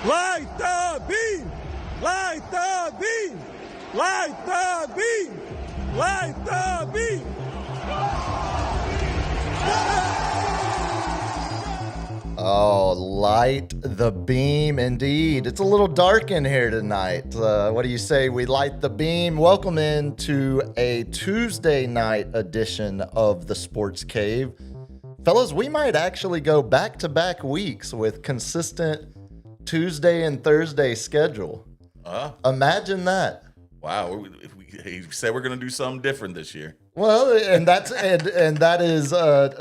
Light the beam! Light the beam! Light the beam! Light the beam! Oh, light the beam indeed. It's a little dark in here tonight. What do you say we light the beam? Welcome into a Tuesday night edition of the Sports Cave. Fellas, we might actually go back-to-back weeks with consistent Tuesday and Thursday schedule. Imagine that. Wow, he said we're going to do something different this year. Well, and that's and that is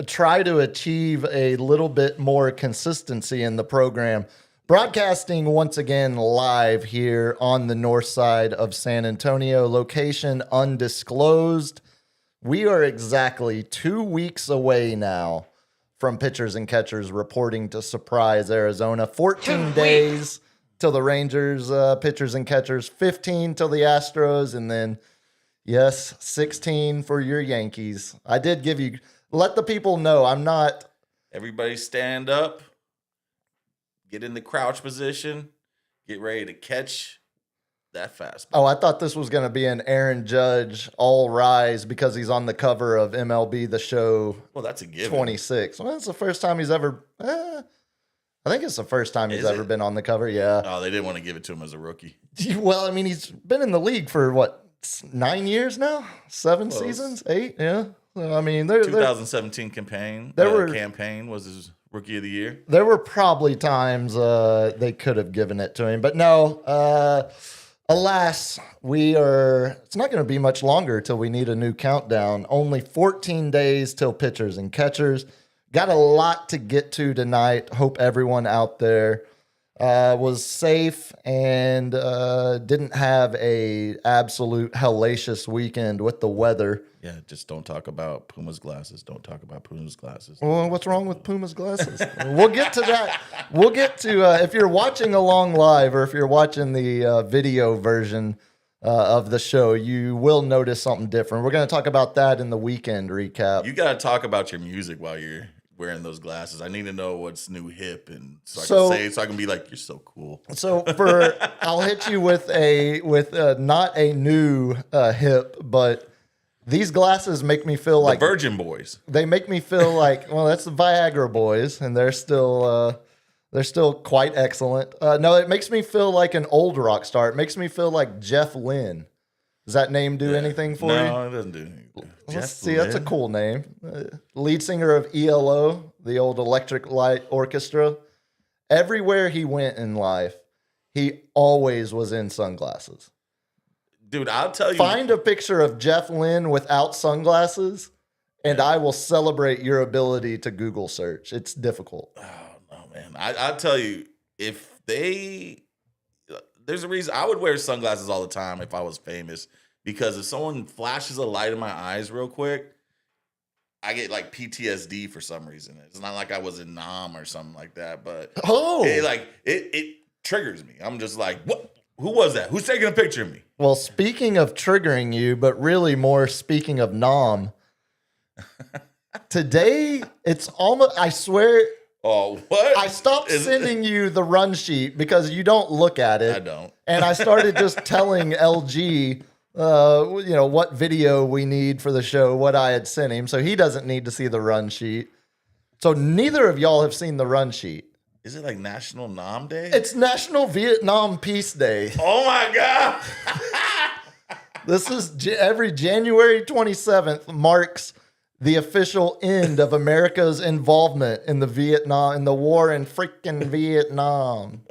try to achieve a little bit more consistency in the program. Broadcasting once again live here on the north side of San Antonio, location undisclosed. We are exactly 2 weeks away now from pitchers and catchers reporting to Surprise, Arizona. 14 days till the Rangers pitchers and catchers, 15 till the Astros, and then, yes, 16 for your Yankees. I did give you, let the people know I'm not. Everybody stand up, get in the crouch position, get ready to catch that fastball. Oh, I thought this was going to be an Aaron Judge all rise because he's on the cover of MLB The Show. Well, that's a given. 26. Well, it's the first time he's ever. I think it's the first time he's ever been on the cover. Yeah. Oh, they didn't want to give it to him as a rookie. Well, I mean, he's been in the league for what, 9 years now? 7 seasons? 8? Yeah. So, I mean, 2017 campaign was his rookie of the year. There were probably times they could have given it to him, but no. Alas, it's not going to be much longer till we need a new countdown. Only 14 days till pitchers and catchers. Got a lot to get to tonight. Hope everyone out there was safe and didn't have a absolute hellacious weekend with the weather. Yeah, just don't talk about Puma's glasses. Don't talk about Puma's glasses. Well, what's wrong with Puma's glasses? We'll get to that. We'll get to if you're watching along live or if you're watching the video version of the show, you will notice something different. We're going to talk about that in the weekend recap. You got to talk about your music while you're wearing those glasses. I need to know what's new hip, and so I can be like, you're so cool. So I'll hit you with not a new hip, but these glasses make me feel like the Virgin Boys. They make me feel like, well, that's the Viagra Boys, and they're still quite excellent. No, it makes me feel like an old rock star. It makes me feel like Jeff Lynne. Does that name do anything for you? No, it doesn't do anything. That's a cool name. Lead singer of ELO, the old Electric Light Orchestra. Everywhere he went in life, he always was in sunglasses. Dude, I'll tell you. Find a picture of Jeff Lynne without sunglasses, and I will celebrate your ability to Google search. It's difficult. Oh, no, man. I'll tell you, there's a reason I would wear sunglasses all the time if I was famous, because if someone flashes a light in my eyes real quick, I get like PTSD for some reason. It's not like I was in Nam or something like that, but it triggers me. I'm just like, what? Who was that? Who's taking a picture of me? Well, speaking of triggering you, but really more speaking of Nam, today it's almost, I swear. Oh, what? I stopped sending you the run sheet because you don't look at it. I don't. And I started just telling LG, what video we need for the show, what I had sent him. So he doesn't need to see the run sheet. So neither of y'all have seen the run sheet. Is it like National Nam Day? It's National Vietnam Peace Day. Oh, my God. This is every January 27th marks the official end of America's involvement in the war in freaking Vietnam.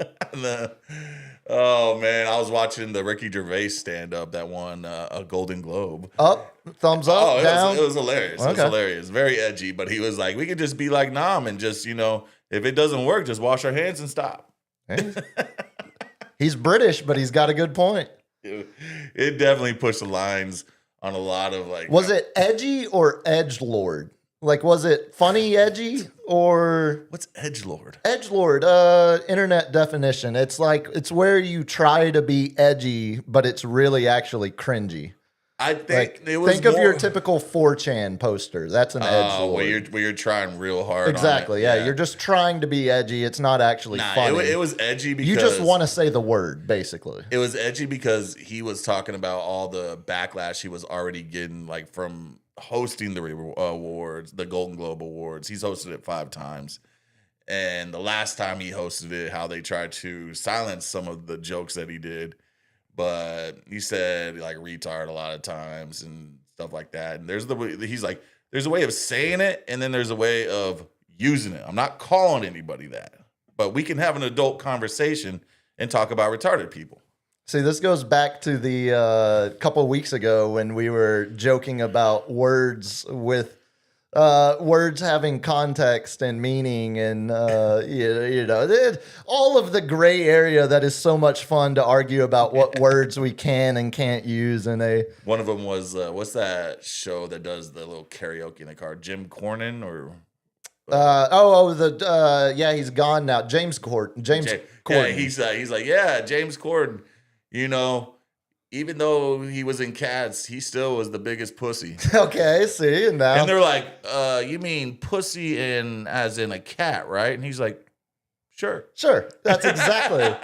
Oh, man. I was watching the Ricky Gervais stand-up that won a Golden Globe. Up, thumbs up, down? It was hilarious. Okay. It was hilarious. Very edgy, but he was like, we could just be like Nam and just, if it doesn't work, just wash our hands and stop. He's British, but he's got a good point. It definitely pushed the lines on a lot of like. Was it edgy or edgelord? Like, was it funny edgy or what's edgelord? Edgelord, internet definition. It's like it's where you try to be edgy, but it's really actually cringy. I think Like, it was think of your more- typical 4chan poster. That's an edge Oh, lord. where you're trying real hard. Exactly. On it. Yeah, you're just trying to be edgy. It's not actually Nah, funny. it was edgy because you just want to say the word, basically. It was edgy because he was talking about all the backlash he was already getting, like from hosting the awards, the Golden Globe Awards. He's hosted it 5 times. And the last time he hosted it, how they tried to silence some of the jokes that he did. But he said like retard a lot of times and stuff like that. And he's like, there's a way of saying it, and then there's a way of using it. I'm not calling anybody that, but we can have an adult conversation and talk about retarded people. See, this goes back to the couple of weeks ago when we were joking about words with words having context and meaning, and all of the gray area that is so much fun to argue about what words we can and can't use in a. One of them was what's that show that does the little karaoke in the car? Jim Cornyn or He's gone now. James Corden. Yeah, he's like, yeah, James Corden. You know, even though he was in Cats, he still was the biggest pussy. Okay, see, and now And they're like, you mean pussy as in a cat, right? And he's like, sure. sure, that's exactly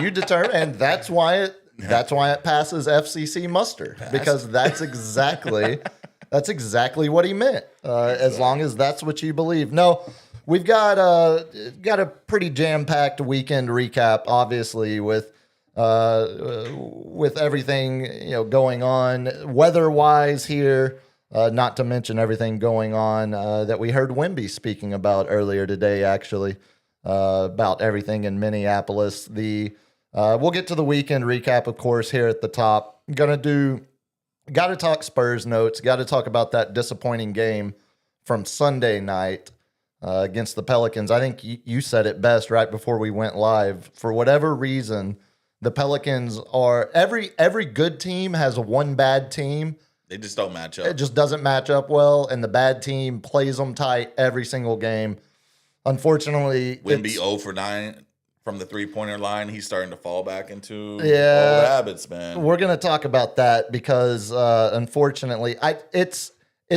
you determine, and that's why it passes FCC muster, because that's exactly what he meant. As long as that's what you believe. No, we've got a pretty jam-packed weekend recap, obviously, with everything going on weather-wise here. Not to mention everything going on that we heard Wemby speaking about earlier today, actually, about everything in Minneapolis. We'll get to the weekend recap, of course, here at the top. Got to talk Spurs notes. Got to talk about that disappointing game from Sunday night against the Pelicans. I think you said it best right before we went live. For whatever reason, the Pelicans are every good team has one bad team. They just don't match up. It just doesn't match up well, and the bad team plays them tight every single game. Unfortunately, Wemby 0 for 9 from the 3-pointer line. He's starting to fall back into old Yeah. habits, man. We're going to talk about that because, unfortunately, it's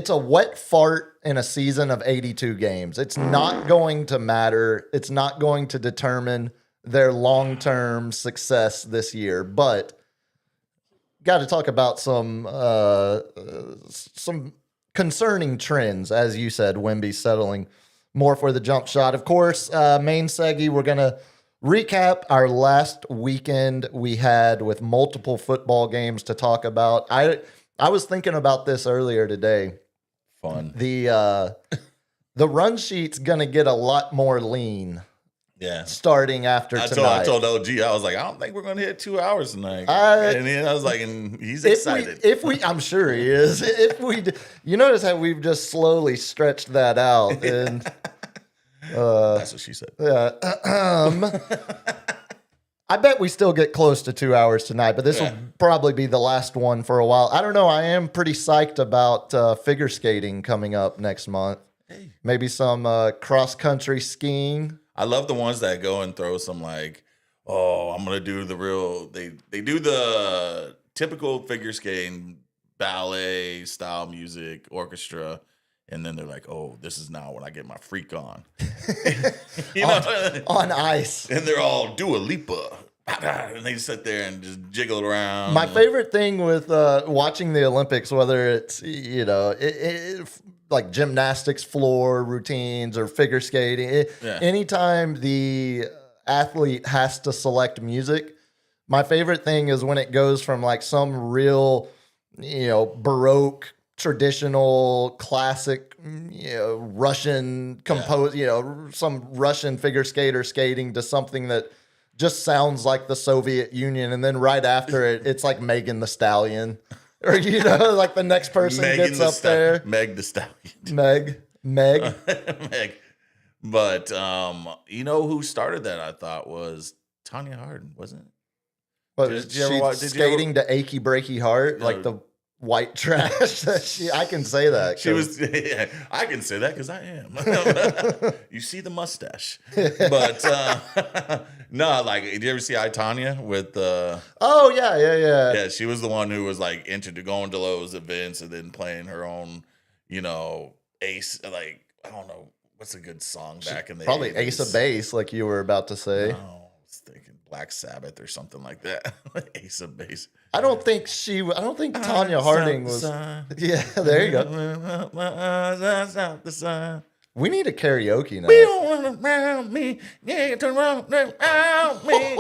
a wet fart in a season of 82 games. It's not going to matter. It's not going to determine their long-term success this year. But got to talk about some concerning trends, as you said. Wemby settling more for the jump shot. Of course, main Seggy, we're going to recap our last weekend we had with multiple football games to talk about. I was thinking about this earlier today. Fun. The run sheet's going to get a lot more lean Yeah. starting after I tonight. told OG, I was like, I don't think we're going to hit 2 hours tonight. I- and then I was like, and he's If excited. I'm sure he is. You notice how we've just slowly stretched that out, and That's what she said. I bet we still get close to 2 hours tonight, but this will probably be the last one for a while. I don't know. I am pretty psyched about figure skating coming up next month. Hey. Maybe some cross-country skiing. I love the ones that go and throw some like, oh, I'm gonna do the real. They do the typical figure skating, ballet style music, orchestra, and then they're like, oh, this is now when I get my freak on. You know, On ice. and they're all Dua Lipa, and they sit there and just jiggle around. My favorite thing with watching the Olympics, whether it's like gymnastics floor routines or figure skating, anytime the athlete has to select music, my favorite thing is when it goes from like some real, Baroque, traditional, classic, Russian some Russian figure skater skating to something that just sounds like the Soviet Union, and then right after it, it's like Megan the Stallion, or like the next person gets up there, Meg the Stallion. Meg. Meg. But you know who started that? I thought was Tanya Hardin, wasn't it? But Did you she's ever watch- did you ever- skating to "Achy Breaky Heart," like the white trash. I can say that. She was. Yeah, I can say that because I am. You see the mustache, but No, like, did you ever see I, Tonya with Oh yeah. yeah, she was the one who was like into going to those events and then playing her own, ace. Like, I don't know what's a good song back in the Probably 80s? Ace of Base, like you were about to say. No, I was thinking Black Sabbath or something like that. Ace of Base. I don't think Tanya Harding was. Yeah, there you go. The sun. We need a karaoke night. We don't want around me. Yeah, turn around me.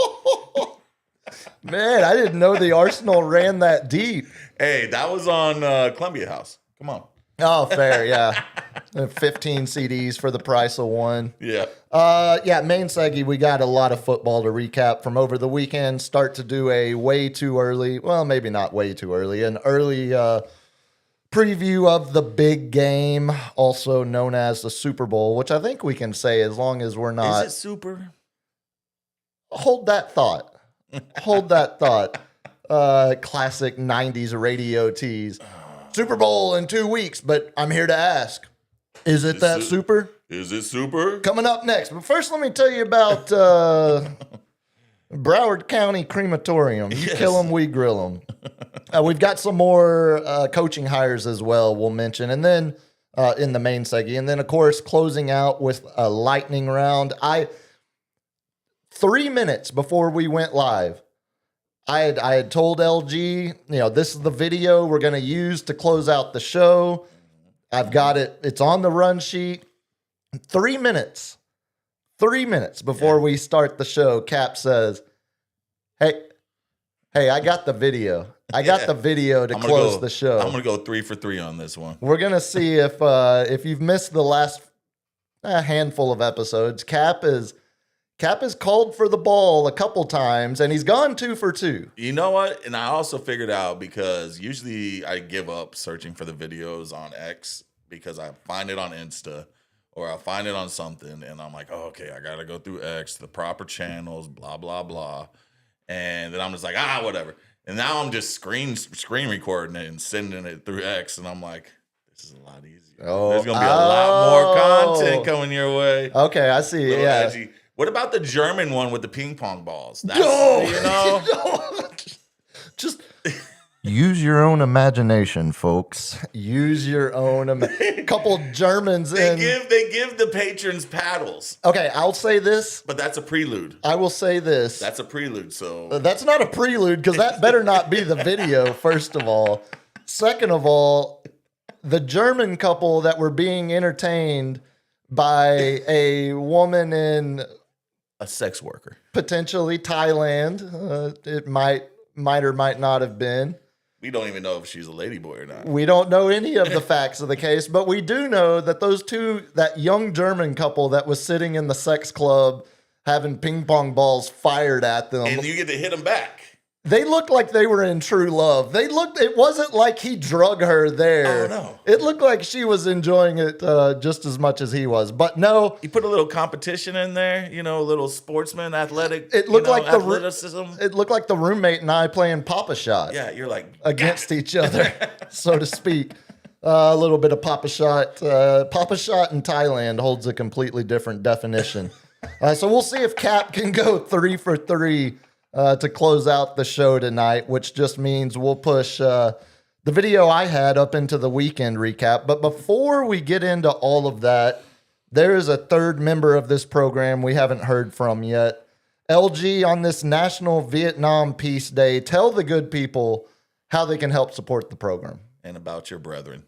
Man, I didn't know the Arsenal ran that deep. Hey, that was on Columbia House. Come on. Oh, fair, yeah. 15 CDs for the price of one. Yeah. Main seggy, we got a lot of football to recap from over the weekend. Start to do a way too early, well, maybe not way too early, an early preview of the big game, also known as the Super Bowl, which I think we can say as long as we're not. Is it super? Hold that thought. Hold that thought. Classic 90s radio tease. Super Bowl in 2 weeks, but I'm here to ask, is it that super? Is it super? Coming up next. But first, let me tell you about Broward County Crematorium. You kill them, we grill them. We've got some more coaching hires as well, we'll mention. And then in the main segment. And then, of course, closing out with a lightning round. 3 minutes before we went live, I had told LG, this is the video we're going to use to close out the show. I've got it. It's on the run sheet. 3 minutes. 3 minutes before we start the show, Cap says, Hey, I got the video. I got the video to close the show. I'm going to go 3 for 3 on this one. We're going to see if you've missed the last handful of episodes, Cap is called for the ball a couple times, and he's gone 2 for 2. You know what? And I also figured out, because usually I give up searching for the videos on X because I find it on Insta or I find it on something, and I'm like, oh, okay, I got to go through X, the proper channels, blah, blah, blah. And then I'm just like, whatever. And now I'm just screen recording it and sending it through X, and I'm like, this is a lot easier. There's going to be a lot more content coming your way. Okay, I see. Yeah. Edgy. What about the German one with the ping pong balls? That's, just use your own imagination, folks. Use your own. Couple Germans. They give the patrons paddles. Okay, I'll say this, but that's a prelude. I will say this. That's a prelude. So that's not a prelude, because that better not be the video. First of all, second of all, the German couple that were being entertained by a woman in a sex worker, potentially Thailand. It might or might not have been. We don't even know if she's a ladyboy or not. We don't know any of the facts of the case, but we do know that that young German couple that was sitting in the sex club having ping pong balls fired at them, and you get to hit them back. They looked like they were in true love. It wasn't like he drug her there. Oh, no. It looked like she was enjoying it just as much as he was. But no. You put a little competition in there, a little sportsman, athletic. It looked like athleticism. It looked like the roommate and I playing Papa Shot. Yeah, you're like against each other, so to speak. A little bit of Papa Shot. Papa Shot in Thailand holds a completely different definition. So we'll see if Cap can go 3 for 3 to close out the show tonight, which just means we'll push the video I had up into the weekend recap. But before we get into all of that, there is a third member of this program we haven't heard from yet. LG, on this National Vietnam Peace Day, tell the good people how they can help support the program. And about your brethren.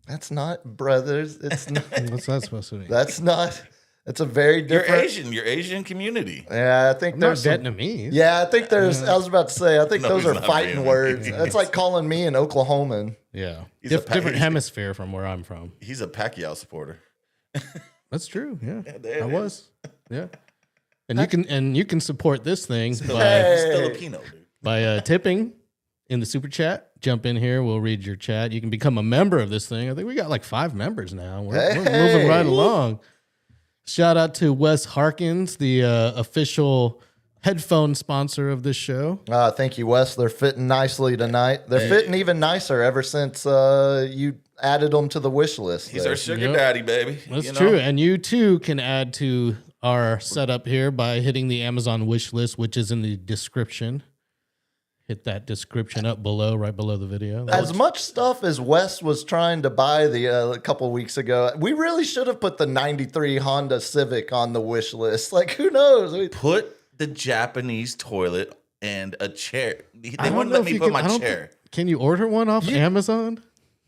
That's not brothers. It's not. What's that supposed to be? That's not. It's a very different. You're Asian community. Yeah, I think there's Vietnamese. Yeah, I think there's. I was about to say. I think No, those he's are not fighting Vietnamese. words. That's like calling me an Oklahoman. Yeah, He's a different he's- hemisphere from where I'm from. He's a Pacquiao supporter. That's true. Yeah, there it I is. was. Yeah, and you can support this thing He's Hey. Filipino, dude. by tipping in the super chat. Jump in here. We'll read your chat. You can become a member of this thing. I think we got like 5 members now. We're moving right along. Shout out to Wes Harkins, the official headphone sponsor of this show. Thank you, Wes. They're fitting nicely tonight. They're fitting even nicer ever since you added them to the wish list. He's there. our sugar Yep. daddy, baby. That's You know? true. And you too can add to our setup here by hitting the Amazon wish list, which is in the description. Hit that description up below, right below the video. As much stuff as Wes was trying to buy a couple weeks ago, we really should have put the 93 Honda Civic on the wish list. Like, who knows? Put the Japanese toilet and a chair. They I don't wouldn't know let if me you put can- my I don't chair. Can you order one off Amazon?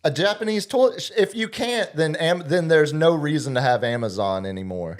A Japanese toilet. If you can't, then there's no reason to have Amazon anymore.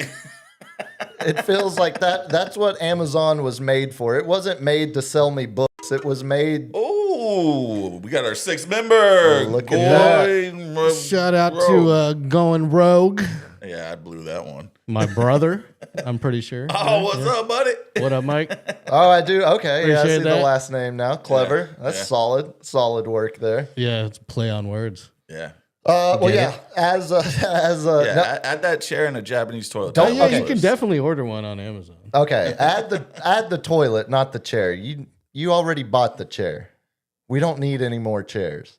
It feels like that's what Amazon was made for. It wasn't made to sell me books. It was made. Oh, we got our 6th member. Look at that. Shout out to Going Rogue, Yeah, I blew that one. my brother. I'm pretty sure. Oh, what's up, buddy? What up, Mike? Oh, I do. Okay, yeah, I Appreciate see that. the last name now. Clever. Yeah, That's yeah. solid work there. Yeah, it's play on words. Yeah. Well, Get yeah. it? As Yeah, no- add that chair in a Japanese toilet. Don't- Oh, yeah, okay. you can definitely order one on Amazon. okay. Add the toilet, not the chair. You already bought the chair. We don't need any more chairs.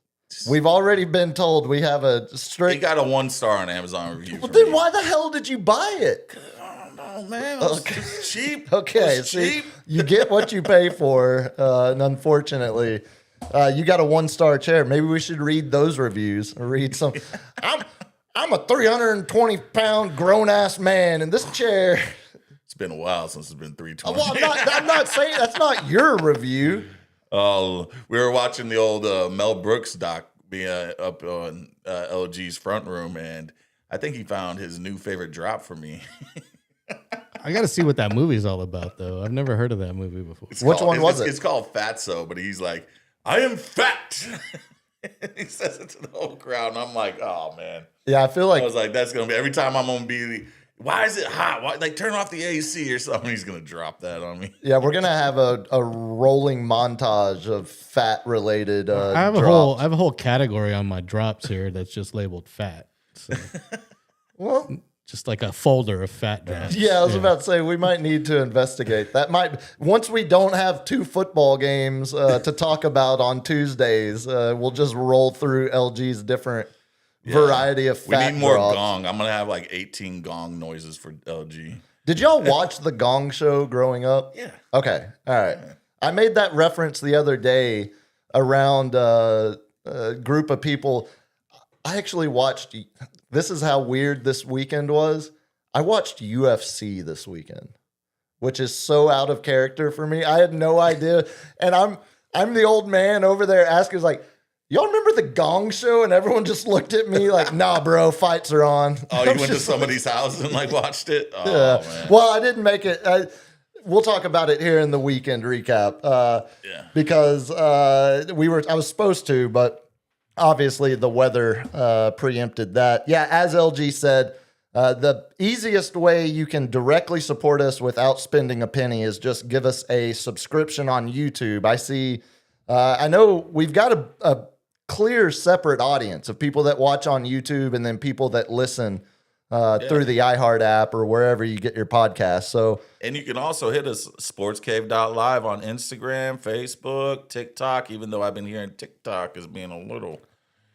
We've already been told we have a It strict. got a 1 star on Amazon review. Well, for then me. why the hell did you buy it? Oh man, it was cheap. Okay, It was see, cheap. you get what you pay for, and unfortunately, you got a 1-star chair. Maybe we should read those reviews. Or read some. I'm a 320-pound grown ass man, and this chair. It's been a while since it's been 320. Well, I'm not saying that's not your review. Oh, we were watching the old Mel Brooks doc being up on LG's front room, and I think he found his new favorite drop for me. I got to see what that movie's all about, though. I've never heard of that movie before. Which one was it? It's called Fatso, but he's like, I am fat. He says it to the whole crowd, and I'm like, oh man. Yeah, I feel like I was like, that's gonna be every time I'm gonna be. Why is it hot? Why, like, turn off the AC or something. He's gonna drop that on me. yeah, we're gonna have a rolling montage of fat related. I have a whole category on my drops here that's just labeled fat. So, Well, just like a folder of fat drops. yeah, I was about to say we might need to investigate that. Once we don't have 2 football games to talk about on Tuesdays, we'll just roll through LG's different variety of We fat need more drops. gong. I'm gonna have like 18 gong noises for LG. Did y'all watch the Gong Show growing up? Yeah. Okay. All right. I made that reference the other day around a group of people. I actually watched. This is how weird this weekend was. I watched UFC this weekend, which is so out of character for me. I had no idea, and I'm the old man over there asking, like, y'all remember the Gong Show? And everyone just looked at me like, nah, bro, fights are on. Oh, you I'm went to just somebody's house and like watched it? Oh, yeah. man. Well, I didn't make it. We'll talk about it here in the weekend recap. Yeah. Because I was supposed to, but obviously the weather preempted that. Yeah, as LG said, the easiest way you can directly support us without spending a penny is just give us a subscription on YouTube. I know we've got a clear separate audience of people that watch on YouTube and then people that listen through the iHeart app or wherever you get your podcast. So And you can also hit us sportscave.live on Instagram, Facebook, TikTok, even though I've been hearing TikTok as being a little.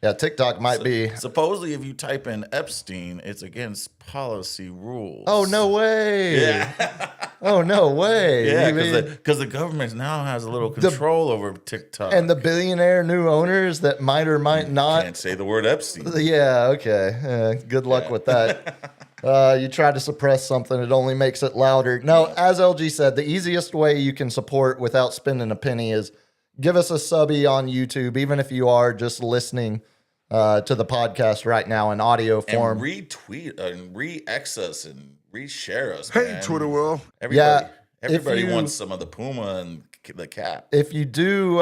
yeah, TikTok might be. Supposedly, if you type in Epstein, it's against policy rules. Oh, no way. Yeah. Oh, no way. Yeah, You mean- because the government now has a little control over TikTok. and the billionaire new owners that might or might not. Can't say the word Epstein. Yeah, okay. Good luck with that. You try to suppress something, it only makes it louder. No, as LG said, the easiest way you can support without spending a penny is give us a subby on YouTube, even if you are just listening to the podcast right now in audio And form. retweet and re-X us and re-share us. Hey, man. Twitter world. Everybody, Yeah, everybody if you- wants some of the Puma and the cap. If you do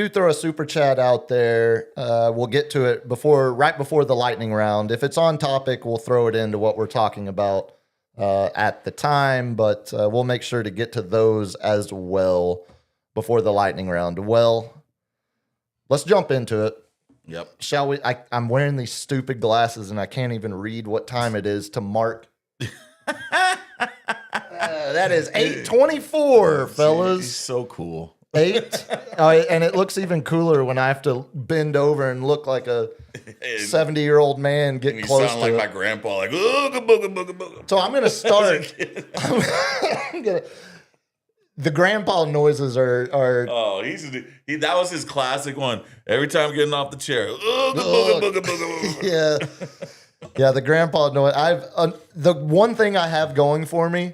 throw a super chat out there, we'll get to it right before the lightning round. If it's on topic, we'll throw it into what we're talking about at the time, but we'll make sure to get to those as well before the lightning round. Well, let's jump into it. Yep. Shall we? I'm wearing these stupid glasses and I can't even read what time it is to mark. That is 8:24, He's fellas. so cool. 8. And it looks even cooler when I have to bend over and look like a 70-year-old man And get you close sound to like it. my grandpa, like ooga booga booga booga. So I'm gonna start. The grandpa noises are Oh, that was his classic one. Every time getting off the chair, ooga booga booga booga. yeah. The grandpa noise. The one thing I have going for me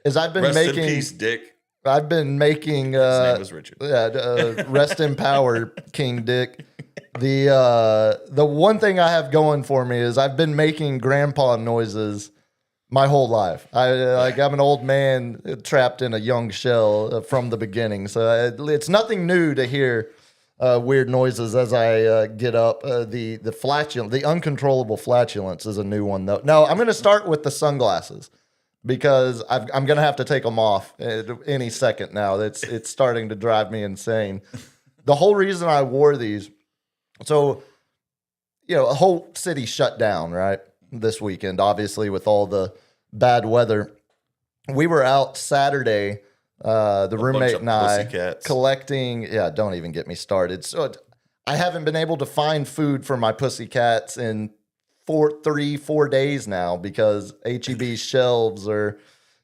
is I've been Rest making. in peace, Dick. I've been making. His name was Richard. Yeah, rest in power, King Dick. The one thing I have going for me is I've been making grandpa noises my whole life. I'm an old man trapped in a young shell from the beginning, so it's nothing new to hear weird noises as I get up. The flatulence, the uncontrollable flatulence, is a new one though. No, I'm going to start with the sunglasses because I'm going to have to take them off any second now. It's starting to drive me insane. The whole reason I wore these, so a whole city shut down, right? This weekend, obviously, with all the bad weather. We were out Saturday, the roommate and I, pussycats. collecting. Yeah, don't even get me started. So I haven't been able to find food for my pussycats in 4 days now because HEB's shelves are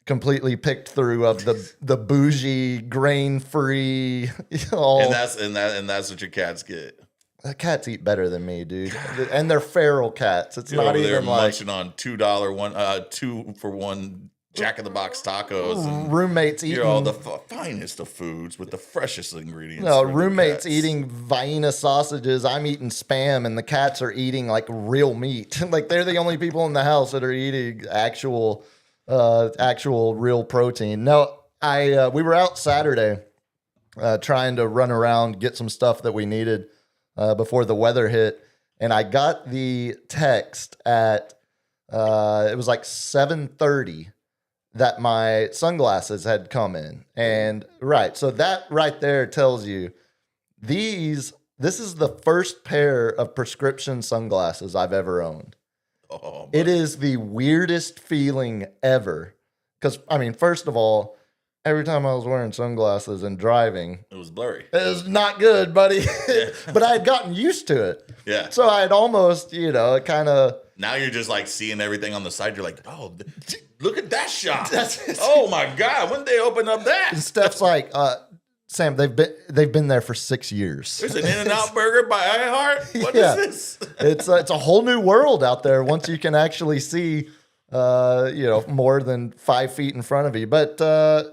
completely picked through of the bougie, grain-free. And that's what your cats get. The cats eat better than me, dude, and they're feral cats. It's You're not over there even like munching on $2 for one Jack in the Box tacos. And roommates eating. you're all the finest of foods with the freshest ingredients. No, for the roommates cats. eating Vienna sausages. I'm eating Spam, and the cats are eating like real meat. Like they're the only people in the house that are eating actual real protein. No, we were out Saturday trying to run around, get some stuff that we needed before the weather hit, and I got the text at it was like 7:30 that my sunglasses had come in. And right, so that right there tells you this is the first pair of prescription sunglasses I've ever owned. Oh, It is the weirdest feeling ever. Because, I mean, first of all, every time I was wearing sunglasses and driving, it was blurry. it was not good, buddy. But I had gotten used to it. Yeah. So I had almost, kind of. Now you're just like seeing everything on the side. You're like, oh, look at that shop. That's- Oh my God, when did they open up that? Steph's like, Sam, they've been there for 6 years. There's an In-N-Out burger by iHeart. What Yeah. is this? It's a whole new world out there once you can actually see, more than 5 feet in front of you. But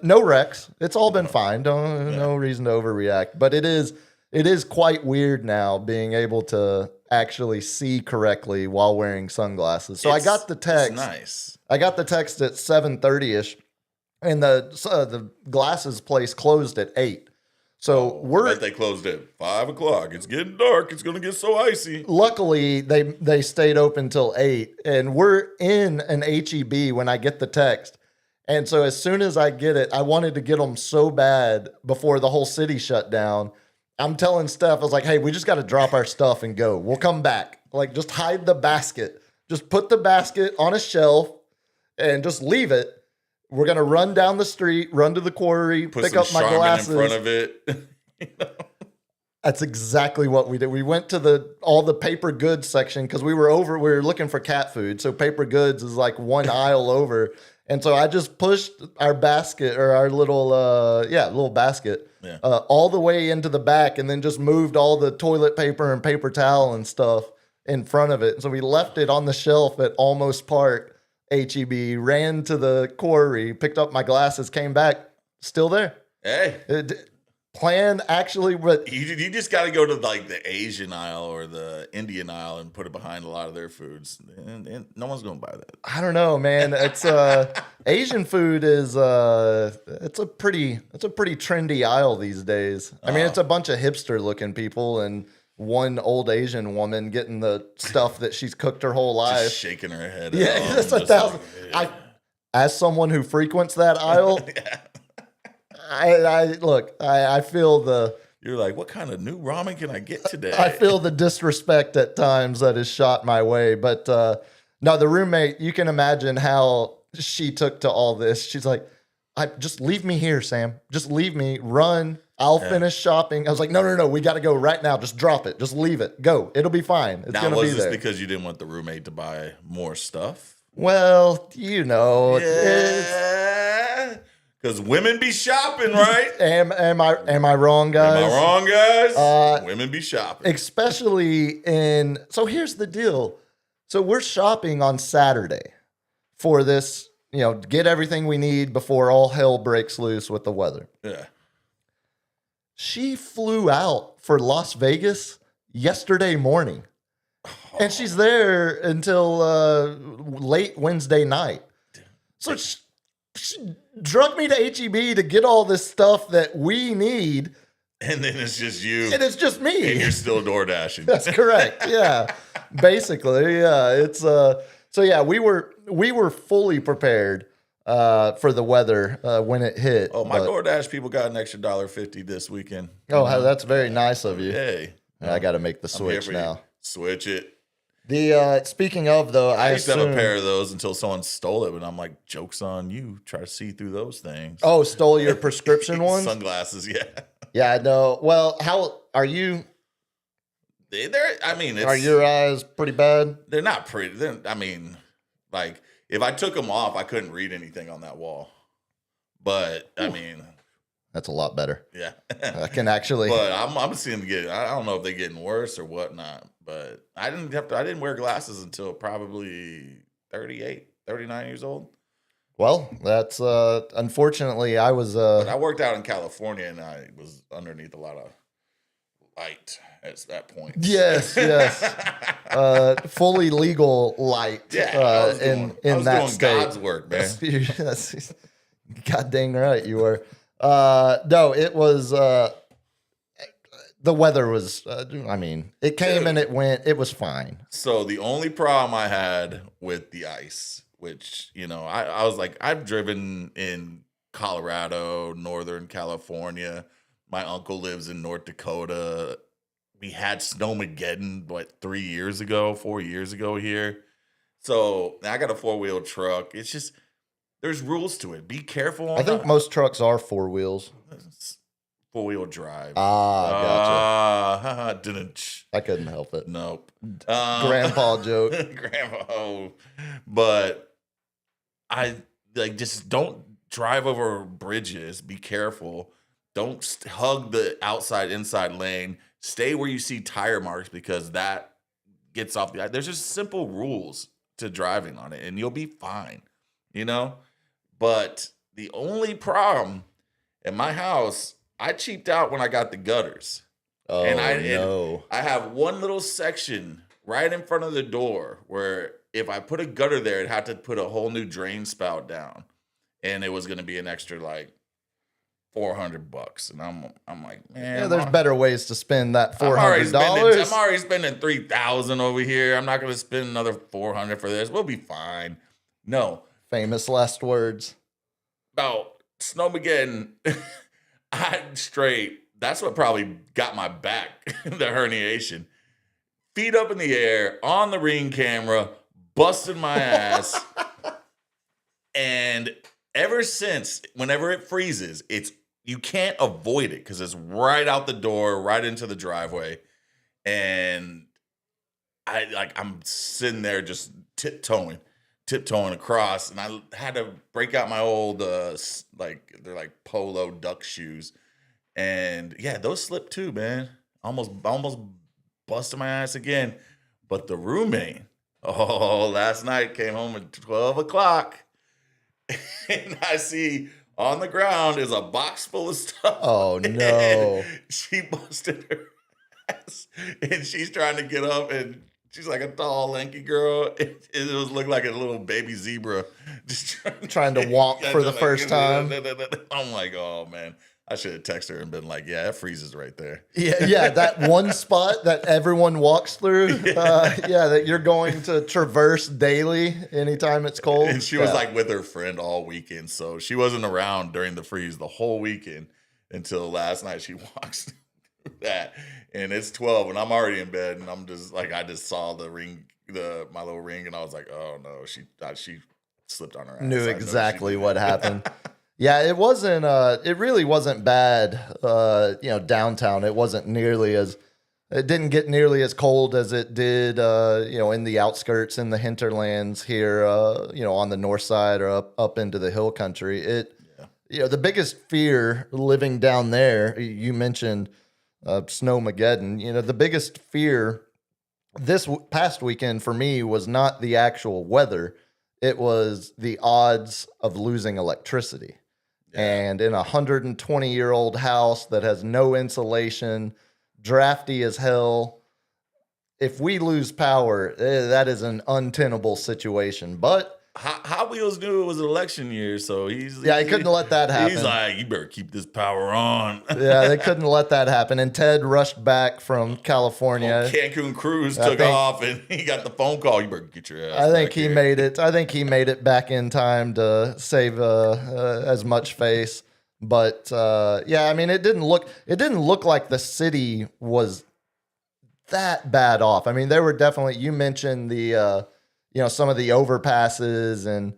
no wrecks. It's all been fine. No reason to overreact. But it is quite weird now being able to actually see correctly while wearing sunglasses. So I got the text. It's nice. I got the text at 7:30ish, and the glasses place closed at 8. So I bet they closed at 5 o'clock. It's getting dark. It's gonna get so icy. luckily they stayed open till 8, and we're in an HEB when I get the text. And so as soon as I get it, I wanted to get them so bad before the whole city shut down. I'm telling Steph, I was like, hey, we just got to drop our stuff and go. We'll come back. Like, just hide the basket. Just put the basket on a shelf and just leave it. We're going to run down the street, run to the quarry, Put pick some up my Charmin glasses. in front of it. That's exactly what we did. We went to all the paper goods section because we were looking for cat food. So paper goods is like one aisle over. And so I just pushed our basket or our little basket all the way into the back, and then just moved all the toilet paper and paper towel and stuff in front of it. So we left it on the shelf at Almost Park HEB, ran to the quarry, picked up my glasses, came back, still there. Hey, Plan actually, but you just got to go to like the Asian aisle or the Indian aisle and put it behind a lot of their foods, and no one's gonna buy that. I don't know, man. It's Asian food is it's a pretty trendy aisle these days. I mean, it's a bunch of hipster looking people and one old Asian woman getting the stuff that she's cooked her whole life. Just shaking her head. Yeah, at that's them, a just thousand. like, As someone who frequents that aisle, I feel the. You're like, what kind of new ramen can I get today? I feel the disrespect at times that is shot my way. But no, the roommate, you can imagine how she took to all this. She's like, just leave me here, Sam. Just leave me, run, I'll finish shopping. I was like, no, we got to go right now. Just drop it. Just leave it. Go. It'll be fine. It's Now, going to be was this there. because you didn't want the roommate to buy more stuff? Well, you know, Yeah. Because women be shopping, right? am I wrong, guys? Am I wrong, guys? Uh, Women be shopping. Especially so here's the deal. So we're shopping on Saturday for this, get everything we need before all hell breaks loose with the weather. Yeah. She flew out for Las Vegas yesterday morning. And she's there until late Wednesday night. So she drug me to HEB to get all this stuff that we need. And then it's just you. And it's just me. And you're still door dashing. That's correct. Yeah. Basically, yeah. It's so yeah, we were fully prepared for the weather when it hit. Oh, my DoorDash people got an extra $1.50 this weekend. Oh, that's very nice of you. Hey. I got to make the I'm here switch for now. you. Switch it. Speaking of though, I I used to have a assume- pair of those until someone stole it, but I'm like, joke's on you. Try to see through those things. Oh, stole your prescription ones? Sunglasses, yeah. Yeah, I know. Well, how are you? Are your eyes pretty bad? They're not pretty. Like, if I took them off, I couldn't read anything on that wall. But, That's a lot better. yeah. I can actually. But I'm seeing them I don't know if they're getting worse or whatnot. But I didn't wear glasses until probably 38, 39 years old. Well, that's unfortunately I was. But I worked out in California and I was underneath a lot of light at that point. Yes. Fully legal light. Yeah, I was in doing that state. God's work, man. Yes. God dang right you were. No, it was. The weather was. It came and it went. It was fine. So the only problem I had with the ice, which, I was like, I've driven in Colorado, Northern California. My uncle lives in North Dakota. We had Snowmageddon, 4 years ago here. So I got a 4-wheel truck. It's just, there's rules to it. Be careful. I think most trucks are 4 wheels. 4-wheel drive. Gotcha. Didn't. I couldn't help it. Nope. Grandpa joke. Grandpa. Oh. But I just don't drive over bridges. Be careful. Don't hug the inside lane. Stay where you see tire marks because that gets off the. There's just simple rules to driving on it, and you'll be fine. But the only problem at my house, I cheaped out when I got the gutters. Oh, And no. I have one little section right in front of the door where if I put a gutter there, I'd have to put a whole new drain spout down, and it was going to be an extra $400. And I'm like, man, Yeah, there's better ways to spend that I'm already $400. spending $3,000 over here. I'm not going to spend another $400 for this. We'll be fine. No, Famous last words. about Snowmageddon, that's what probably got my back, the herniation. Feet up in the air, on the Ring camera, busted my ass. And ever since, whenever it freezes, you can't avoid it because it's right out the door, right into the driveway. And I'm sitting there just tiptoeing across, and I had to break out my old they're like polo duck shoes, and yeah, those slipped too, man. Almost busted my ass again. But the roommate, last night came home at 12 o'clock, and I see on the ground is a box full of stuff. Oh, no. And she busted her ass, and she's trying to get up, and she's like a tall, lanky girl. It was looked like a little baby zebra, just Trying to walk for the first time. I'm like, oh man, I should have texted her and been like, yeah, it freezes right there. Yeah, that one spot that everyone walks through. That you're going to traverse daily anytime it's cold. And she was like with her friend all weekend, so she wasn't around during the freeze the whole weekend until last night. She walks through that, and it's 12, and I'm already in bed, and I'm just like, I just saw the ring, my little ring, and I was like, oh no, she slipped on her ass. Knew I know exactly she did. what happened. Yeah, it wasn't. It really wasn't bad. Downtown, it wasn't nearly as. It didn't get nearly as cold as it did, in the outskirts, in the hinterlands here, on the north side or up into the hill country. The biggest fear living down there, you mentioned Snowmageddon. The biggest fear this past weekend for me was not the actual weather. It was the odds of losing electricity. Yeah. And in a 120-year-old house that has no insulation, drafty as hell, if we lose power, that is an untenable situation. But Hot Wheels knew it was an election year, so he couldn't let that happen. He's like, you better keep this power on. Yeah, they couldn't let that happen. And Ted rushed back from California. Cancun cruise took off, and he got the phone call. You better get your ass. I think he made it back in time to save as much face. But it didn't look like the city was that bad off. I mean, there were definitely. You mentioned the. Some of the overpasses and,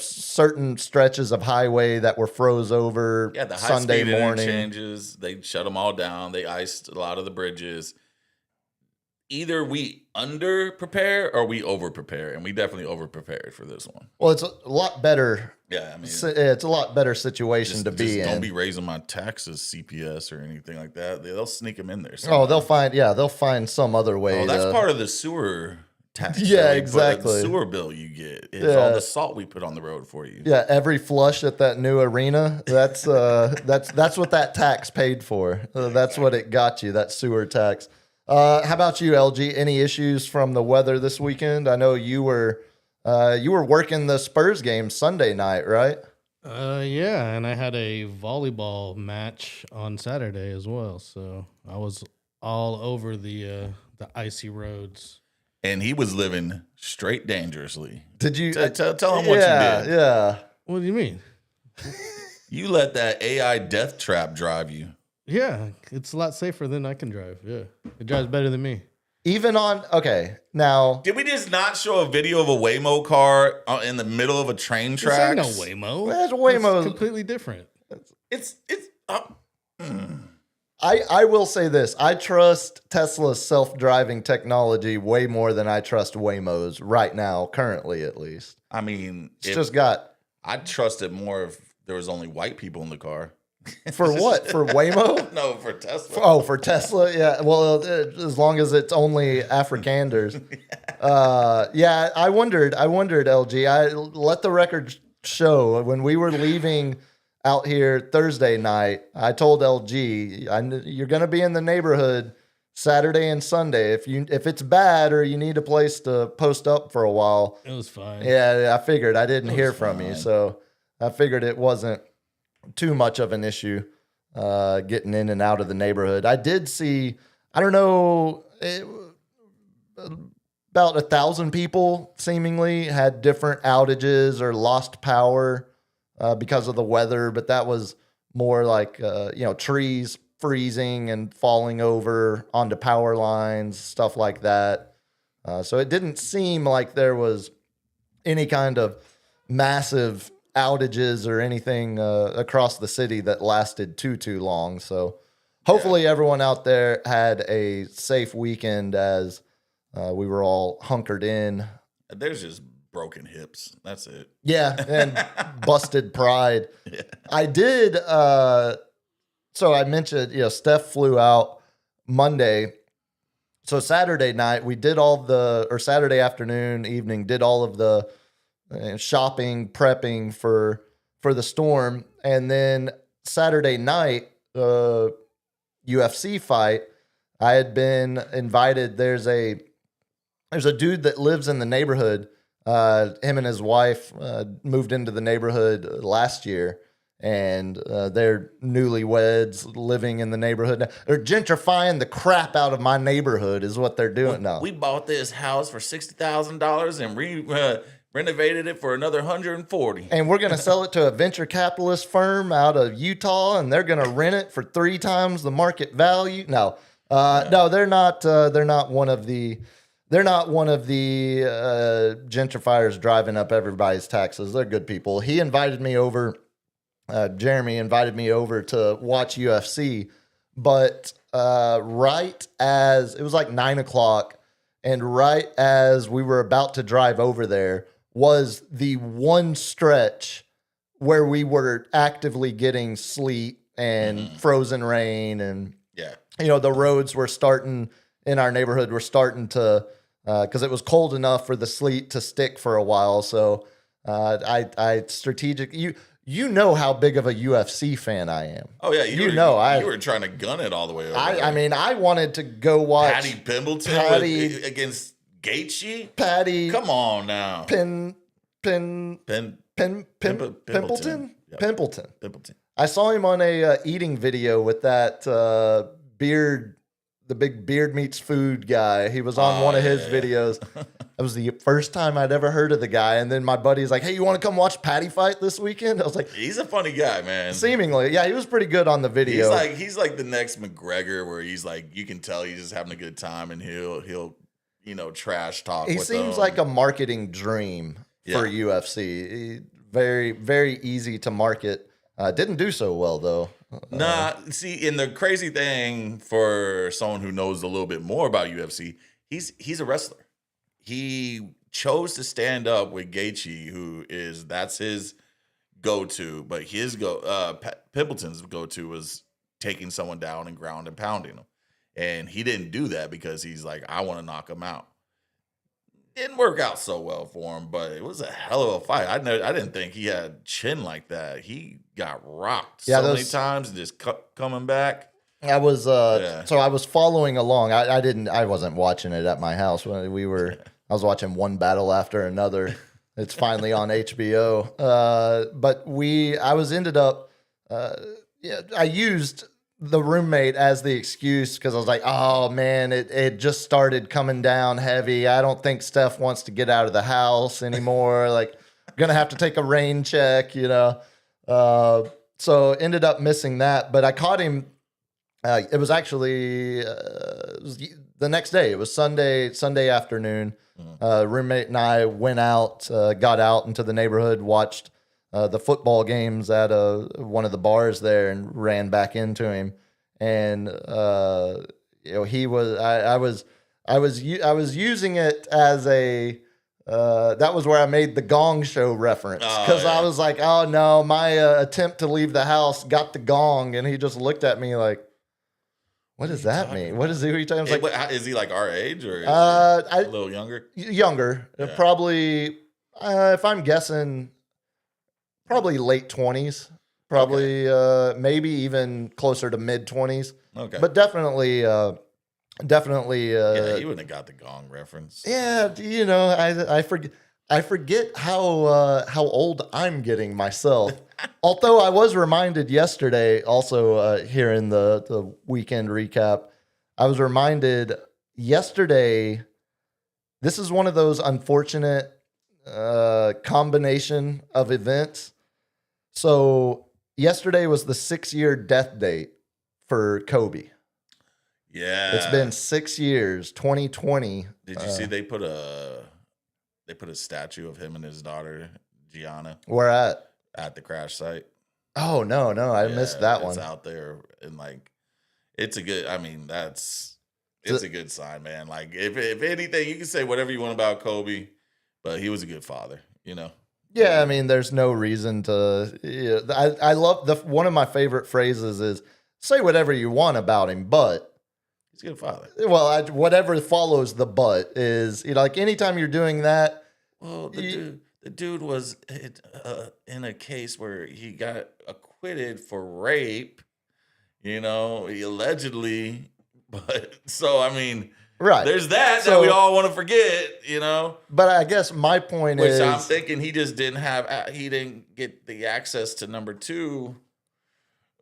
certain stretches of highway that were froze over the Sunday morning. Interchanges, they shut them all down. They iced a lot of the bridges. Either we under-prepare or we over-prepare, and we definitely over-prepared for this one. Well, it's a lot better. Yeah, I mean, it's a lot better situation to be in. Don't be raising my taxes, CPS, or anything like that. They'll sneak them in there. Somehow. They'll find some other way. Oh, that's part of the sewer tax. Yeah, exactly. The sewer bill you get is all the salt we put on the road for you. Yeah, every flush at that new arena, that's what that tax paid for. That's what it got you, that sewer tax. How about you, LG? Any issues from the weather this weekend? I know you were working the Spurs game Sunday night, right? Yeah, and I had a volleyball match on Saturday as well, so I was all over the icy roads. And he was living straight dangerously. Did you tell him what you did? Yeah. What do you mean? You let that AI death trap drive you. Yeah, it's a lot safer than I can drive. Yeah, it drives better than me. Even now. Did we just not show a video of a Waymo car in the middle of a train track? This ain't no Waymo. That's Waymo. It's completely different. I will say this. I trust Tesla's self-driving technology way more than I trust Waymo's right now, currently at least. I mean, I'd trust it more if there was only white people in the car. For what? For Waymo? No, for Tesla. For Tesla? Yeah. Well, as long as it's only Afrikanders. I wondered, LG. I let the record show when we were leaving out here Thursday night, I told LG, you're going to be in the neighborhood Saturday and Sunday. If it's bad or you need a place to post up for a while. It was fine. Yeah, I figured. I didn't hear from you, so I figured it wasn't too much of an issue getting in and out of the neighborhood. I did see, I don't know, about 1,000 people seemingly had different outages or lost power because of the weather, but that was more like, trees freezing and falling over onto power lines, stuff like that. So it didn't seem like there was any kind of massive outages or anything across the city that lasted too long. So hopefully everyone out there had a safe weekend as we were all hunkered in. There's just broken hips. That's it. Yeah, and busted pride. Yeah. I did. So I mentioned, Steph flew out Monday. So Saturday night, we did Saturday afternoon, evening, did all of the shopping, prepping for the storm. And then Saturday night, UFC fight, I had been invited. There's a dude that lives in the neighborhood. Him and his wife moved into the neighborhood last year, and they're newlyweds living in the neighborhood. They're gentrifying the crap out of my neighborhood is what they're doing now. We bought this house for $60,000 and renovated it for another $140,000. And we're going to sell it to a venture capitalist firm out of Utah, and they're going to rent it for 3 times the market value. No, they're not. They're not one of the. They're not one of the gentrifiers driving up everybody's taxes. They're good people. He invited me over Jeremy invited me over to watch UFC, but right as it was like 9 o'clock, and right as we were about to drive over there was the one stretch where we were actively getting sleet and frozen rain, and Yeah. the roads were starting in our neighborhood were starting to because it was cold enough for the sleet to stick for a while. So I strategic you know how big of a UFC fan I am. Oh yeah, you were trying to gun it all the way over. I mean, I wanted to go watch Paddy Pimbleton against Gaethje. Paddy. Come on now. Pimpleton. Yep. Pimpleton. I saw him on a eating video with that beard, the big beard meets food guy. He was on one of his videos. That was the first time I'd ever heard of the guy. And then my buddy's like, "Hey, you want to come watch Paddy fight this weekend?" I was like, he's a funny guy, man. Seemingly, yeah, he was pretty good on the video. He's like the next McGregor, where he's like, you can tell he's just having a good time, and he'll trash talk. He seems like a marketing dream for UFC. Very, very easy to market. Didn't do so well though. Nah, see, and the crazy thing for someone who knows a little bit more about UFC, he's a wrestler. He chose to stand up with Gaethje, that's his go-to, but his Pimpleton's go-to was taking someone down and ground and pounding them. And he didn't do that because he's like, I want to knock him out. Didn't work out so well for him, but it was a hell of a fight. I didn't think he had chin like that. He got rocked many times and just coming back. I was so I was following along. I wasn't watching it at my house when I was watching one battle after another. It's finally on HBO. But I used the roommate as the excuse because I was like, oh man, it just started coming down heavy. I don't think Steph wants to get out of the house anymore. Like, I'm gonna have to take a rain check, So ended up missing that, but I caught him. It was actually the next day. It was Sunday afternoon. Roommate and I went out, got out into the neighborhood, watched the football games at one of the bars there, and ran back into him. And he was. I was using it as a. That was where I made the Gong Show reference because I was like, oh no, my attempt to leave the house got the gong, and he just looked at me like, what does that mean? What is he? What are you talking about? Like, is he like our age or is he a little younger? Younger, probably. If I'm guessing, probably late 20s. Probably, maybe even closer to mid 20s. Okay, but definitely. Yeah, he wouldn't have got the gong reference. Yeah, I forget how old I'm getting myself. Although I was reminded yesterday, also here in the weekend recap, I was reminded yesterday. This is one of those unfortunate combination of events. So yesterday was the 6-year death date for Kobe. Yeah, it's been 6 years. 2020. Did you see they put a statue of him and his daughter Gianna? Where at? At the crash site. Oh no, I missed that one. It's out there, and it's a good. I mean, it's a good sign, man. Like if anything, you can say whatever you want about Kobe, but he was a good father. Yeah, I mean, there's no reason to. Yeah, I love one of my favorite phrases is say whatever you want about him, but he's a good father. Well, whatever follows the but is like anytime you're doing that. Well, the dude was in a case where he got acquitted for rape. He allegedly, but so I mean. Right. There's that we all want to forget, But I guess my point is, I'm thinking he just he didn't get the access to number 2.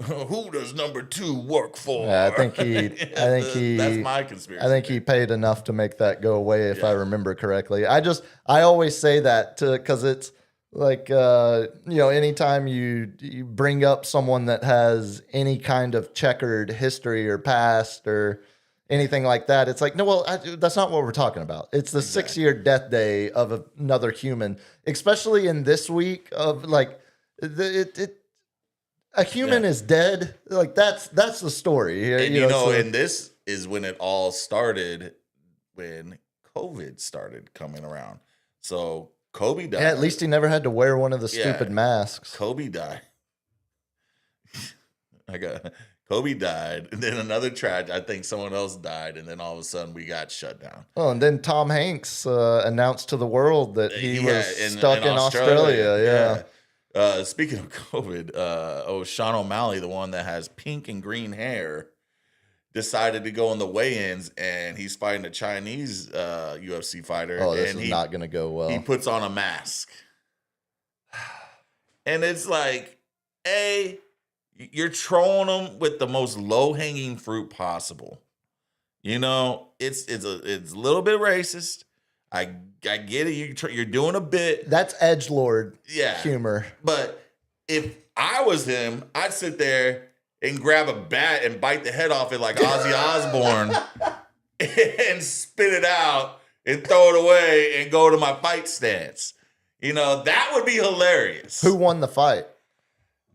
Who does number 2 work for? Yeah, I think he. That's my conspiracy. I think he paid enough to make that go away, if I remember correctly. I always say that because it's like anytime you bring up someone that has any kind of checkered history or past or anything like that, it's like, no, well, that's not what we're talking about. It's the 6-year death day of another human, especially in this week of a human is dead. Like that's the story here. And so- and this is when it all started, when COVID started coming around. So Kobe died. yeah, at least he never had to wear one of the stupid masks. Kobe died. Kobe died, and then another tragedy. I think someone else died, and then all of a sudden we got shut down. Oh, and then Tom Hanks announced to the world that he was stuck in Australia. Yeah. Speaking of COVID, Sean O'Malley, the one that has pink and green hair, decided to go in the weigh-ins, and he's fighting a Chinese UFC fighter. Oh, this and is not going to go well. He puts on a mask, and it's like, you're trolling them with the most low-hanging fruit possible. It's a little bit racist. I get it. You're doing a bit. That's edgelord Yeah. humor. But if I was him, I'd sit there and grab a bat and bite the head off it like Ozzy Osbourne and spit it out and throw it away and go to my fight stance. That would be hilarious. Who won the fight?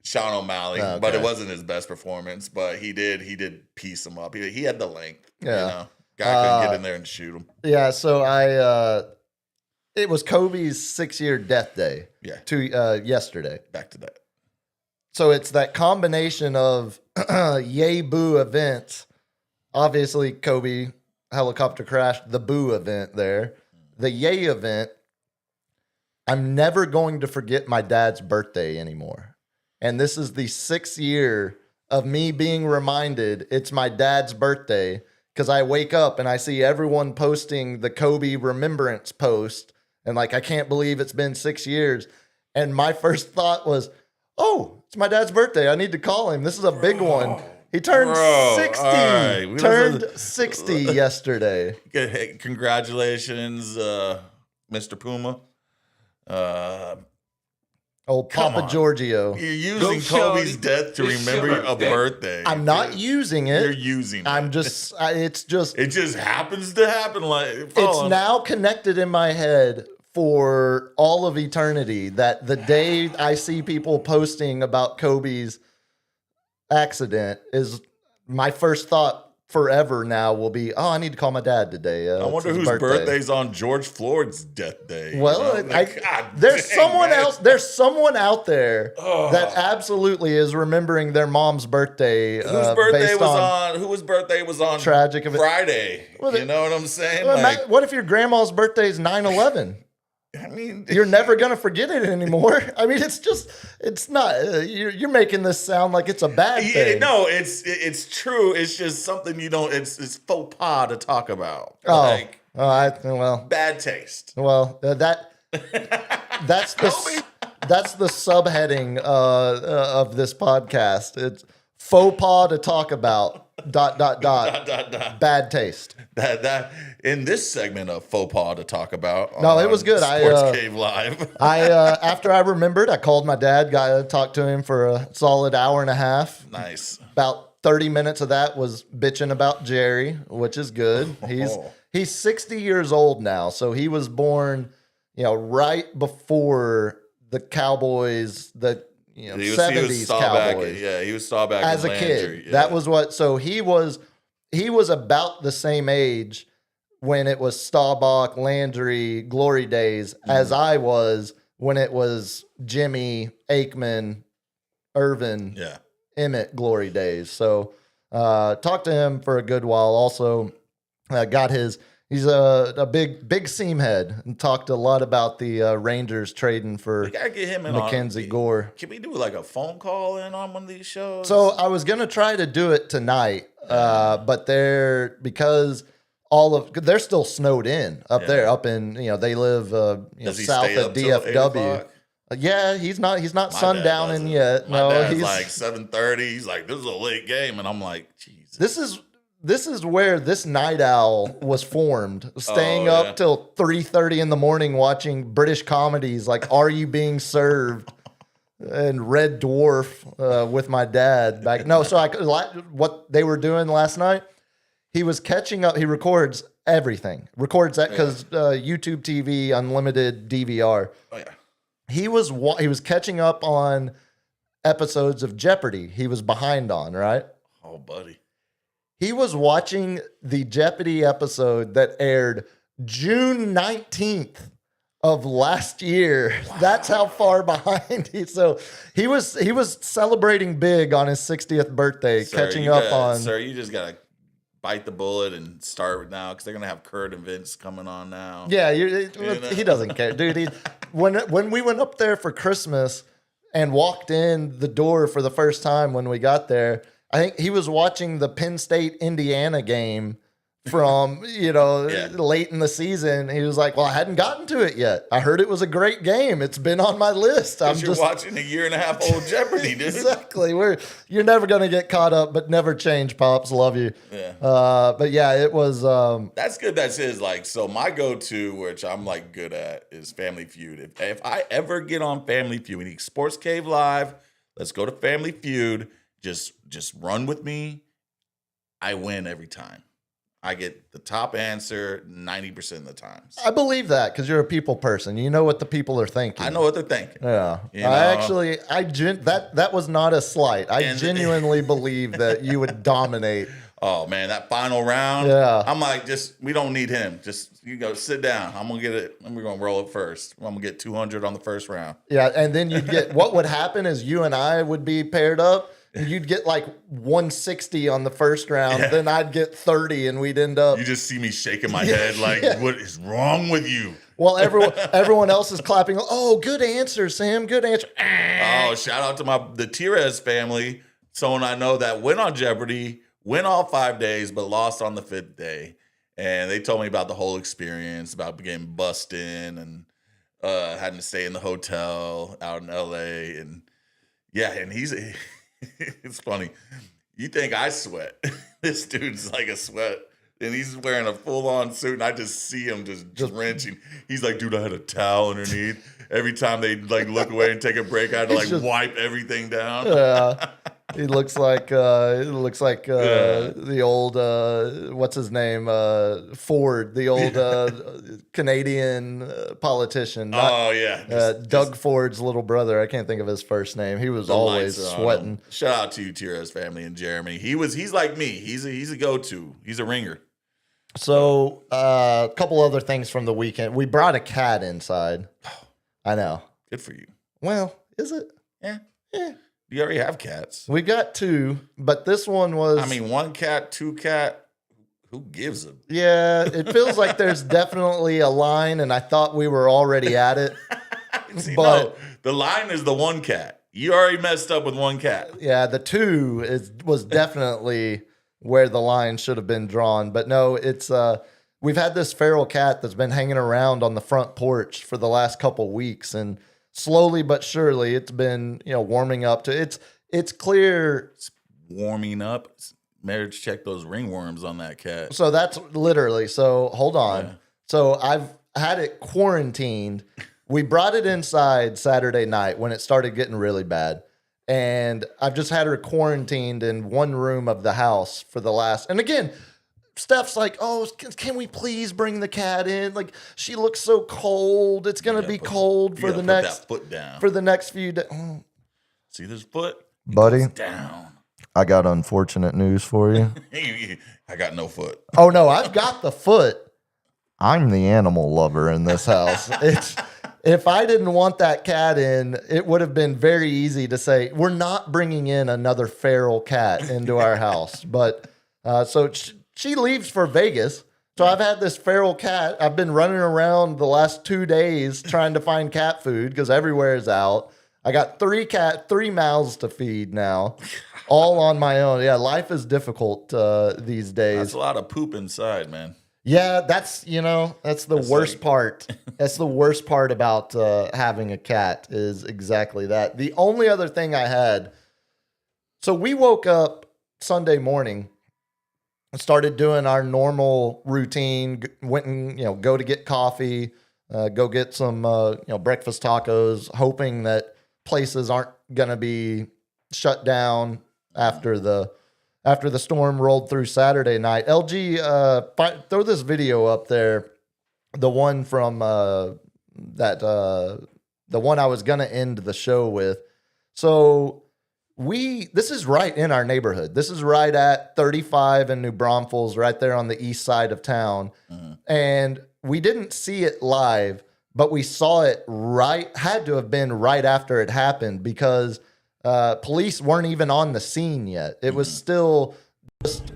Sean O'Malley, Oh, okay. but it wasn't his best performance. But he did piece him up. He had the length. Yeah. Guy couldn't get in there and shoot him. Yeah, so it was Kobe's 6-year death day. Yeah. Yesterday. Back to that. So it's that combination of yay boo events. Obviously, Kobe helicopter crash, the boo event there. The yay event. I'm never going to forget my dad's birthday anymore. And this is the 6th year of me being reminded it's my dad's birthday, because I wake up and I see everyone posting the Kobe remembrance post. And like, I can't believe it's been 6 years. And my first thought was, oh, it's my dad's birthday. I need to call him. This is a big one. He turned 60. all right. We Turned don't- 60 yesterday. Hey, congratulations, Mr. Puma. Old Come Papa on. Giorgio. You're using Go, Kobe's shorty. death to It's remember your a birthday. I'm not using You're it. using I'm it. just, it's just, It just happens to happen. Like it's now connected in my head for all of eternity that the day I see people posting about Kobe's accident is my first thought forever now will be, oh, I need to call my dad today. I wonder it's his whose birthday's on George Floyd's death day. Well, Like, God there's dang, someone man. else. There's someone out there Oh. that absolutely is remembering their mom's birthday. Whose birthday based was on? Whose birthday was on? tragic event. Friday. Well, You know what I'm saying? Well, Like, what if your grandma's birthday is 9/11? I mean, You're never gonna forget it anymore. I mean, it's not. You're making this sound like it's a bad thing. no, it's true. It's just something you don't. It's faux pas to talk about. Oh, Like well, bad taste. that's the subheading of this podcast. It's faux pas to talk about. ... Bad taste. That in this segment of faux pas to talk about. No, it on was good. Sports Cave Live. After I remembered, I called my dad. Talked to him for a solid hour and a half. Nice. About 30 minutes of that was bitching about Jerry, which is good. He's 60 years old now, so he was born, right before the Cowboys, He was 70s Staubach. Cowboys. Yeah, he was Staubach As a and kid, Landry. Yeah. that was what. So he was about the same age when it was Staubach, Landry, glory days, as I was when it was Jimmy, Aikman, Irvin, Yeah. Emmett glory days. So talked to him for a good while. Also got he's a big seam head and talked a lot about the Rangers trading for We gotta get him in Mackenzie on. Gore. Can we do like a phone call in on one of these shows? So I was gonna try to do it tonight, but because they're still snowed in up there, up in they live Does he south stay of up till 8 DFW. o'clock? Yeah, he's not My dad sundowning doesn't. yet. My No, dad's he's like 7:30. He's like, this is a late game, and I'm like, Jesus. This is where this night owl was formed, staying Oh, up yeah. till 3:30 in the morning watching British comedies like Are You Being Served and Red Dwarf with my dad back. No, so what they were doing last night, he was catching up. He records everything. Records that because YouTube TV, unlimited DVR. Oh yeah. He was catching up on episodes of Jeopardy he was behind on, right? Oh, buddy. He was watching the Jeopardy episode that aired June 19th of last year. Wow. That's how far behind so he was celebrating big on his 60th birthday, catching up on. Sir, you just gotta bite the bullet and start now because they're gonna have Kurt and Vince coming on now. Yeah, he doesn't care, dude. When we went up there for Christmas and walked in the door for the first time when we got there, I think he was watching the Penn State Indiana game from, late in the season. He was like, well, I hadn't gotten to it yet. I heard it was a great game. It's been on my list. I'm just watching a year and a half old Jeopardy, dude. Exactly. You're never going to get caught up, but never change, Pops. Love you. Yeah. But yeah, it was. That's good. That's his, so my go-to, which I'm good at, is Family Feud. If I ever get on Family Feud, we need Sports Cave Live. Let's go to Family Feud. Just run with me. I win every time. I get the top answer 90% of the times. I believe that because you're a people person. You know what the people are thinking. I know what they're thinking. Yeah. That was not a slight. I genuinely believe that you would dominate. Oh man, that final round. Yeah. I'm we don't need him. Just sit down. I'm gonna get it. We're gonna roll it first. I'm gonna get 200 on the first round. Yeah, and then you'd get what would happen is you and I would be paired up. You'd get 160 on the first round, then I'd get 30, and we'd end up. You just see me shaking my head what is wrong with you? Well, everyone else is clapping. Oh, good answer, Sam. Good answer. Oh, shout out to the Tires family. Someone I know that went on Jeopardy, went all 5 days, but lost on the 5th day. And they told me about the whole experience, about getting bussed in and having to stay in the hotel out in LA. And he's it's funny. You think I sweat. This dude's like a sweat. And he's wearing a full-on suit, and I just see him just drenching. He's like, dude, I had a towel underneath. Every time they look away and take a break, I had to wipe everything down. Yeah. He looks like the old what's his name, Ford, the old Canadian politician. Doug Ford's little brother. I can't think of his first name. He was always sweating. Shout out to you, Tira's family and Jeremy. He's like me. He's a go-to. He's a ringer. So a couple other things from the weekend. We brought a cat inside. I know. Good for you. Well, is it? Yeah. You already have cats. We got 2, but this one was. 1 cat, 2 cat. Who gives a? Yeah, it feels like there's definitely a line, and I thought we were already at it. No, the line is the 1 cat. You already messed up with 1 cat. Yeah, the 2 was definitely where the line should have been drawn. But no, it's we've had this feral cat that's been hanging around on the front porch for the last couple weeks, and slowly but surely it's been warming up to it's clear. It's warming up. Marriage check those ringworms on that cat. So that's literally. So hold on. Yeah. So I've had it quarantined. We brought it inside Saturday night when it started getting really bad. And I've just had her quarantined in one room of the house for the last. And again, Steph's like, oh, can we please bring the cat in? She looks so cold. It's going to be cold for the next that foot down. For the next few days. Oh. See this foot? Buddy, down. I got unfortunate news for you. I got no foot. Oh, no, I've got the foot. I'm the animal lover in this house. If I didn't want that cat in, it would have been very easy to say, we're not bringing in another feral cat into our house. But so she leaves for Vegas. So I've had this feral cat. I've been running around the last 2 days trying to find cat food because everywhere is out. I got 3 mouths to feed now, all on my own. Yeah, life is difficult these days. That's a lot of poop inside, man. Yeah, that's the worst part. That's the worst part about having a cat is exactly that. The only other thing I had, so we woke up Sunday morning and started doing our normal routine, went and, go to get coffee, go get some, breakfast tacos, hoping that places aren't going to be shut down after the storm rolled through Saturday night. LG, throw this video up there. The one from the one I was going to end the show with. So this is right in our neighborhood. This is right at 35 in New Braunfels, right there on the east side of town. And we didn't see it live, but we saw it had to have been right after it happened because police weren't even on the scene yet. It was still just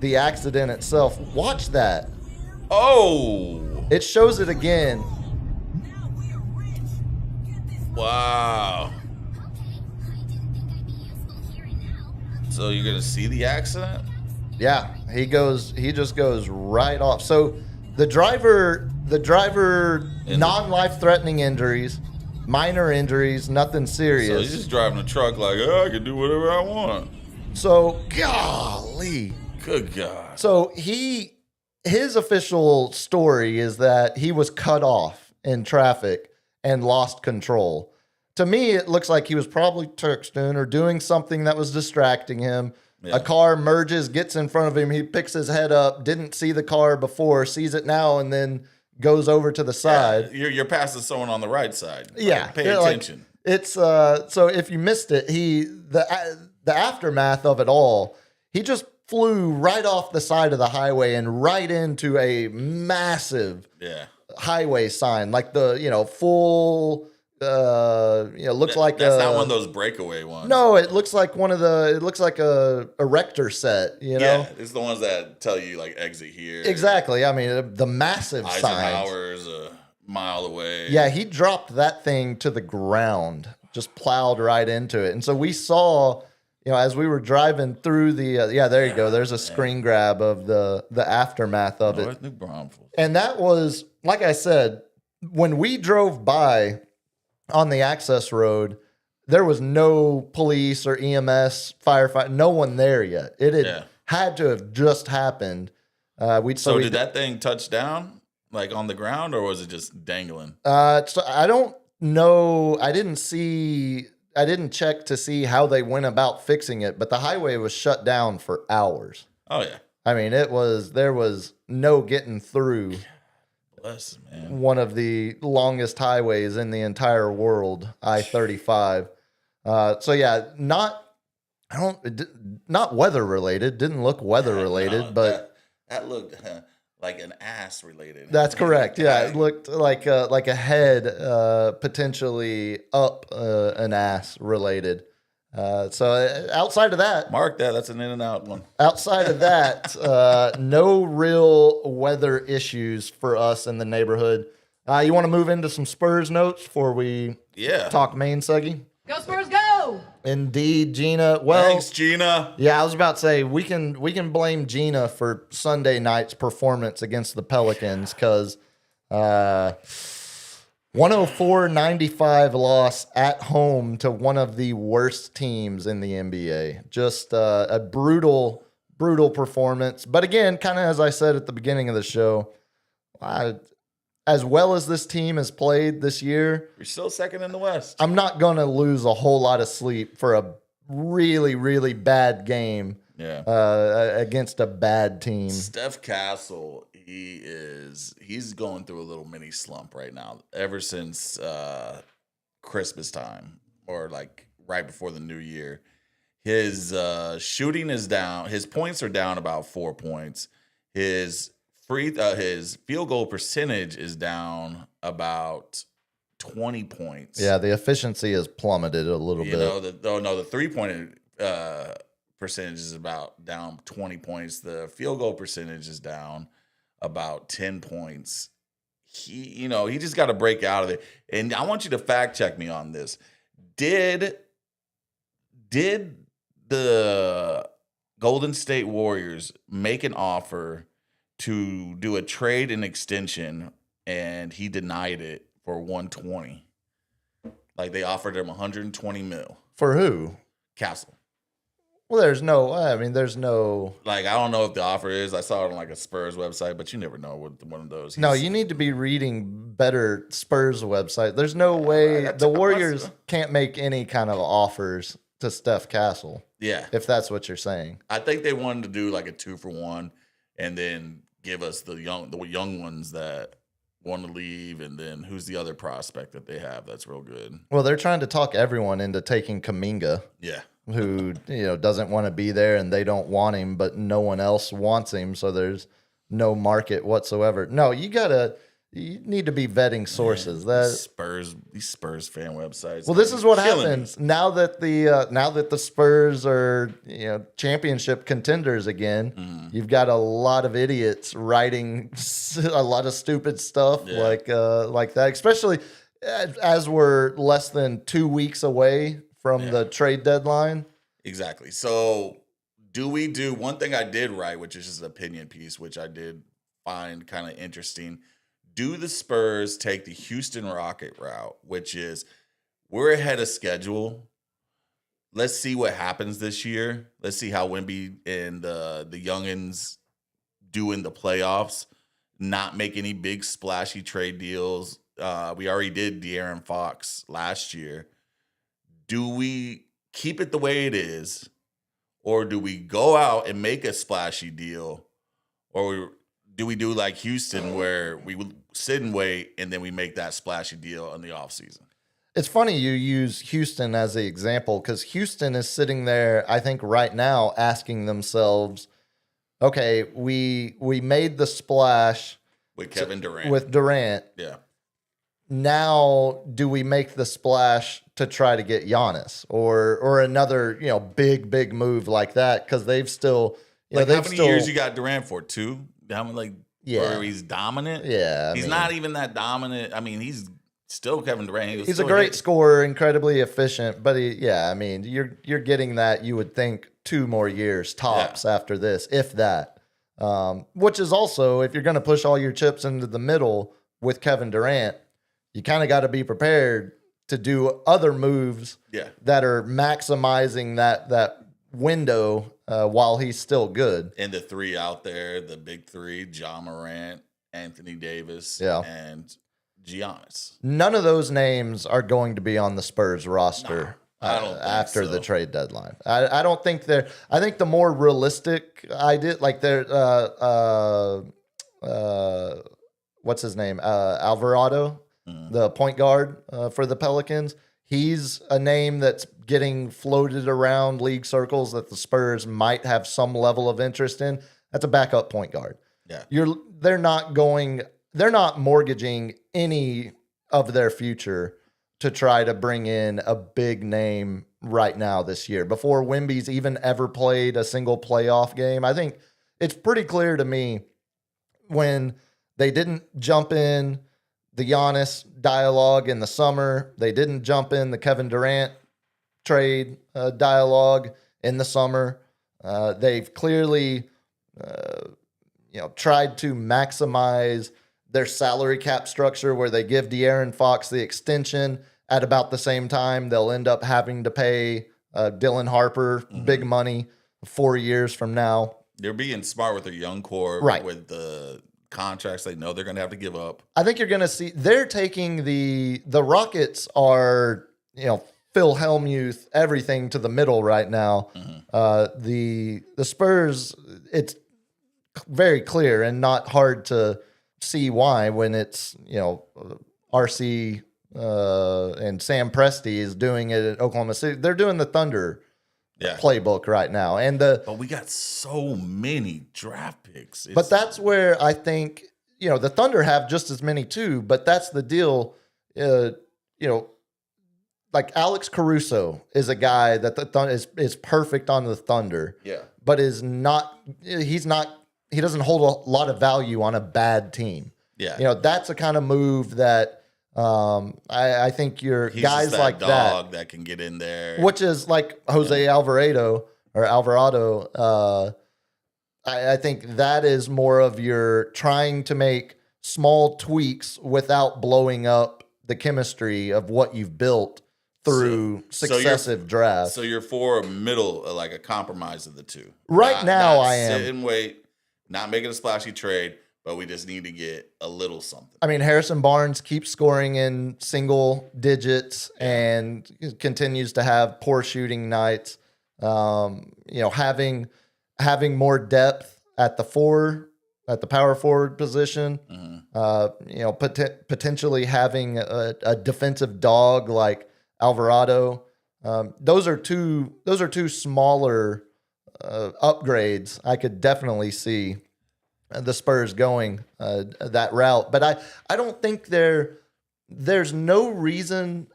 the accident itself. Watch that. Oh, It shows it again. wow. So you're gonna see the accident? Yeah, he just goes right off. So the driver, non-life threatening injuries, minor injuries, nothing So serious. he's just driving a truck like, oh, I can do whatever I want. So golly. Good God. So his official story is that he was cut off in traffic and lost control. To me, it looks like he was probably texting or doing something that was distracting him. Yeah. A car merges, gets in front of him. He picks his head up, didn't see the car before, sees it now, and then goes over to the side. Yeah, you're passing someone on the right side. Like, Yeah, pay yeah, like, attention. it's so if you missed it, the aftermath of it all, he just flew right off the side of the highway and right into a massive Yeah. highway sign, like the full looks like That's a, not one of those breakaway ones. No, it looks like it looks like a erector set, you know. Yeah, it's the ones that tell you like exit here. Exactly. I mean, the massive signs. Eisenhower's a mile away. Yeah, he dropped that thing to the ground, just plowed right into it. And so we saw, as we were driving through the, there you go. There's a screen grab of the aftermath of it. North New Braunfels. And that was, like I said, when we drove by on the access road, there was no police or EMS, firefighter, no one there yet. It had to have just happened. So did that thing touch down, like on the ground, or was it just dangling? So I don't know. I didn't check to see how they went about fixing it, but the highway was shut down for hours. Oh yeah. I mean, there was no getting through Bless, man. one of the longest highways in the entire world, I-35. So yeah, not weather related. Didn't look weather related, No, but that looked like an ass related. that's correct. Yeah, it looked like a head potentially up an ass related. So outside of that, Mark that. That's an in and out one. outside of that, no real weather issues for us in the neighborhood. You want to move into some Spurs notes before we Yeah. talk main Suggy? Go Spurs, go! Indeed, Gina. Well, Thanks, Gina. yeah, I was about to say we can blame Gina for Sunday night's performance against the Pelicans because 104-95 loss at home to one of the worst teams in the NBA. Just a brutal performance. But again, kind of as I said at the beginning of the show, as well as this team has played this year, You're still second in the West. I'm not going to lose a whole lot of sleep for a really, really bad game Yeah. against a bad team. Steph Castle, he's going through a little mini slump right now. Ever since Christmas time, or like right before the new year, his shooting is down. His points are down about 4 points. His field goal percentage is down about 20 points. Yeah, the efficiency has plummeted a little bit. The 3-point percentage is about down 20 points. The field goal percentage is down about 10 points. He just got to break out of it. And I want you to fact check me on this. Did the Golden State Warriors make an offer to do a trade and extension, and he denied it for 120? Like, they offered him 120 mil. For who? Castle. Well, there's no. Like, I don't know if the offer is. I saw it on like a Spurs website, but you never know with one of those. No, you need to be reading better Spurs website. There's no way the Warriors can't make any kind of offers to Steph Castle. Yeah. If that's what you're saying. I think they wanted to do like a 2-for-1 and then give us the young ones that want to leave, and then who's the other prospect that they have that's real good? Well, they're trying to talk everyone into taking Kuminga. Yeah. who doesn't want to be there and they don't want him, but no one else wants him, so there's no market whatsoever. No, you need to be vetting sources. These Spurs fan websites. Well, this is what killing happens now that the Spurs are championship contenders again. Mm-hmm. You've got a lot of idiots writing a lot of stupid stuff like that, especially as we're less than 2 weeks away from the trade deadline. Exactly. So do we do one thing I did write, which is just an opinion piece, which I did find kind of interesting. Do the Spurs take the Houston Rocket route, which is we're ahead of schedule. Let's see what happens this year. Let's see how Wemby and the youngins do in the playoffs. Not make any big splashy trade deals. We already did De'Aaron Fox last year. Do we keep it the way it is, or do we go out and make a splashy deal, or do we do like Houston where we would sit and wait and then we make that splashy deal in the offseason? It's funny you use Houston as the example because Houston is sitting there, I think, right now asking themselves, okay, we made the splash With Kevin Durant. with Durant. Yeah. Now, do we make the splash to try to get Giannis or another big move like that? Because they've still how many years you got Durant for? 2? How many, where he's dominant? Yeah, he's not even that dominant. I mean, he's still Kevin Durant. He's a great scorer, incredibly efficient, but you're getting that, you would think, 2 more years tops after this, if that. Which is also, if you're going to push all your chips into the middle with Kevin Durant, you kind of got to be prepared to do other moves that are maximizing that window while he's still good. And the 3 out there, the big 3, Ja Morant, Anthony Davis, and Giannis. None of those names are going to be on the Spurs roster I don't think after so. the trade deadline. I don't think they're. I think the more realistic idea, like they're what's his name, Alvarado, the point guard for the Pelicans. He's a name that's getting floated around league circles that the Spurs might have some level of interest in. That's a backup point guard. Yeah. They're not mortgaging any of their future to try to bring in a big name right now this year before Wemby's even ever played a single playoff game. I think it's pretty clear to me when they didn't jump in the Giannis dialogue in the summer, they didn't jump in the Kevin Durant trade dialogue in the summer. They've clearly tried to maximize their salary cap structure where they give De'Aaron Fox the extension at about the same time. They'll end up having to pay Dylan Harper big money 4 years from now. They're being smart with their young core, right, with the contracts they know they're going to have to give up. I think you're going to see they're taking the Rockets are, Phil Hellmuth, everything to the middle right now. The Spurs, it's very clear and not hard to see why when it's, RC and Sam Presti is doing it at Oklahoma City. They're doing the Thunder playbook right now. But we got so many draft picks. But that's where I think, the Thunder have just as many too, but that's the deal. Like Alex Caruso is a guy that the Thunder is perfect on the Thunder. Yeah. But he doesn't hold a lot of value on a bad team. Yeah. That's a kind of move that I think he's guys just like dog that can get in there. Which is like Jose Alvarado. I think that is more of your trying to make small tweaks without blowing up the chemistry of what you've built through successive drafts. So you're for a middle, like a compromise of the two. Right now, I am. Sit and wait, not making a splashy trade, but we just need to get a little something. I mean, Harrison Barnes keeps scoring in single digits and continues to have poor shooting nights. Having more depth at the power forward position. Potentially having a defensive dog like Alvarado Those are two smaller upgrades. I could definitely see the Spurs going that route, but I don't think there's no reason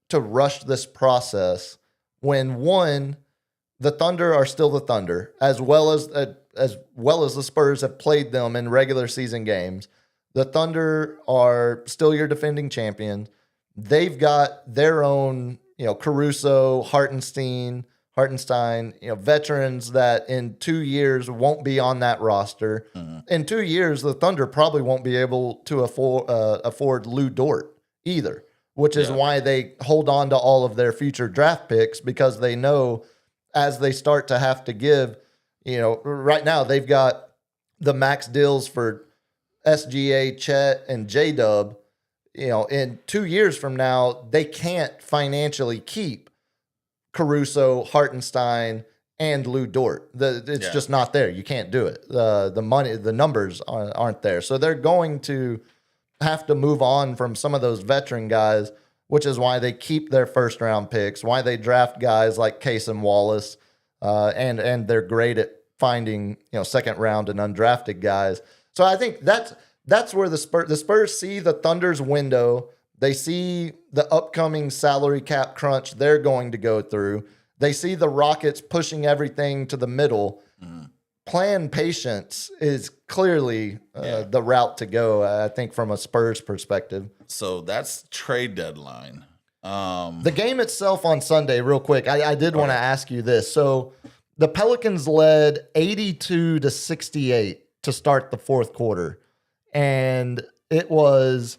to rush this process when one, the Thunder are still the Thunder, as well as the Spurs have played them in regular season games. The Thunder are still your defending champions. They've got their own, Caruso, Hartenstein, veterans that in 2 years won't be on that roster. Mm-hmm. In 2 years, the Thunder probably won't be able to afford Lou Dort either, which is why they hold on to all of their future draft picks, because they know as they start to have to give, right now they've got the max deals for SGA, Chet, and J-Dub. In 2 years from now, they can't financially keep Caruso, Hartenstein, and Lou Dort. It's just not there. You can't do it. The money, the numbers aren't there. So they're going to have to move on from some of those veteran guys, which is why they keep their first round picks, why they draft guys like Case and Wallace, and they're great at finding second round and undrafted guys. So I think that's where the Spurs see the Thunder's window. They see the upcoming salary cap crunch they're going to go through. They see the Rockets pushing everything to the middle. Mm. Plan patience is clearly the route to go, I think, from a Spurs perspective. So that's trade deadline. The game itself on Sunday, real quick, I did want to ask you this. So the Pelicans led 82-68 to start the fourth quarter. And it was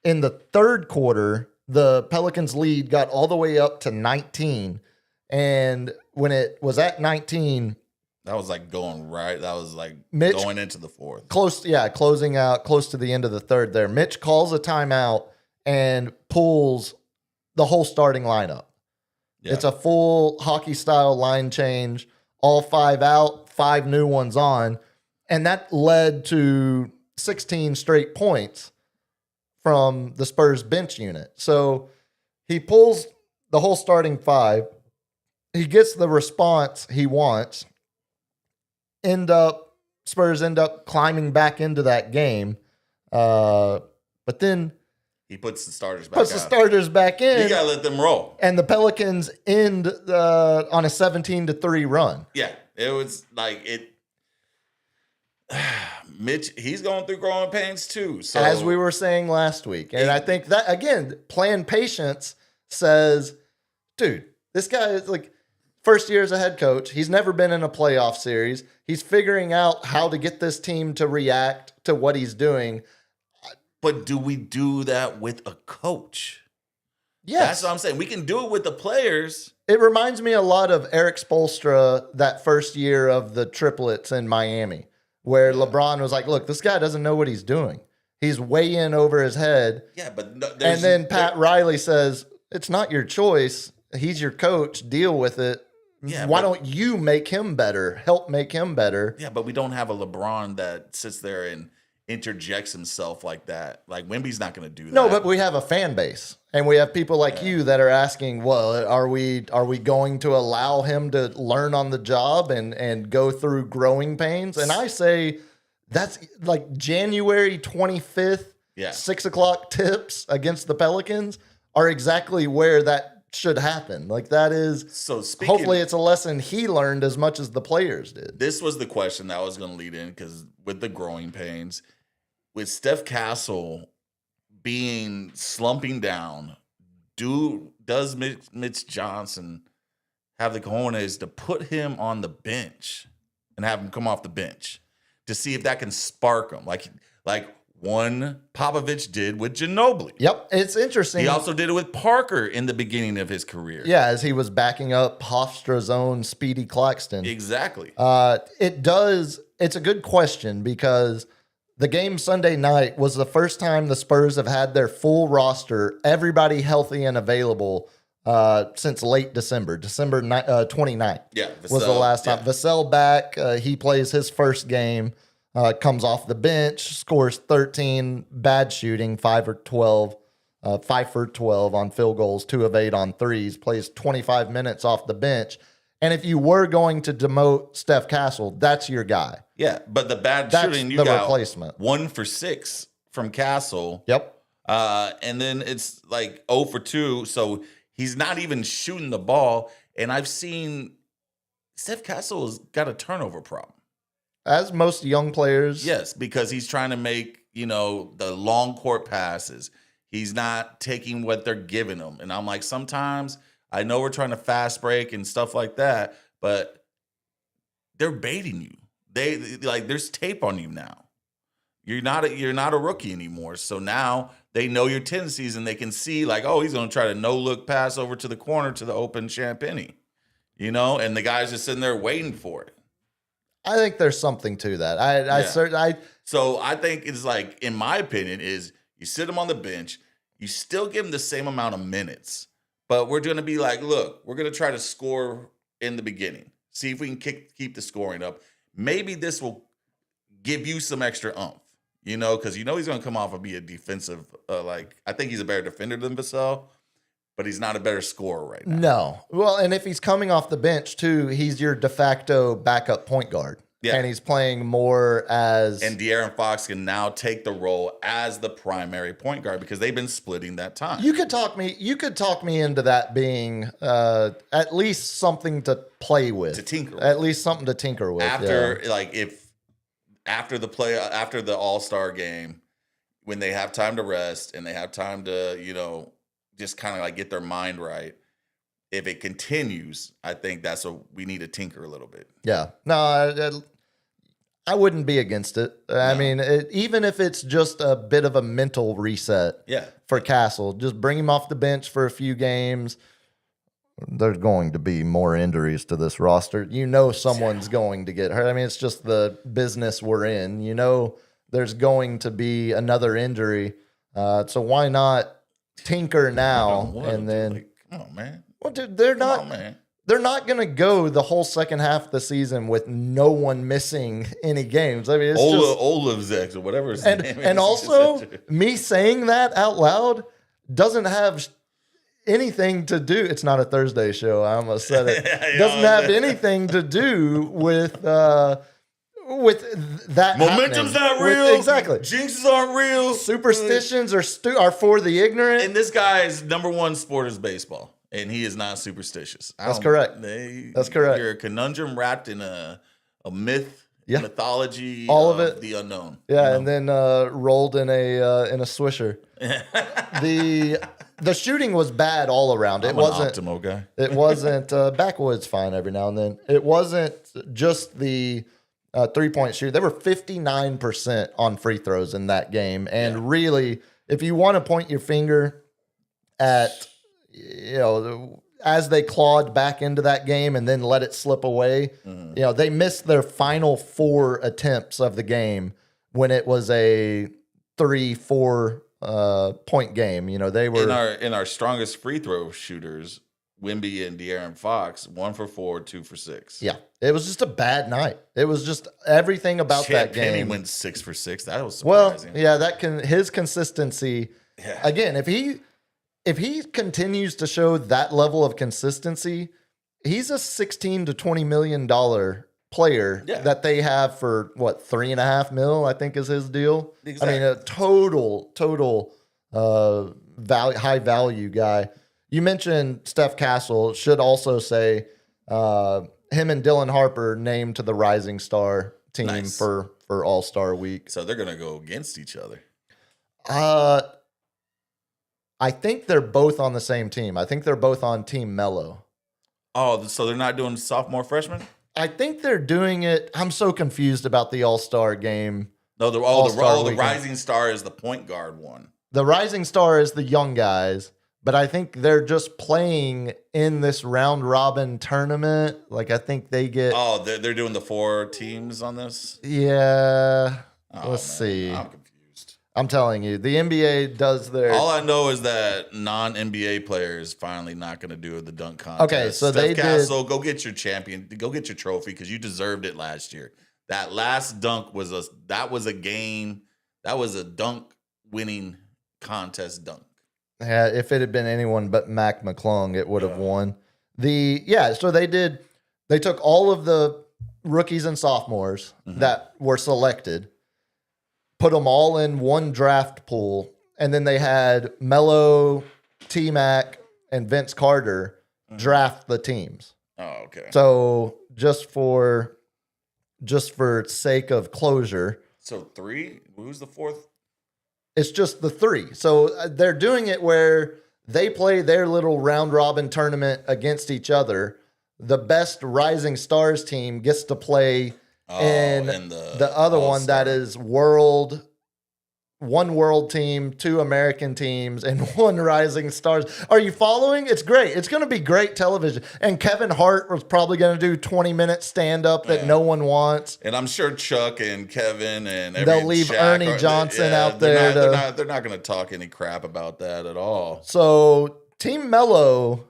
in the third quarter, the Pelicans lead got all the way up to 19. And when it was at 19, that was like going right. That was like Mitch, going into the fourth. Closing out close to the end of the third there. Mitch calls a timeout and pulls the whole starting lineup. Yeah. It's a full hockey style line change, all 5 out, 5 new ones on. And that led to 16 straight points from the Spurs bench unit. So he pulls the whole starting 5. He gets the response he wants. Spurs end up climbing back into that game. But then he puts the starters back in. You gotta let them roll. And the Pelicans end on a 17-3 run. Yeah, it was like it. Mitch, he's going through growing pains too. So as we were saying last week, and I think that again, plan patience says, dude, this guy is like first year as a head coach. He's never been in a playoff series. He's figuring out how to get this team to react to what he's doing. But do we do that with a coach? Yes. That's what I'm saying. We can do it with the players. It reminds me a lot of Eric Spoelstra that first year of the triplets in Miami, where LeBron was like, look, this guy doesn't know what he's doing. He's way in over his head. Yeah, but and then Pat Riley says, it's not your choice. He's your coach. Deal with it. Yeah, why don't you make him better? Help make him better. Yeah, but we don't have a LeBron that sits there and interjects himself like that. Like Wemby's not going to do that. No, but we have a fan base, and we have people like you that are asking, well, are we going to allow him to learn on the job and go through growing pains? And I say that's like January 25th, 6 o'clock tips against the Pelicans are exactly where that should happen. Like that is, hopefully it's a lesson he learned as much as the players did. This was the question that I was going to lead in, because with the growing pains, with Steph Castle slumping down, does Mitch Johnson have the cojones to put him on the bench and have him come off the bench to see if that can spark him? Like one Popovich did with Ginobili. Yep, it's interesting. He also did it with Parker in the beginning of his career. Yeah, as he was backing up Hofstra's own Speedy Claxton. Exactly. It's a good question, because the game Sunday night was the first time the Spurs have had their full roster, everybody healthy and available, since late December 29th. Yeah, was the last time. Vassell back. He plays his first game. Comes off the bench, scores 13, bad shooting, 5 or 12 5 for 12 on field goals, 2 of 8 on threes, plays 25 minutes off the bench. And if you were going to demote Steph Castle, that's your guy. Yeah, but the bad That's shooting, you the got replacement. 1 for 6 from Castle. Yep. And then it's like 0 for 2. So he's not even shooting the ball. And I've seen Steph Castle has got a turnover problem. As most young players. Yes, because he's trying to make, the long court passes. He's not taking what they're giving him. And I'm like, sometimes I know we're trying to fast break and stuff like that, but they're baiting you. There's tape on you now. You're not a rookie anymore. So now they know your tendencies and they can see like, oh, he's going to try to no-look pass over to the corner to the open Champagnie, and the guy's just sitting there waiting for it. I think there's something to that. So I think it's like, in my opinion, is you sit him on the bench, you still give him the same amount of minutes, but we're going to be like, look, we're going to try to score in the beginning. See if we can keep the scoring up. Maybe this will give you some extra oomph, because he's going to come off and be a defensive, I think he's a better defender than Vassell, but he's not a better scorer right now. No. Well, and if he's coming off the bench too, he's your de facto backup point guard. Yeah. And he's playing more as... And De'Aaron Fox can now take the role as the primary point guard because they've been splitting that time. You could talk me into that being at least something to play with. To tinker with. At least something to tinker with. After the All-Star game, when they have time to rest and they have time to, just kind of like get their mind right. If it continues, I think that's we need to tinker a little bit. Yeah. No, I wouldn't be against it. I mean, even if it's just a bit of a mental reset for Castle, just bring him off the bench for a few games. There's going to be more injuries to this roster. Someone's going to get hurt. I mean, it's just the business we're in. There's going to be another injury. So why not tinker now and then... Come on, man. Well, dude, they're not going to go the whole second half of the season with no one missing any games. I mean, it's Olivzex or whatever his name is. And also, me saying that out loud doesn't have anything to do. It's not a Thursday show. I almost said it. Doesn't have anything to do with that. Momentum's not real. Exactly. Jinxes aren't real. Superstitions are for the ignorant. And this guy's number one sport is baseball. And he is not superstitious. That's correct. That's correct. You're a conundrum wrapped in a myth, mythology, all of it, the unknown. Yeah, and then rolled in a swisher. The shooting was bad all around. I'm an Optimo guy. It wasn't backwoods fine every now and then. It wasn't just the 3-point shoot. They were 59% on free throws in that game, and really, if you want to point your finger at as they clawed back into that game and then let it slip away, they missed their final 4 attempts of the game when it was a 3-4 point game. They were in our strongest free throw shooters, Wemby and De'Aaron Fox, 1 for 4, 2 for 6. Yeah, it was just a bad night. It was just everything about that game. Penny went 6 for 6. That was surprising. Well, yeah, his consistency. Yeah. Again, if he continues to show that level of consistency, he's a $16 to $20 million player that they have for $3.5 million, I think is his deal. Exactly. I mean, a total high value guy. You mentioned Steph Castle. Should also say him and Dylan Harper named to the Rising Star team for All-Star Week. So they're gonna go against each other. I think they're both on the same team. I think they're both on Team Mello. Oh, so they're not doing sophomore, freshman? I think they're doing it. I'm so confused about the All-Star game. No, the Rising Star is the point guard one. The Rising Star is the young guys, but I think they're just playing in this round-robin tournament. I think they get... Oh, they're doing the 4 teams on this? Yeah. Let's see. I'm confused. I'm telling you, the NBA does their... All I know is that non-NBA players finally not going to do the dunk contest. Okay, so Steph Castle, go get your champion. Go get your trophy because you deserved it last year. That last dunk was a game. That was a dunk winning contest dunk. If it had been anyone but Mac McClung, it would have won. So they took all of the rookies and sophomores that were selected, put them all in one draft pool, and then they had Melo, T-Mac, and Vince Carter draft the teams. Oh, okay. So just for sake of closure, So 3? Who's the 4th? it's just the 3. So they're doing it where they play their little round robin tournament against each other. The best Rising Stars team gets to play in the other one that is one world team, 2 American teams, and 1 Rising Stars. Are you following? It's great. It's going to be great television. And Kevin Hart was probably going to do 20-minute stand-up that no one wants. And I'm sure Chuck and Kevin and they'll leave Ernie Johnson out there. They're not going to talk any crap about that at all. So Team Mello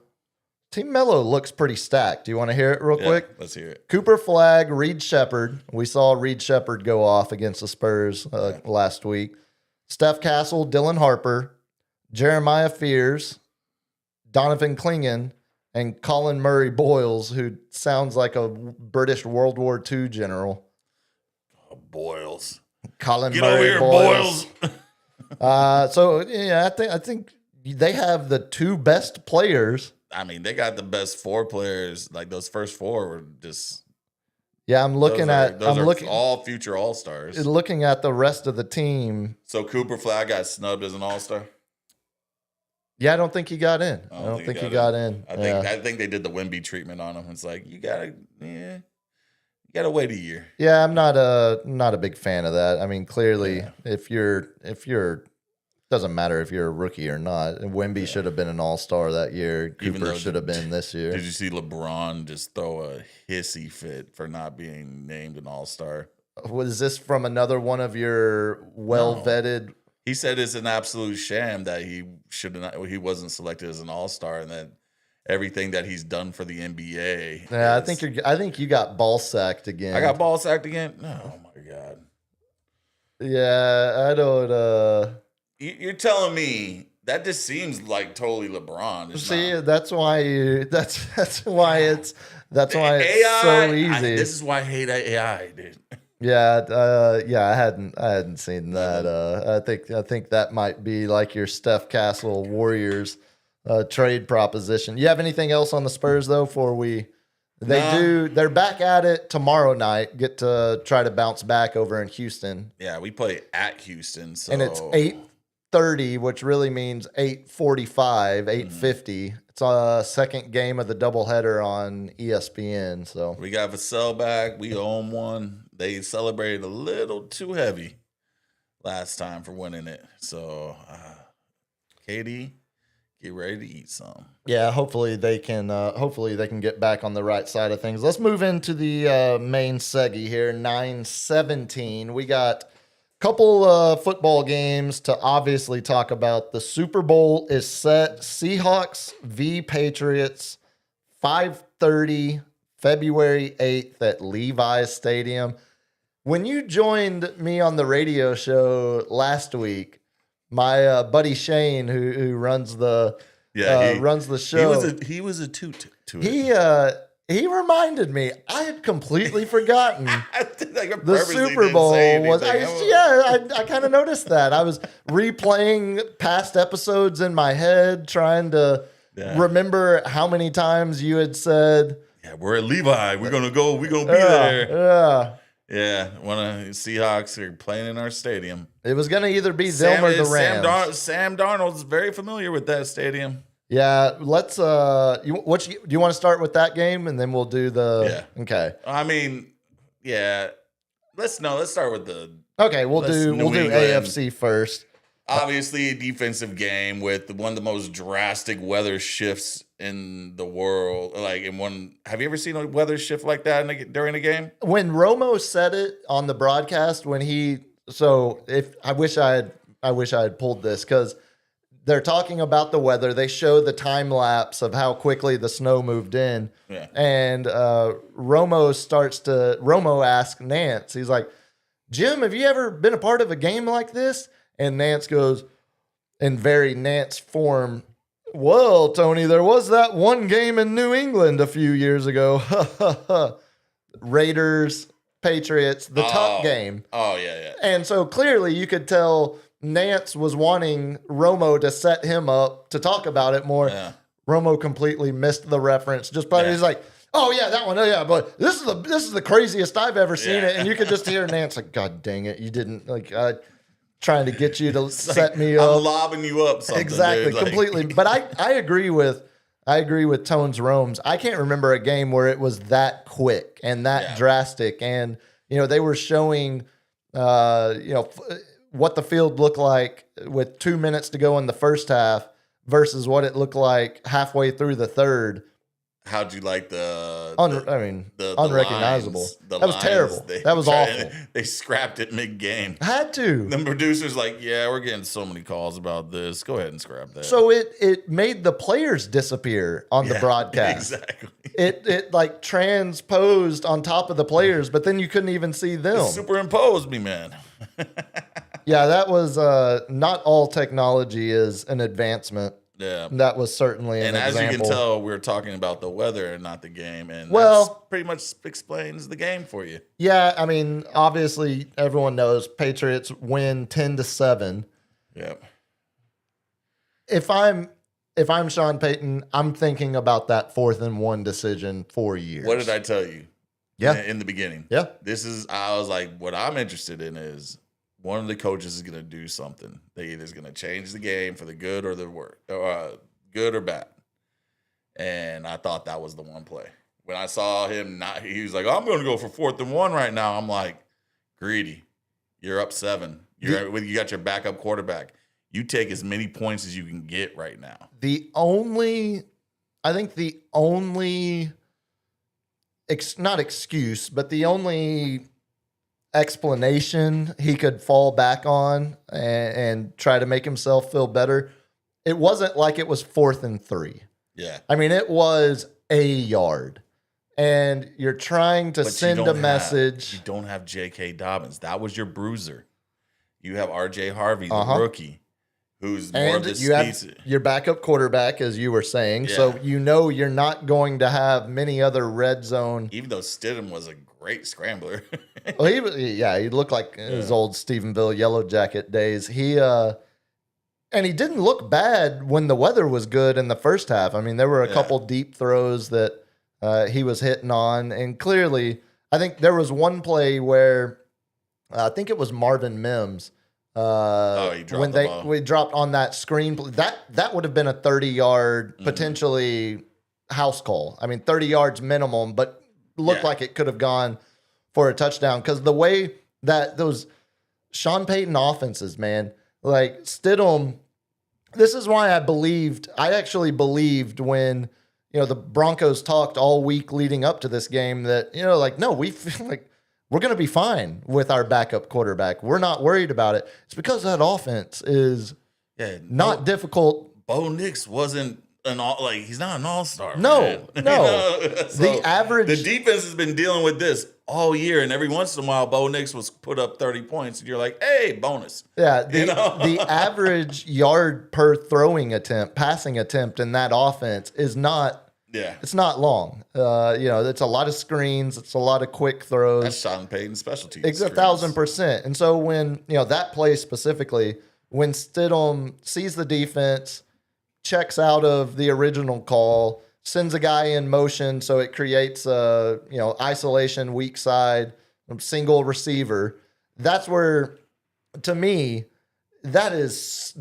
looks pretty stacked. Do you want to hear it real quick? Let's hear it. Cooper Flagg, Reed Shepherd. We saw Reed Shepherd go off against the Spurs last week. Steph Castle, Dylan Harper, Jeremiah Fears, Donovan Clingan, and Colin Murray Boyles, who sounds like a British World War II general. Oh, Boyles. Colin Get Murray over here, Boyles. Boyles. So yeah, I think they have the 2 best players. I mean, they got the best 4 players. Like those first 4 were just. Yeah, I'm looking all future All-Stars. Looking at the rest of the team. So Cooper Flagg got snubbed as an All-Star. Yeah, I don't think he got in. I don't think he got in. I think they did the Wemby treatment on him. It's like you gotta wait a year. Yeah, I'm not a big fan of that. I mean, clearly, if you're doesn't matter if you're a rookie or not. Wemby should have been an all-star that year. Cooper should have been this year. Did you see LeBron just throw a hissy fit for not being named an all-star? Was this from another one of your well-vetted? He said it's an absolute sham that he wasn't selected as an all-star, and that everything that he's done for the NBA. Yeah, I think you got ball sacked again. I got ball sacked again? Oh my God. Yeah, I don't You're telling me that just seems like totally LeBron. That's why it's AI, so easy. This is why I hate AI, dude. Yeah, I hadn't seen that. I think that might be like your Steph Castle Warriors trade proposition. You have anything else on the Spurs though? They're back at it tomorrow night. Get to try to bounce back over in Houston. Yeah, we play at Houston, so and it's 8:30, which really means 8:45, 8:50. It's a second game of the doubleheader on ESPN. So we got Vassell back. We own one. They celebrated a little too heavy last time for winning it. So, KD, get ready to eat some. Yeah, hopefully they can get back on the right side of things. Let's move into the main segi here. 9:17. We got a couple football games to obviously talk about. The Super Bowl is set. Seahawks v. Patriots, 5:30, February 8th at Levi's Stadium. When you joined me on the radio show last week, my buddy Shane, who runs the show, he was a toot to it. He reminded me. I had completely forgotten the Super Bowl was. I kind of noticed that. I was replaying past episodes in my head, trying to remember how many times you had said, "Yeah, we're at Levi. We're gonna go. We're gonna be there." Yeah, one of the Seahawks are playing in our stadium. It was going to either be them or the Rams. Sam Darnold's very familiar with that stadium. Yeah, let's. Do you want to start with that game and then we'll do the? Yeah. Okay. I mean, yeah. Let's start with the. Okay, we'll do AFC first. Obviously, a defensive game with one of the most drastic weather shifts in the world. Have you ever seen a weather shift like that during a game? When Romo said it on the broadcast, I wish I had pulled this because they're talking about the weather. They show the time lapse of how quickly the snow moved in, and Romo asks Nance. He's like, "Jim, have you ever been a part of a game like this?" And Nance goes, in very Nance form. Well, Tony, there was that one game in New England a few years ago. Raiders, Patriots, the top game. Oh, yeah. And so clearly you could tell Nance was wanting Romo to set him up to talk about it more. Yeah. Romo completely missed the reference. He's like, oh yeah, that one. Oh yeah, but this is the craziest I've ever seen it. And you could just hear Nance like, God dang it, you didn't like trying to get you to set me up. I'm lobbing you up something. Exactly, dude. completely. But I agree with Tones Rome's. I can't remember a game where it was that quick and that drastic. And they were showing what the field looked like with 2 minutes to go in the first half versus what it looked like halfway through the third. How'd you like the unrecognizable. lines, that was terrible. That was awful. They scrapped it mid-game. Had to. The producer's like, yeah, we're getting so many calls about this. Go ahead and scrap that. So it made the players disappear on the broadcast. Exactly. It like transposed on top of the players, but then you couldn't even see them. It superimposed me, man. Yeah, that was not all technology is an advancement. Yeah. That was certainly an example. As you can tell, we're talking about the weather and not the game. And that pretty much explains the game for you. Yeah, I mean, obviously everyone knows Patriots win 10-7. Yep. If I'm Sean Payton, I'm thinking about that 4th and 1 decision for years. What did I tell you? Yeah. In the beginning. Yeah. I was like, what I'm interested in is one of the coaches is going to do something. They either is going to change the game for the good or the work, or good or bad. And I thought that was the one play. When I saw him he was like, I'm going to go for 4th and 1 right now. I'm like, greedy. You're up 7. You got your backup quarterback. You take as many points as you can get right now. I think the only not excuse, but the only explanation he could fall back on and try to make himself feel better, it wasn't like it was 4th and 3. Yeah. I mean, it was a yard. And you're trying to send a message. You don't have J.K. Dobbins. That was your bruiser. You have R.J. Harvey, the rookie, who's more of the speed. Have your backup quarterback, as you were saying. Yeah. So you're not going to have many other red zone. Even though Stidham was a great scrambler. Well, he looked like his old Stephenville Yellow Jacket days. And he didn't look bad when the weather was good in the first half. I mean, there were a couple deep throws that he was hitting on. And clearly, I think there was one play where I think it was Marvin Mims. He dropped the ball. We dropped on that screen. That would have been a 30-yard, potentially house call. I mean, 30 yards minimum, but looked like it could have gone for a touchdown. Because the way that those Sean Payton offenses, man, like Stidham, this is why I actually believed when, the Broncos talked all week leading up to this game that, no, we feel like we're going to be fine with our backup quarterback. We're not worried about it. It's because that offense is not difficult. Bo Nix wasn't he's not an all-star. No, man. no. So the defense has been dealing with this all year, and every once in a while, Bo Nix was put up 30 points, and you're like, hey, bonus. Yeah, the average yard per passing attempt in that offense is not. Yeah, it's not long. It's a lot of screens. It's a lot of quick throws. That's Sean Payton's specialty. It's 1,000%. And so when that play specifically, when Stidham sees the defense, checks out of the original call, sends a guy in motion, so it creates isolation, weak side, single receiver. That's where, to me, that is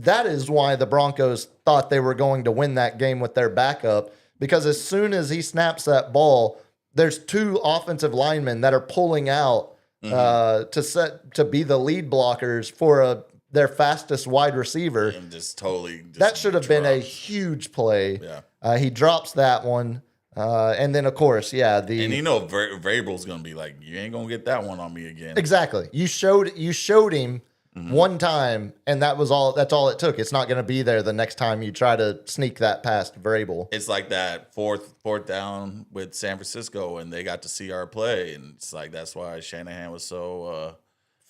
why the Broncos thought they were going to win that game with their backup. Because as soon as he snaps that ball, there's 2 offensive linemen that are pulling out to be the lead blockers for their fastest wide receiver. And that should have been a huge play. Yeah. He drops that one. And then, of course, Vrabel's going to be like, you ain't going to get that one on me again. Exactly. You showed him one time, and that's all it took. It's not going to be there the next time you try to sneak that past Vrabel. It's like that fourth down with San Francisco, and they got to see our play, and it's like that's why Shanahan was so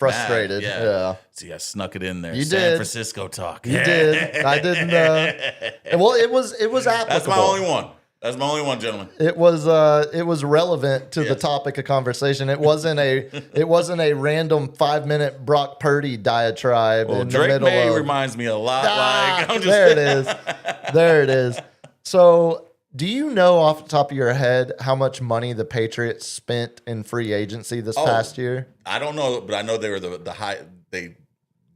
frustrated. Mad, Yeah. See, I snuck it in there. You San did. Francisco talk. You did. I didn't. Well, it was applicable. That's my only one. That's my only one, gentlemen. It was relevant to the topic of conversation. It wasn't a random 5-minute Brock Purdy diatribe Well, in Drake the middle May of. reminds me a lot. Like, I'm just, There it is. There it is. So, do you know off the top of your head how much money the Patriots spent in free agency this past year? I don't know, but I know they were the high. They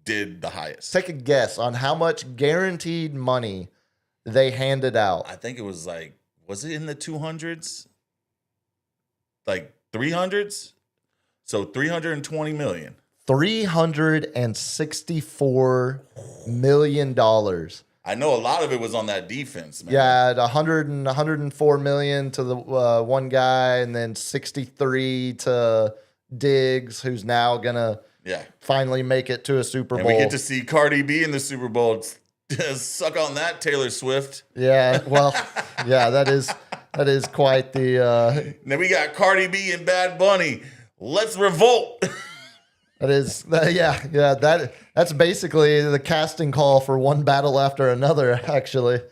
did the highest. Take a guess on how much guaranteed money they handed out. I think it was like, was it in the 200s? Like 300s? So 320 million. $364 million. I know a lot of it was on that defense, man. Yeah, 104 million to the one guy, and then 63 to Diggs, who's now gonna finally make it to a Super Bowl. And we get to see Cardi B in the Super Bowl. Suck on that, Taylor Swift. Yeah, well, yeah, that is quite the. Then we got Cardi B and Bad Bunny. Let's revolt. That's basically the casting call for one battle after another. Actually,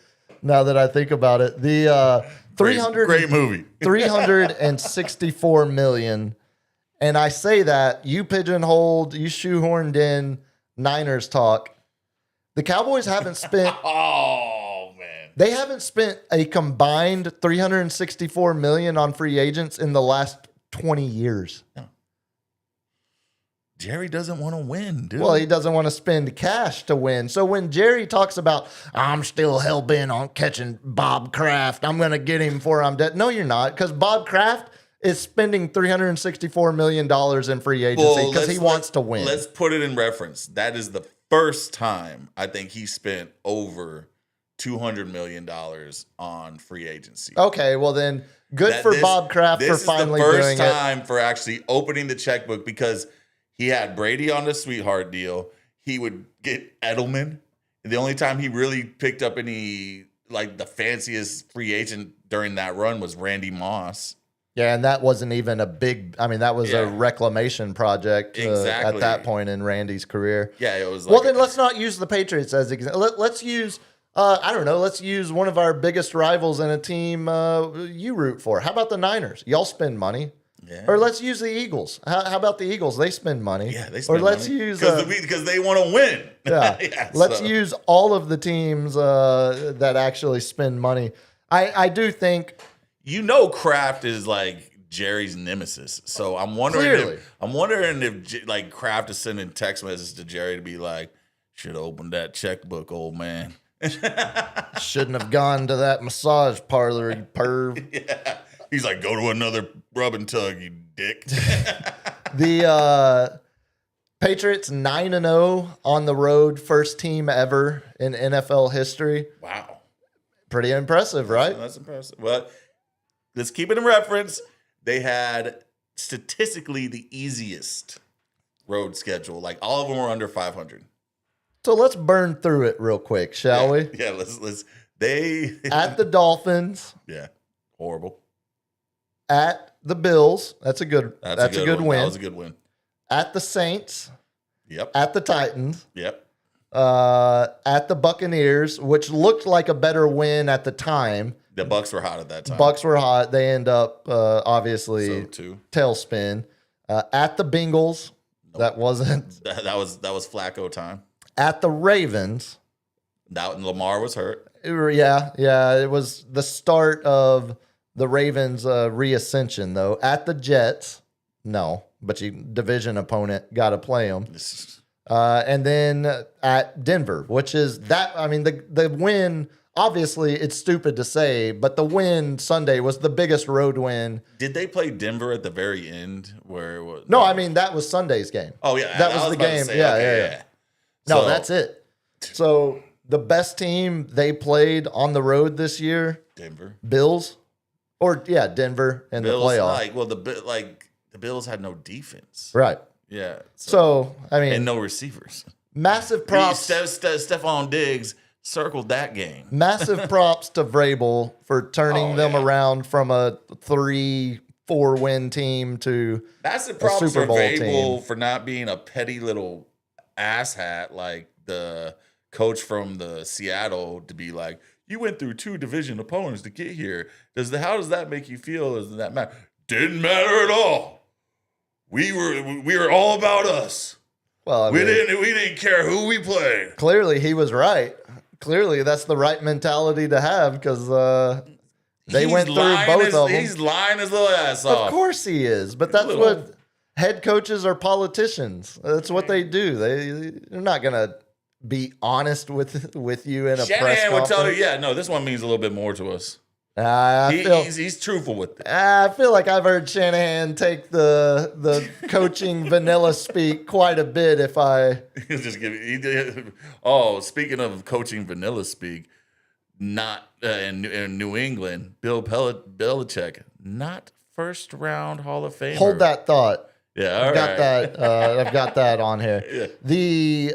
now that I think about it, the 300 great movie. 364 million, and I say that you pigeonholed, you shoehorned in Niners talk. The Cowboys haven't spent. Oh man, they haven't spent a combined 364 million on free agents in the last 20 years. No. Jerry doesn't want to win, dude. Well, he doesn't want to spend cash to win. So when Jerry talks about, I'm still hell-bent on catching Bob Kraft, I'm going to get him before I'm dead. No, you're not, because Bob Kraft is spending $364 million in free agency because he wants to win. Let's put it in reference. That is the first time I think he spent over $200 million on free agency. Okay, well then, good for Bob Kraft for finally doing it. This is the first time for actually opening the checkbook, because he had Brady on the sweetheart deal. He would get Edelman. The only time he really picked up any, like, the fanciest free agent during that run was Randy Moss. Yeah, and that wasn't even a big, that was a reclamation project at that point in Randy's career. Yeah, it was like. Well, then let's not use the Patriots as example. Let's use, let's use one of our biggest rivals in a team you root for. How about the Niners? Y'all spend money. Yeah. Or let's use the Eagles. How about the Eagles? They spend money. Yeah, they spend money. Or let's money. use because they want to win. Yeah. Let's use all of the teams that actually spend money. I do think, Kraft is like Jerry's nemesis. So I'm wondering if like Kraft is sending text messages to Jerry to be like, should have opened that checkbook, old man. Shouldn't have gone to that massage parlor, you perv. Yeah. He's like, go to another rub and tug, you dick. The Patriots 9-0 on the road, first team ever in NFL history. Wow. Pretty impressive, right? That's impressive. Well, let's keep it in reference. They had statistically the easiest road schedule. Like, all of them were under 500. So let's burn through it real quick, shall we? Yeah, let's. They at the Dolphins. Yeah, horrible. At the Bills. That's a good win. That was a good win. At the Saints. Yep. At the Titans. Yep. At the Buccaneers, which looked like a better win at the time. The Bucs were hot at that time. Bucs were hot. They end up obviously tailspin. At the Bengals. Nope. That wasn't. That was Flacco time. At the Ravens. Lamar was hurt. Yeah. It was the start of the Ravens' reascension, though. At the Jets, no, but division opponent, got to play them. And then at Denver, which is that. The win. Obviously, it's stupid to say, but the win Sunday was the biggest road win. Did they play Denver at the very end? Where it was? No, that was Sunday's game. Oh yeah, that was the game. Yeah. No, that's it. So the best team they played on the road this year, Denver, Bills. Denver in Bills, the playoff. The Bills had no defense. Right. Yeah. So and no receivers. Massive props. Stephon Diggs circled that game. Massive props to Vrabel for turning them around from a 3-4 4-win team to That's the problem Super for Bowl Vrabel team. for not being a petty little asshat like the coach from the Seattle to be like, you went through 2 division opponents to get here. How does that make you feel? Does that matter? Didn't matter at all. We were all about us. well, I We mean, didn't care who we played. clearly he was right. Clearly that's the right mentality to have because they went through both of them. He's lying his little ass Of off. course he is, but that's what head coaches are politicians. That's what they do. They're not gonna be honest with you in a press Shanahan would tell you, conference. yeah, no, this one means a little bit more to us. He's truthful with it. I feel like I've heard Shanahan take the coaching vanilla speak quite a bit. If I He's just giving. He did. Oh, speaking of coaching vanilla speak, not in New England, Bill Belichick, not first round Hall of Famer. hold that thought, Yeah, all I've got right. that. I've got that on here. Yeah. The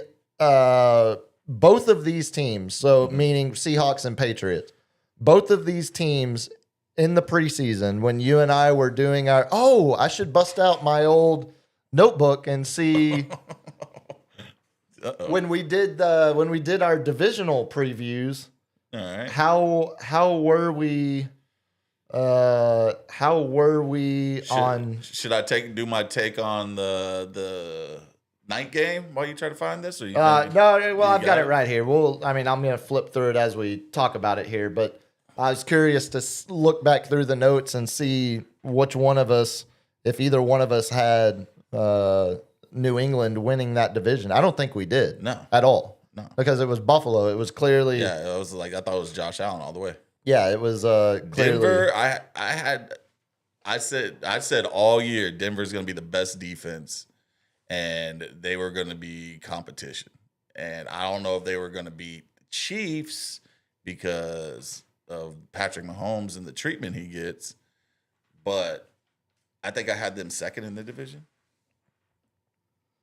both of these teams, so meaning Seahawks and Patriots, both of these teams in the preseason, when you and I were doing our, I should bust out my old notebook and see when we did our divisional previews. All right. How were we? How were we on? Should I do my take on the night game while you try to find this? Or you No, well, you I've got got it it? right here. I'm going to flip through it as we talk about it here, but I was curious to look back through the notes and see which one of us, if either one of us had New England winning that division. I don't think we did. No. At all. No. Because it was Buffalo. It was clearly, Yeah, it was like I thought it was Josh Allen all the way. it was clearly. Denver, I said all year Denver's going to be the best defense, and they were going to be competition. And I don't know if they were going to beat the Chiefs because of Patrick Mahomes and the treatment he gets, but I think I had them second in the division.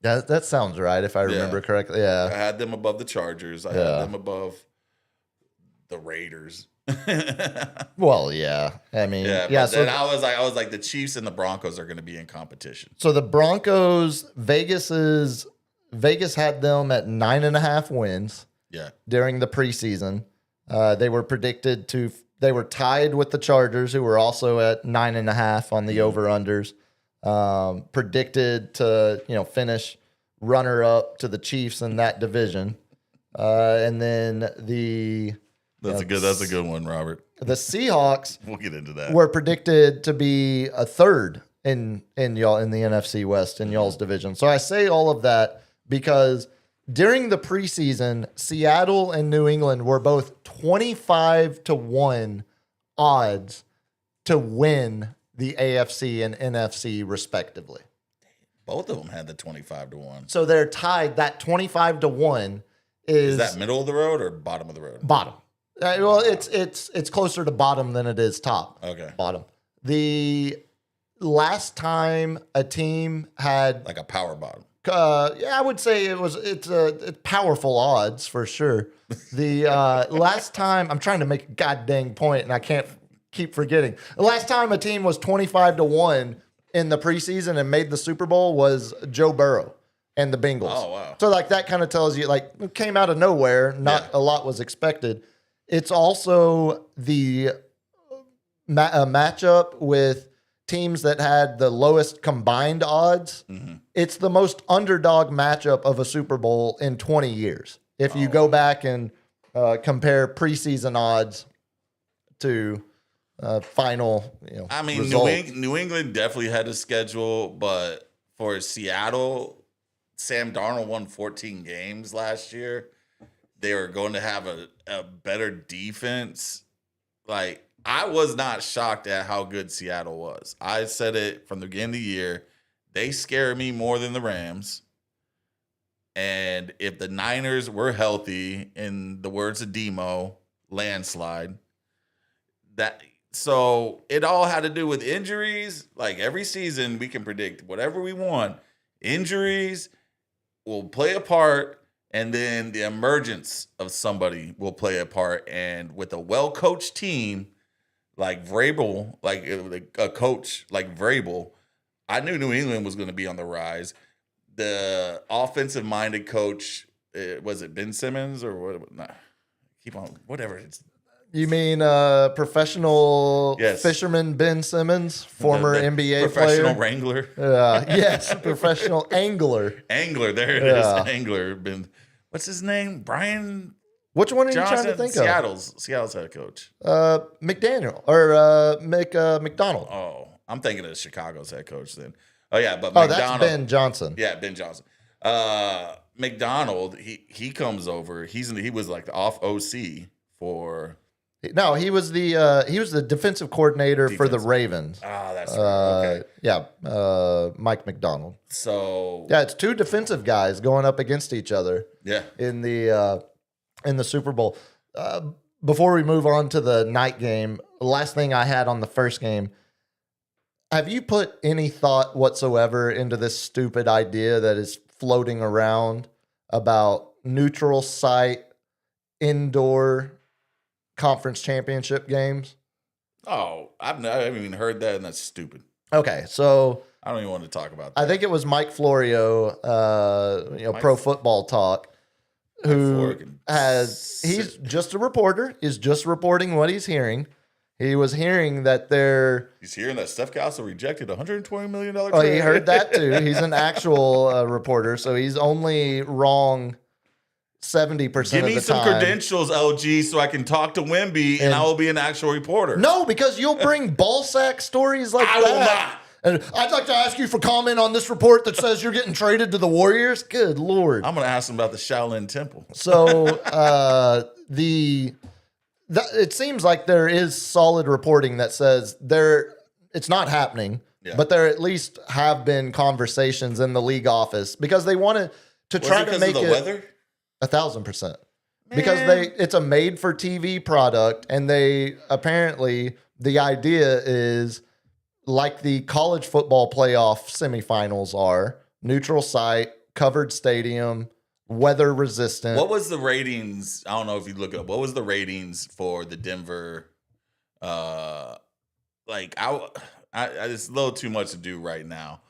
That sounds right, if I remember correctly. I Yeah. had them above the Chargers. I Yeah. had them above the Raiders. Well, yeah. I mean, Yeah, yeah. but So then I was like, the Chiefs and the Broncos are going to be in competition. So the Broncos, Vegas had them at 9.5 wins Yeah, during the preseason. They were tied with the Chargers, who were also at 9.5 on the over-unders. Predicted to, finish runner up to the Chiefs in that division. And then that's a good one, Robert. the Seahawks We'll get into that. were predicted to be a third in the NFC West in y'all's division. So I say all of that because during the preseason, Seattle and New England were both 25-1 odds to win the AFC and NFC respectively. Both of them had the 25-1. So they're tied. That 25-1 Is that middle of the road or bottom of the road? bottom. Well, it's closer to bottom than it is top. Okay, Bottom. The last time a team had, like a power bottom. I would say it's powerful odds for sure. The last time, I'm trying to make a goddamn point and I can't keep forgetting. The last time a team was 25-1 in the preseason and made the Super Bowl was Joe Burrow and the Bengals. Oh, wow. So like that kind of tells you, like, it came out of nowhere. Not a lot was expected. It's also the matchup with teams that had the lowest combined odds. Mm-hmm. It's the most underdog matchup of a Super Bowl in 20 years. If you go back and compare preseason odds to final, I mean, results. New England definitely had a schedule, but for Seattle, Sam Darnold won 14 games last year. They were going to have a better defense. Like, I was not shocked at how good Seattle was. I said it from the beginning of the year. They scare me more than the Rams. And if the Niners were healthy, in the words of Demo, landslide. So it all had to do with injuries. Like, every season, we can predict whatever we want. Injuries will play a part, and then the emergence of somebody will play a part. And with a well-coached team, like Vrabel, like a coach like Vrabel, I knew New England was going to be on the rise. The offensive minded coach, was it Ben Simmons or what? Nah, keep on, whatever. You mean professional Yes. fisherman Ben Simmons, former The NBA professional player? wrangler. Yes, professional angler. Angler, there it is. Angler. What's his name? Brian Which one are you Johnson. trying to think Seattle's head coach. of? McDaniel or McDonald. Oh, I'm thinking of Chicago's head coach then. Oh yeah, but Oh, McDonald. that's Ben Johnson. Yeah, Ben Johnson. McDonald, he comes over. He was like the off OC for. No, he was the defensive coordinator for the Ravens. That's right. Okay. Yeah, Mike McDonald. So Yeah, it's two defensive guys going up against each other yeah, in the Super Bowl. Before we move on to the night game, the last thing I had on the first game, have you put any thought whatsoever into this stupid idea that is floating around about neutral site indoor conference championship games? oh, I haven't even heard that, and that's stupid. Okay, so I don't even want to talk about that. I think it was Mike Florio, Mike- Pro Football Talk, who Florio can he's just a reporter, is just reporting what he's hearing. He was hearing that they're He's hearing that Steph Castle rejected $120 million trade. Oh, he heard that too. He's an actual reporter, so he's only wrong 70% Give of the me some time. credentials, LG, so I can talk to Wemby, and I will be an actual reporter. No, because you'll bring ball sack stories like I that. will not. And I'd like to ask you for comment on this report that says you're getting traded to the Warriors. Good Lord. I'm going to ask him about the Shaolin Temple. So it seems like there is solid reporting that says it's not happening, Yeah. but there at least have been conversations in the league office because they wanted to Was try it to because make of the it weather? 1,000%. Because Man. it's a made for TV product, and they apparently the idea is like the college football playoff semifinals are neutral site, covered stadium, weather resistant. What was the ratings? I don't know if you look it up. What was the ratings for the Denver? Like it's a little too much to do right now.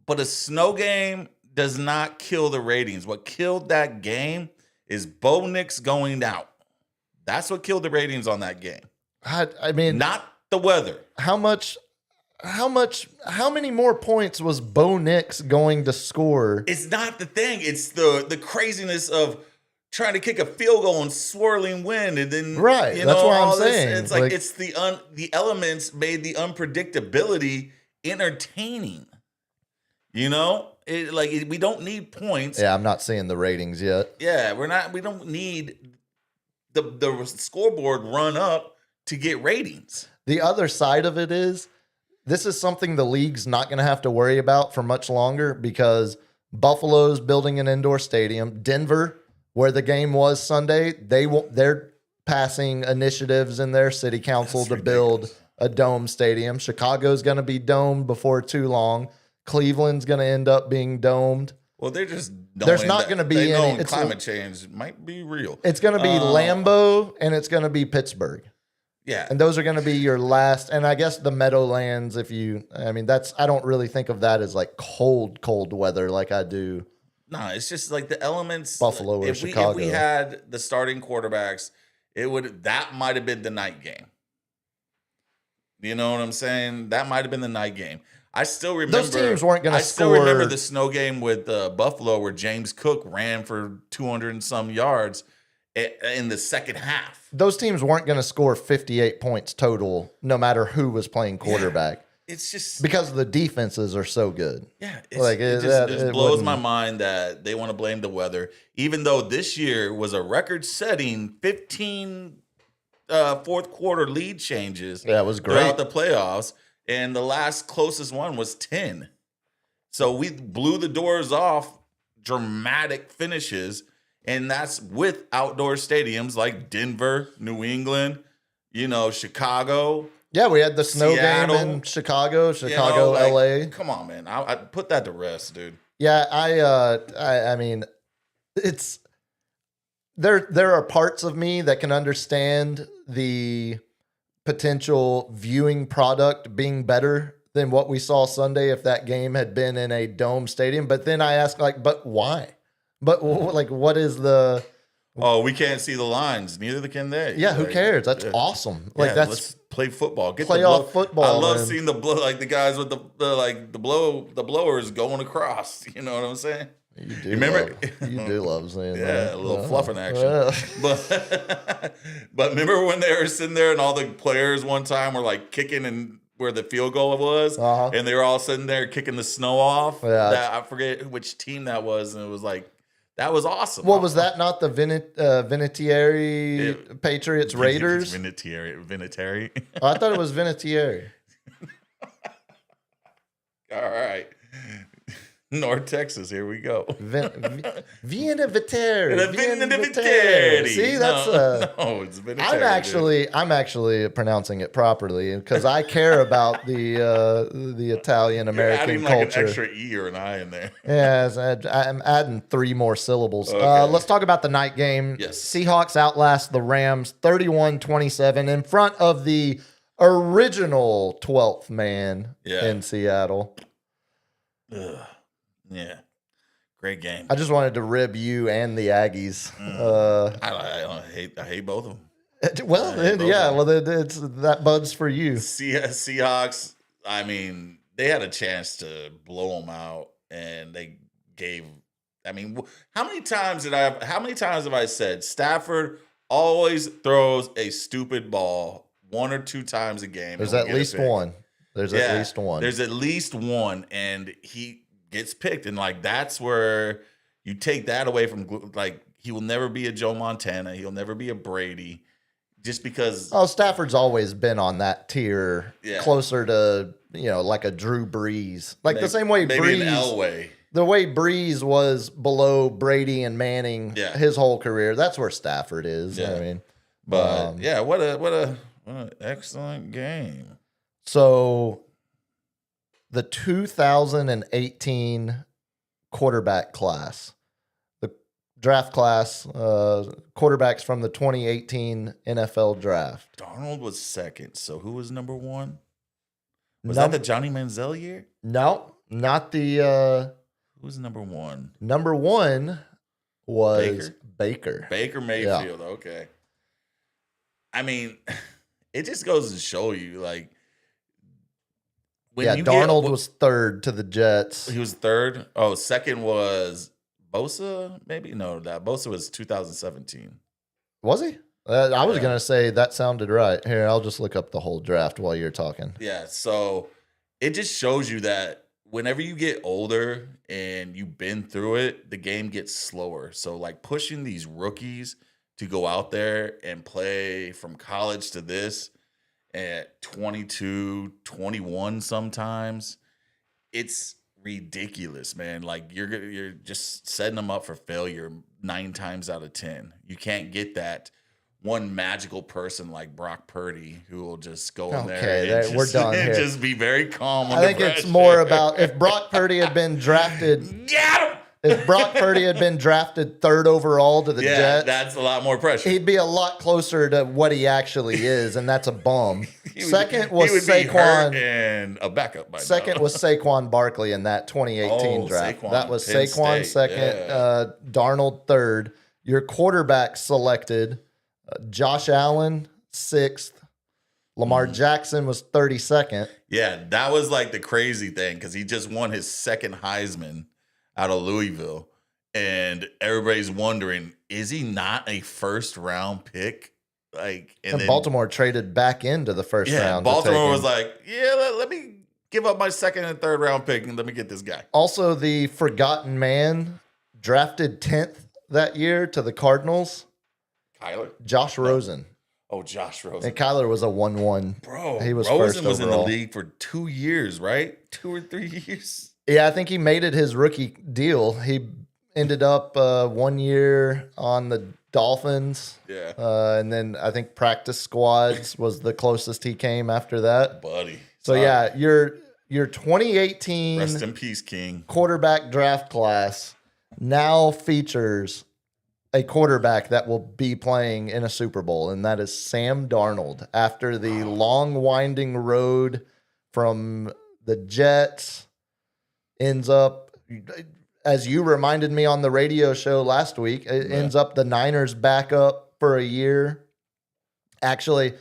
But a snow game does not kill the ratings. What killed that game is Bo Nix going out. That's what killed the ratings on that game. I mean, Not the weather. how many more points was Bo Nix going to score? It's not the thing. It's the craziness of trying to kick a field goal in swirling wind, and then Right, that's what I'm all this. saying. It's like Like- it's the elements made the unpredictability entertaining. We don't need points. Yeah, I'm not seeing the ratings yet. Yeah, we don't need the scoreboard run up to get ratings. The other side of it is this is something the league's not going to have to worry about for much longer because Buffalo's building an indoor stadium. Denver, where the game was Sunday, they're passing initiatives in their city council That's to build ridiculous. a dome stadium. Chicago's going to be domed before too long. Cleveland's going to end up being domed. Well, they're just There's knowing not that gonna be they know any- it's climate change might be real. It's going to be Lambeau and it's going to be Pittsburgh. Yeah, And those are going to be your last, and I guess the Meadowlands, I don't really think of that as like cold weather like I do. no, it's just like the elements. Buffalo or If we Chicago. had the starting quarterbacks, that might have been the night game. You know what I'm saying? That might have been the night game. I still remember Those teams weren't gonna I still remember score- the snow game with Buffalo where James Cook ran for 200 and some yards in the second half. Those teams weren't going to score 58 points total, no matter who was playing quarterback, It's just because the defenses are so good. Yeah, Like, it that- just it blows wouldn't- my mind that they want to blame the weather, even though this year was a record-setting 15 fourth quarter lead changes. Yeah, it was throughout great. the playoffs, and the last closest one was 10. So we blew the doors off, dramatic finishes, and that's with outdoor stadiums like Denver, New England, Chicago. Yeah, we had the snow Seattle. game in Chicago, LA. Come on, man. I put that to rest, dude. Yeah, I mean, it's there are parts of me that can understand the potential viewing product being better than what we saw Sunday if that game had been in a dome stadium. But then I ask, like, but why? But like, what is the? Oh, we can't see the lines. Neither can they. Yeah, who Like, cares? That's yeah. awesome. Like Yeah, that's let's play football. Get playoff the football, I love man. seeing the blow, like the guys with the blowers going across. You know what I'm saying? you do. Remember? You do love seeing Yeah, that. a little Yeah. fluffing action. Yeah. But remember when they were sitting there and all the players one time were like kicking and where the field goal was, Uh-huh. and they were all sitting there kicking the snow off. Yeah. I forget which team that was, and it was like that was awesome. What was that? Not the Vinatieri Patriots Raiders? Vinatieri. Oh, I thought it was Vinatieri. All right. North Texas, here we go. Vinatieri. Vinatieri. See, that's no, it's Vinatieri. I'm actually pronouncing it properly because I care about the Italian You're American adding like culture. an extra E or an I in there. Yes, I'm adding 3 more syllables. Okay. Let's talk about the night game. Yes. Seahawks outlast the Rams 31-27 in front of the original 12th man Yeah. in Seattle. Ugh. Yeah, great game. I just wanted to rib you and the Aggies. I hate both of them. Well, both yeah, of well, it's that buds for you. Seahawks. I mean, they had a chance to blow them out, and they gave. I mean, how many times have I said Stafford always throws a stupid ball 1 or 2 times a game? There's and at we get a least pick. one. There's at least one. There's at least one, and he gets picked, and like that's where you take that away from. Like he will never be a Joe Montana. He'll never be a Brady, just because. Oh, Stafford's always been on that tier, Yeah. closer to like a Drew Brees, like the maybe- same way maybe an Brees. Elway. The way Breeze was below Brady and Manning Yeah. his whole career, that's where Stafford is. Yeah. I mean, But yeah, what an excellent game. so the 2018 quarterback class, the draft class, quarterbacks from the 2018 NFL draft. Darnold was second. So who was number 1? Was Num- that the Johnny Manziel year? No, not the Who was number 1? number 1 was Baker. Baker Mayfield. Okay. I mean, it just goes to show you, like, when Yeah, you Darnold was third to the Jets. He was third. Oh, second was Bosa. Maybe no, that Bosa was 2017. Was he? I was Yeah. going to say that sounded right. Here, I'll just look up the whole draft while you're talking. Yeah. So it just shows you that whenever you get older and you've been through it, the game gets slower. So like pushing these rookies to go out there and play from college to this at 22, 21 sometimes, it's ridiculous, man. Like you're just setting them up for failure 9 times out of 10. You can't get that one magical person like Brock Purdy who will just go in there and we're just, done and here. just be very calm. I think it's more about if Brock Purdy had been drafted, Get him! if Brock Purdy had been drafted 3rd overall to the Yeah, Jets, that's a lot more pressure. he'd be a lot closer to what he actually is, and that's a bum. He would- Second was he would be hurt Saquon. and a backup by Second now. was Saquon Barkley in that 2018 Oh, draft. Saquon, That was Penn Saquon State, second, yeah. Darnold third. Your quarterback selected, Josh Allen 6th. Lamar Mm-hmm. Jackson was 32nd. Yeah, that was like the crazy thing because he just won his second Heisman out of Louisville. And everybody's wondering, is he not a 1st round pick? Like, And then Baltimore traded back into the first yeah, round. to Baltimore take was him. like, yeah, let me give up my 2nd and 3rd round pick and let me get this guy. Also, the forgotten man drafted 10th that year to the Cardinals, Kyler? Josh Rosen. Oh, Josh Rosen. And Kyler was a 1-1. Bro, he was Rosen first was in the overall. league for 2 years, right? 2 or 3 years. Yeah, I think he made it his rookie deal. He ended up 1 year on the Dolphins. Yeah. And then I think practice squads was the closest he came after that. Buddy. So Sorry. yeah, your 2018 Rest in peace, King. quarterback draft class now features a quarterback that will be playing in a Super Bowl, and that is Sam Darnold. After the long, winding road from the Jets, ends up, as you reminded me on the radio show last week, it ends up the Niners backup for a year. Actually,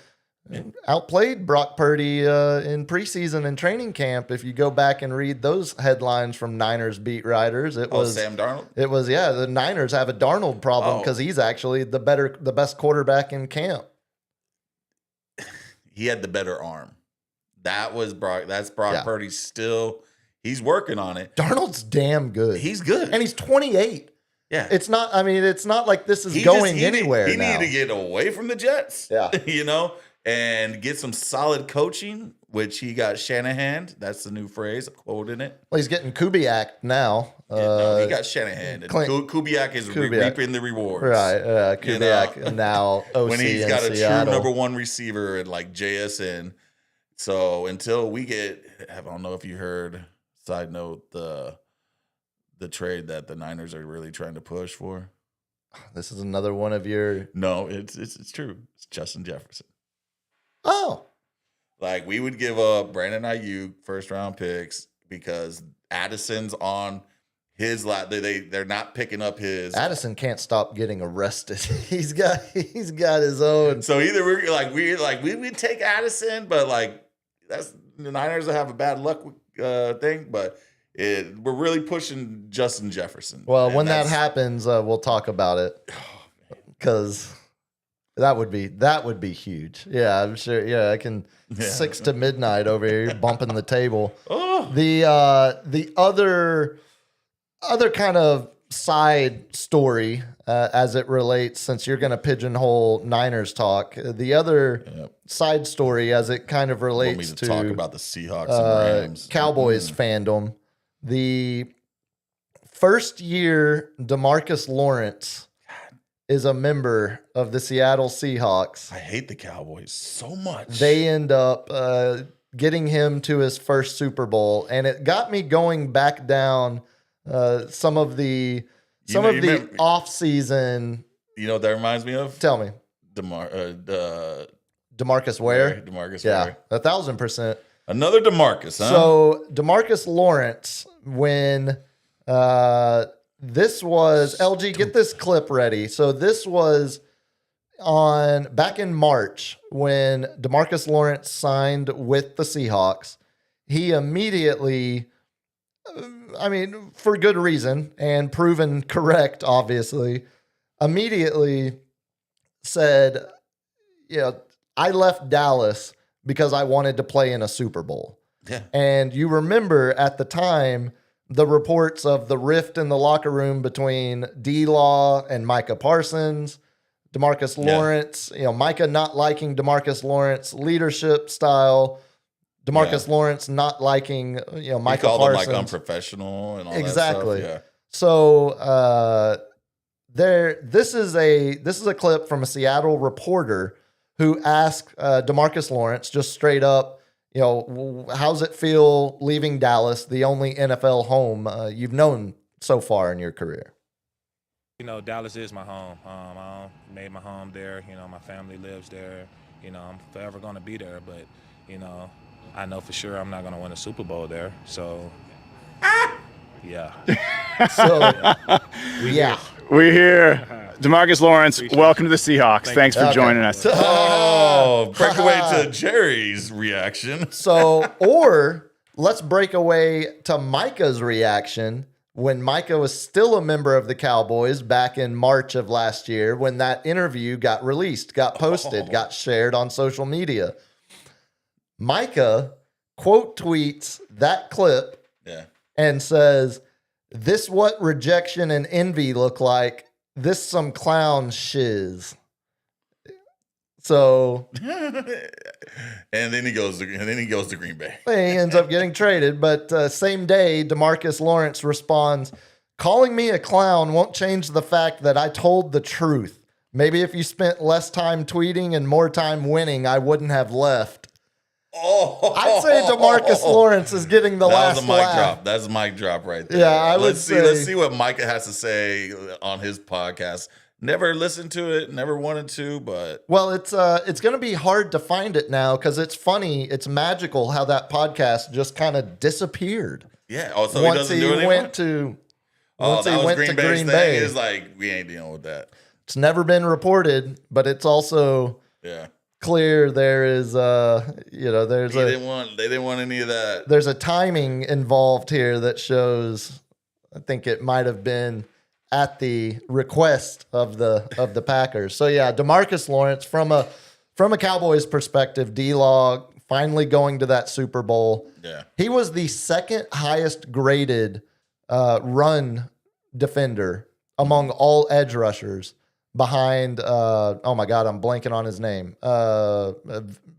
outplayed Brock Purdy in preseason and training camp. If you go back and read those headlines from Niners beat writers, it was Sam Darnold. It was the Niners have a Darnold problem because he's actually the best quarterback in camp. He had the better arm. That was Brock. That's Brock Purdy. Still, he's working on it. Darnold's damn good. He's good, and he's 28. Yeah, it's not. I mean, it's not like this is going anywhere. He now. needed to get away from the Jets. Yeah, and get some solid coaching, which he got Shanahan. That's the new phrase, a quote in it. Well, he's getting Kubiak now. No, he got Shanahan. Kubiak is reaping the rewards. Right. Kubiak now OC when he's got a Seattle. true number one receiver and like JSN. So until we get, I don't know if you heard, side note, the trade that the Niners are really trying to push for. This is another one of your... No, it's true. It's Justin Jefferson. Oh. Like, we would give up Brandon Ayuk first-round picks because Addison's on his lap. They're not picking up his... Addison can't stop getting arrested. He's got his own... So either we would take Addison, but, like, that's the Niners have a bad luck thing, but... we're really pushing Justin Jefferson. Well, when that happens, we'll talk about it because that would be huge. Yeah, I'm sure. Yeah, I can 6 to midnight over here bumping the table. Oh. The other kind of side story as it relates, since you're going to pigeonhole Niners talk, the other side story as it kind of relates to talk about the Seahawks and Rams, Cowboys fandom. The first year DeMarcus Lawrence is a member of the Seattle Seahawks. I hate the Cowboys so much. They end up getting him to his first Super Bowl, and it got me going back down some of the off season. You know what that reminds me of? Tell me. DeMarcus Ware? DeMarcus Ware. Yeah, 1,000%. Another DeMarcus, huh? So DeMarcus Lawrence, when this was LG, get this clip ready. So this was back in March when DeMarcus Lawrence signed with the Seahawks. He immediately, I mean, for good reason and proven correct, obviously, immediately said, I left Dallas because I wanted to play in a Super Bowl. Yeah. And you remember at the time, the reports of the rift in the locker room between D-Law and Micah Parsons, DeMarcus Lawrence, Micah not liking DeMarcus Lawrence leadership style, DeMarcus Lawrence not liking, Micah Parsons. Parsons. Him like unprofessional and all exactly. that stuff. Yeah. So this is a clip from a Seattle reporter who asked DeMarcus Lawrence just straight up, how's it feel leaving Dallas, the only NFL home you've known so far in your career? Dallas is my home. I made my home there. My family lives there. I'm forever going to be there. But, I know for sure I'm not going to win a Super Bowl there. So, yeah. We're here. DeMarcus Lawrence, welcome to the Seahawks. Thanks for joining us. Oh, break away to Jerry's reaction. Or let's break away to Micah's reaction when Micah was still a member of the Cowboys back in March of last year when that interview got released, got posted, got shared on social media. Micah quote tweets that clip and says, "This what rejection and envy look like. This some clown shiz." So, and then he goes to Green Bay. He ends up getting traded. But same day, DeMarcus Lawrence responds, "Calling me a clown won't change the fact that I told the truth. Maybe if you spent less time tweeting and more time winning, I wouldn't have left." I'd say DeMarcus Lawrence is getting the last laugh. That was a mic laugh. drop. That's a mic drop right there. Yeah, Let's see what Micah has to say on his podcast Never listened to it, never wanted to, but Well, it's going to be hard to find it now because it's funny, it's magical how that podcast just kind of disappeared yeah. Oh, so he once doesn't he do it anymore? went to Oh, that was went Green to Bay's Green thing. Bay. It's like, we ain't dealing with that. It's never been reported, but it's also Yeah. clear there is there's They didn't want any of that. there's a timing involved here that shows I think it might have been at the request of the Packers. So yeah, DeMarcus Lawrence from a Cowboys perspective, D-Log finally going to that Super Bowl. Yeah. He was the second highest graded run defender among all edge rushers behind oh my God, I'm blanking on his name.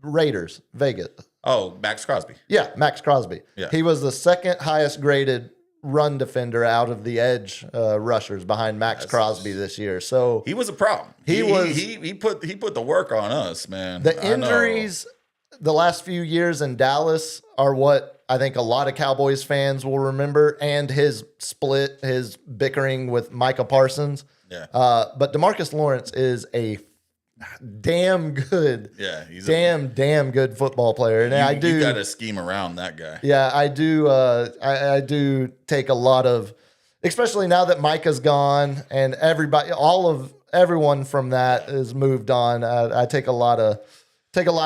Raiders, Vegas. Oh, Max Crosby. Yeah, Max Crosby. Yeah. He was the second highest graded run defender out of the edge rushers behind Max Crosby this year. So He was a problem. He put the work on us, man. the I know. injuries the last few years in Dallas are what I think a lot of Cowboys fans will remember, and his bickering with Micah Parsons. Yeah. But DeMarcus Lawrence is a damn good, Yeah, he's damn good football player. And you got to scheme around that guy. Yeah, I do. I do take a lot of, especially now that Micah's gone and everyone from that has moved on. I take a lot of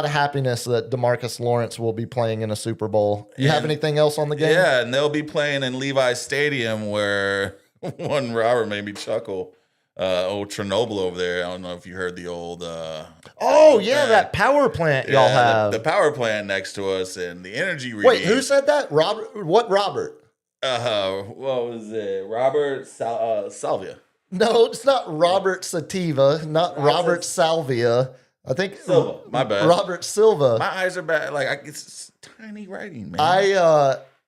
happiness that DeMarcus Lawrence will be playing in a Super Bowl. You have And- anything else on the game? Yeah, and they'll be playing in Levi's Stadium where one Robert made me chuckle. Old Chernobyl over there. I don't know if you heard the old. Oh yeah, that power plant y'all have. the power plant next to us and the energy reading. Wait, who said that? Robert? What Robert? What was it? Robert Salvia. No, it's not Robert Sativa, not Robert Salvia. I think Silva. My bad. Robert Silva. My eyes are bad. Like it's tiny writing, man.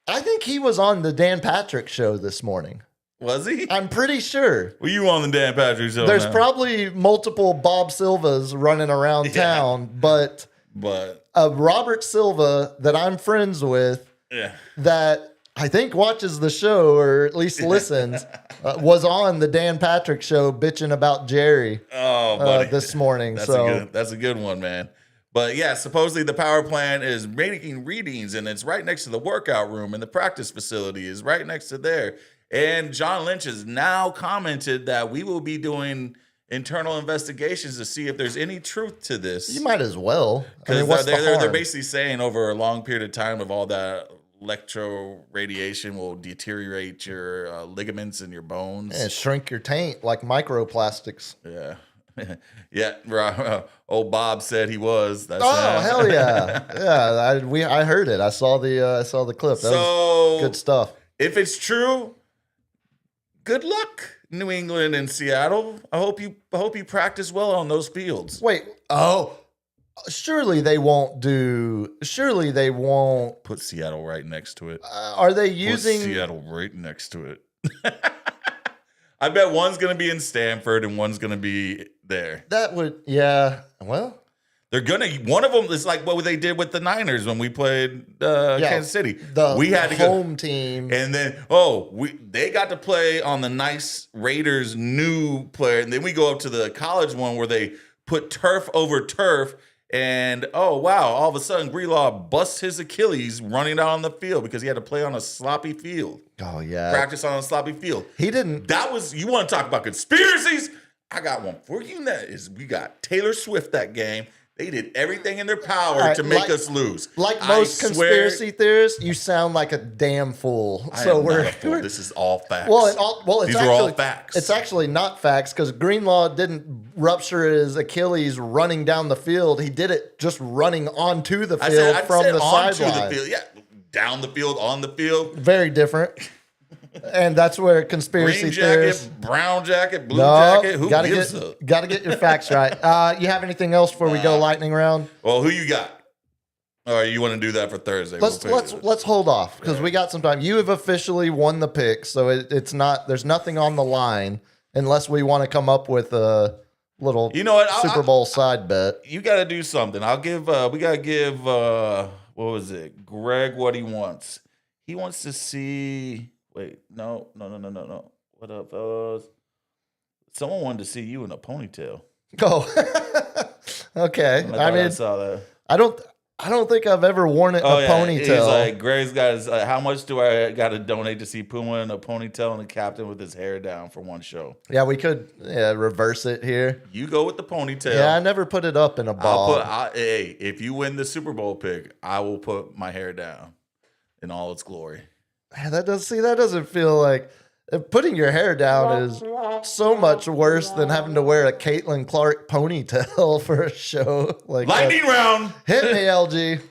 I think he was on the Dan Patrick show this morning. Was he? I'm pretty sure. Were you on the Dan Patrick show? There's now? probably multiple Bob Silvas running around town, but Robert Silva that I'm friends with yeah. that I think watches the show or at least listens was on the Dan Patrick show bitching about Jerry this morning. That's a good one, man. But yeah, supposedly the power plant is making readings and it's right next to the workout room and the practice facility is right next to there. And John Lynch has now commented that we will be doing internal investigations to see if there's any truth to this. You might as well. Because they're basically saying over a long period of time of all that electro radiation will deteriorate your ligaments and your bones. And shrink your taint like microplastics. Yeah. Yeah, old Bob said he was. That's hell yeah, yeah! I heard it. I saw the clip. That was good stuff. If it's true, good luck, New England and Seattle. I hope you practice well on those fields. Wait, surely they won't Put Seattle right next to it. Are they using Put Seattle right next to it? I bet one's gonna be in Stanford and one's gonna be there. That would, yeah. Well, they're gonna. One of them is like what they did with the Niners when we played Kansas City. We had to home team, and then they got to play on the nice Raiders new player, and then we go up to the college one where they put turf over turf. And all of a sudden Greenlaw busts his Achilles running down the field because he had to play on a sloppy field. Oh yeah, practice on a sloppy field. He didn't. You want to talk about conspiracies? I got one for you. We got Taylor Swift that game. They did everything in their power to make us lose. Like most conspiracy theorists, you sound like a damn fool. This is all facts. These are all facts. It's actually not facts because Greenlaw didn't rupture his Achilles running down the field. He did it just running onto the field from the sideline. Yeah, down the field, on the field. Very different. And that's where conspiracy Green theorists. jacket, brown jacket, blue jacket. Who gives up? Got to get your facts right. You have anything else before we go lightning round? Well, who you got? All right, you want to do that for Thursday? Let's hold off because we got some time. You have officially won the pick, so it's not. There's nothing on the line unless we want to come up with a little Super Bowl side bet. You got to do something. I'll give. We got to give. What was it? Greg what he wants. He wants to see. Wait, no. What up, fellas? Someone wanted to see you in a ponytail. Oh, okay. I I mean, saw that. I don't think I've ever worn it in a ponytail. He's like, Greg's got his, how much do I got to donate to see Puma in a ponytail and the captain with his hair down for one show? Yeah, we could reverse it here. You go with the ponytail. Yeah, I never put it up in a ball. Hey, if you win the Super Bowl pick, I will put my hair down in all its glory. Man, that doesn't feel like putting your hair down is so much worse than having to wear a Caitlin Clark ponytail for a show. Like Lightning round. Hit me, LG.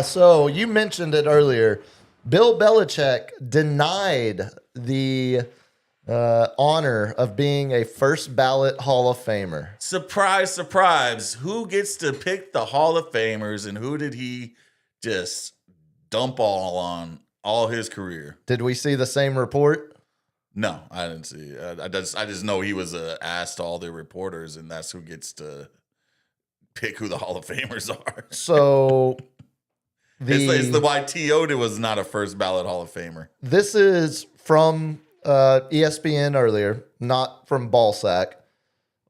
So you mentioned it earlier. Bill Belichick denied the honor of being a first ballot Hall of Famer. Surprise, surprise. Who gets to pick the Hall of Famers and who did he just dump all on all his career? Did we see the same report? No, I didn't see it. I just know he was asked to all the reporters, and that's who gets to pick who the Hall of Famers are. So it's the why T.O. was not a first ballot Hall of Famer. This is from ESPN earlier, not from Ballsack.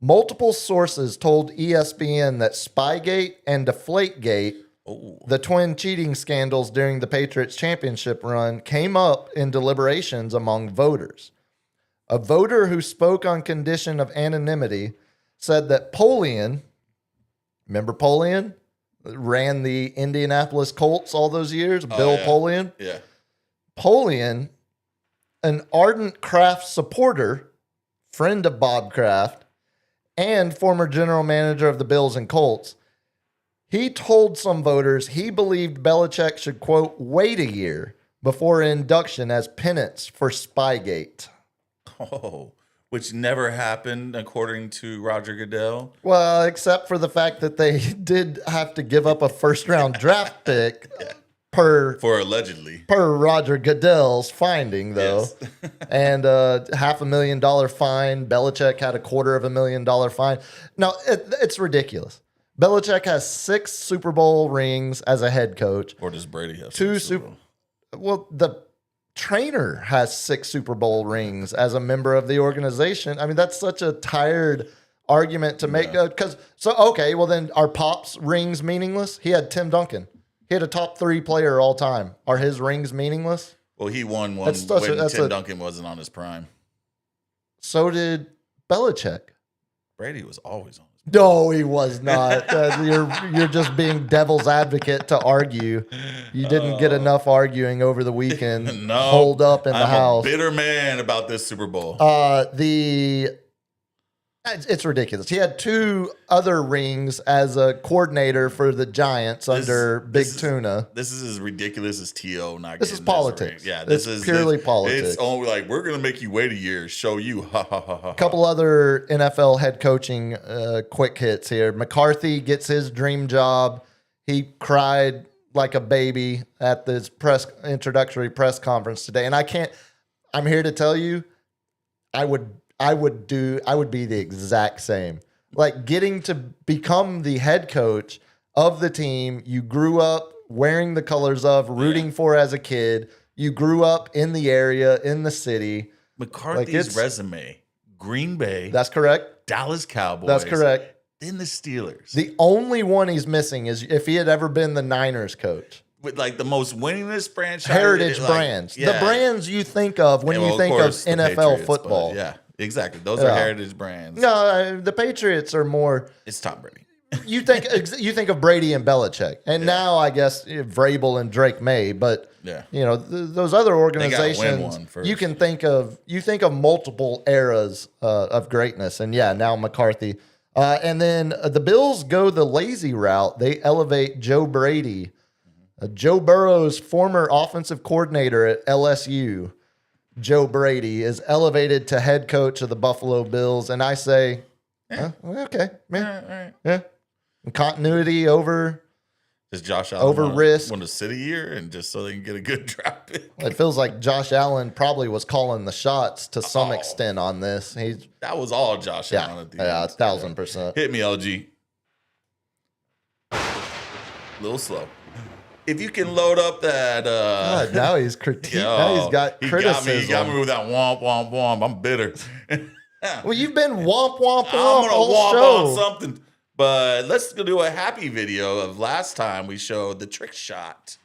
Multiple sources told ESPN that Spygate and Deflategate, the twin cheating scandals during the Patriots championship run, came up in deliberations among voters. A voter who spoke on condition of anonymity said that Polian, remember Polian? Ran the Indianapolis Colts all those years, Bill Polian. Yeah. Polian, an ardent Kraft supporter, friend of Bob Kraft, and former general manager of the Bills and Colts, he told some voters he believed Belichick should, quote, wait a year before induction as penance for Spygate. Oh, which never happened, according to Roger Goodell. Well, except for the fact that they did have to give up a first-round draft pick per Roger Goodell's finding, though. Yes. And $500,000 fine. Belichick had $250,000 fine. No, it's ridiculous. Belichick has 6 Super Bowl rings as a head coach. Or does Brady have 2 Super Bowl? Well, the trainer has 6 Super Bowl rings as a member of the organization. I mean, that's such a tired argument to make. Well, then are Pop's rings meaningless? He had Tim Duncan. He had a top 3 player all time. Are his rings meaningless? Well, he won one when Tim Duncan wasn't on his prime. So did Belichick. Brady was always on. No, he was not. You're just being devil's advocate to argue. You didn't get enough arguing over the weekend. No, hold up in the house. I'm a bitter man about this Super Bowl. It's ridiculous. He had 2 other rings as a coordinator for the Giants under Big Tuna. This is as ridiculous as T.O. not. This is politics. Yeah, this is purely politics. It's only like we're gonna make you wait a year, show you. A couple other NFL head coaching quick hits here. McCarthy gets his dream job. He cried like a baby at this introductory press conference today, and I'm here to tell you, I would be the exact same. Like getting to become the head coach of the team you grew up wearing the colors of, rooting for as a kid. You grew up in the area, in the city. McCarthy's resume: Green Bay. That's correct. Dallas Cowboys. That's correct. Then the Steelers. The only one he's missing is if he had ever been the Niners coach. With like the most winningest franchise. Heritage brands. Yeah. The brands you think of when you think of NFL football. Yeah. Exactly. Those are heritage brands. No, the Patriots are more. It's Tom Brady. You think of Brady and Belichick, and now I guess Vrabel and Drake May, but those other organizations you can think of. You think of multiple eras of greatness, and now McCarthy, and then the Bills go the lazy route. They elevate Joe Brady, Joe Burrow's former offensive coordinator at LSU. Joe Brady is elevated to head coach of the Buffalo Bills, and I say, okay, yeah. Continuity over. Does Josh Allen over risk? Want to sit a year and just so they can get a good draft pick? It feels like Josh Allen probably was calling the shots to some extent on this. That was all Josh Allen at the end. Yeah, 1,000%. Hit me, LG. A little slow. if you can load up that. God, now he's critiquing. Yo, Now he's got criticism. He got me with that womp, womp, womp. I'm bitter. Well, you've been womp, womp, womp I'm gonna all womp show. on something. But let's do a happy video of last time we showed the trick shot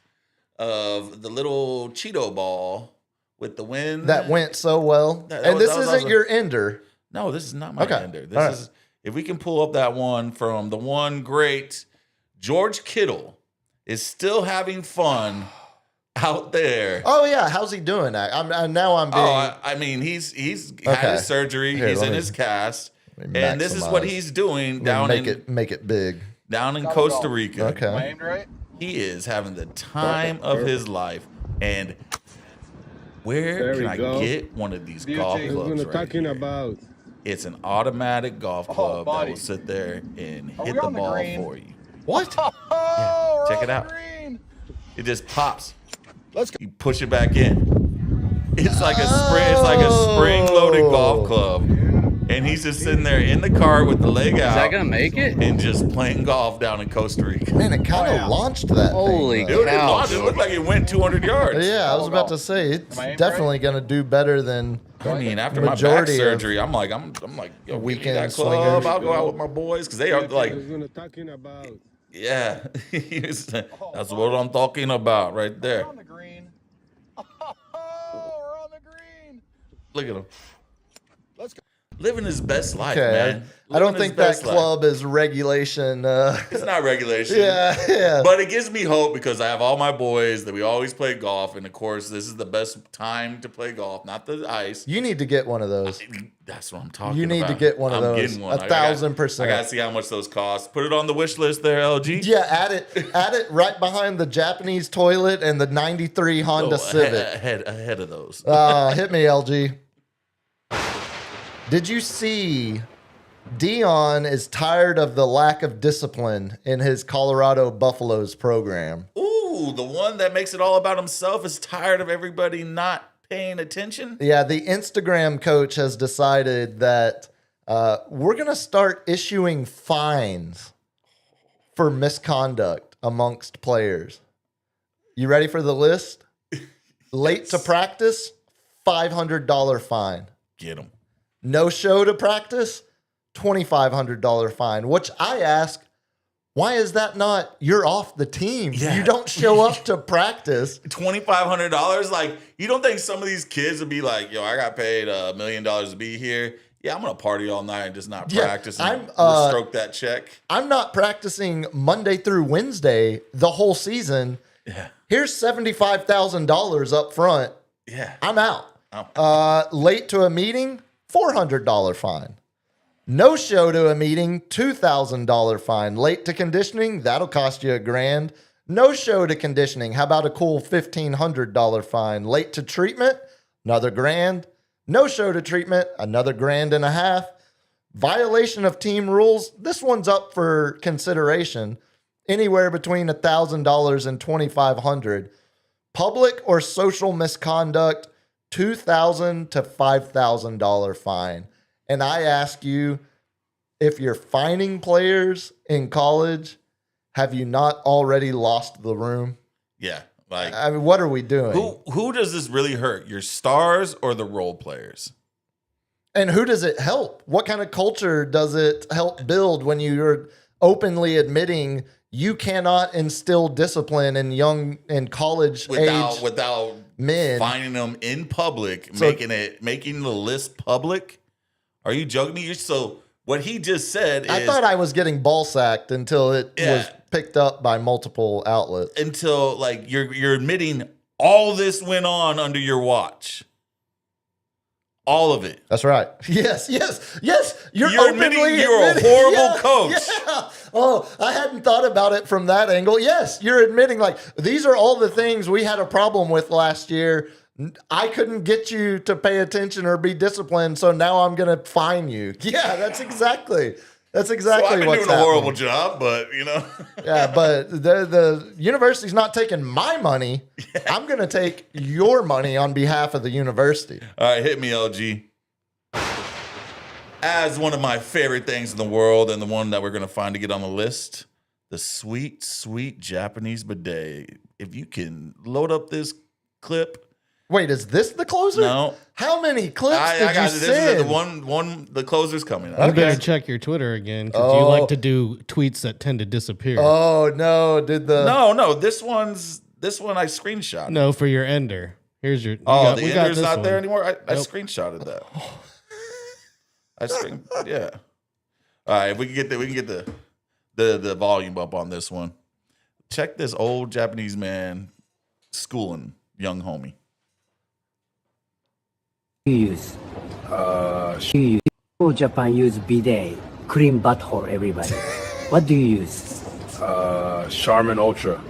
of the little Cheeto ball with the wind. That went so well. This isn't your ender. No, this is not my ender. This All is if we can pull up that one from the one great George Kittle is still having fun out there. Oh yeah, how's he doing? Now I'm being. I mean, he's had his surgery. Here, he's let in me- his cast, let me and this is what maximize. he's doing make it big. down in Costa Rica. Okay. He is having the time of his life. And where can I get one of these golf clubs right here? It's an automatic golf club that will sit there and hit the ball for you. What? Yeah, check it out. It just pops. Let's go. You push it back in. It's like a spring-loaded golf club. And he's just sitting there in the car with the leg out. Is that gonna make it? And just playing golf down in Costa Rica. Man, it kind of launched that Holy thing. Dude, it cow. launched. It looked like it went 200 yards. Yeah, I was about to say it's definitely going to do better than. I mean, after my back Majority of surgery, I'm like, yo, weekend weekend that club. swingers. I'll go out with my boys because they are like, yeah, that's what I'm talking about right there. On the green. Oh, we're on the green. Look at him. Let's go. Living his best life, Okay, man. I don't Living his think that best life. club is regulation. It's not regulation. Yeah. But it gives me hope because I have all my boys that we always play golf. And of course, this is the best time to play golf, not the ice. You need to get one of those. That's what I'm talking about. You need to get one of I'm those. getting one. 1,000%. I got to see how much those cost. Put it on the wish list there, LG. Yeah, add it right behind the Japanese toilet and the '93 Honda Oh, Civic. ahead of those. Hit me, LG. Did you see Dion is tired of the lack of discipline in his Colorado Buffaloes program? Ooh, the one that makes it all about himself is tired of everybody not paying attention. Yeah, the Instagram coach has decided that we're going to start issuing fines for misconduct amongst players. You ready for the list? Late to practice, $500 fine. Get him. No show to practice, $2,500 fine. Which I ask, why is that not you're off the team? Yeah. You don't show up to practice. $2,500. Like, you don't think some of these kids would be like, yo, I got paid $1 million to be here. Yeah, I'm gonna party all night and just not Yeah, practice and I'm, stroke that check. I'm not practicing Monday through Wednesday the whole season. Yeah, Here's $75,000 up front. yeah. I'm out. Late to a meeting, $400 fine. No show to a meeting, $2,000 fine. Late to conditioning, that'll cost you $1,000. No show to conditioning, how about a cool $1,500 fine? Late to treatment, another $1,000. No show to treatment, another $1,500. Violation of team rules, this one's up for consideration. Anywhere between $1,000 and $2,500. Public or social misconduct, $2,000 to $5,000 fine. And I ask you, if you're fining players in college, have you not already lost the room? Yeah. Like, I mean, what are we doing? who does this really hurt? Your stars or the role players? And who does it help? What kind of culture does it help build when you're openly admitting you cannot instill discipline in young and college age without men? finding them in public, So- making the list public? Are you joking me? So what he just said is I thought I was getting ball sacked until it Yeah. was picked up by multiple outlets. until like you're admitting all this went on under your watch. All of it. That's right. Yes. You're admitting openly you're a admitting- horrible Yeah, coach. Yeah. Oh, I hadn't thought about it from that angle. Yes, you're admitting like these are all the things we had a problem with last year. I couldn't get you to pay attention or be disciplined, so now I'm going to fine you. Yeah, that's exactly So I've exactly been what's doing a horrible happening. job, but Yeah, but the university's not taking my money. I'm going to take your money on behalf of the university. All right, hit me, LG. As one of my favorite things in the world, and the one that we're going to find to get on the list, the sweet, sweet Japanese bidet. if you can load up this clip. Wait, is this the closer? No. How many clips did you this send? is the closer's coming. You better check your Twitter again because you like to do tweets that tend to disappear. Oh no! No, this one I screenshot. No, for your ender. Here's your. The ender's not there anymore. I screenshotted that. Yeah. All right, we can get the volume up on this one. Check this old Japanese man schooling young homie. Use. Japan use bidet, clean butthole, everybody. What do you use? Charmin Ultra.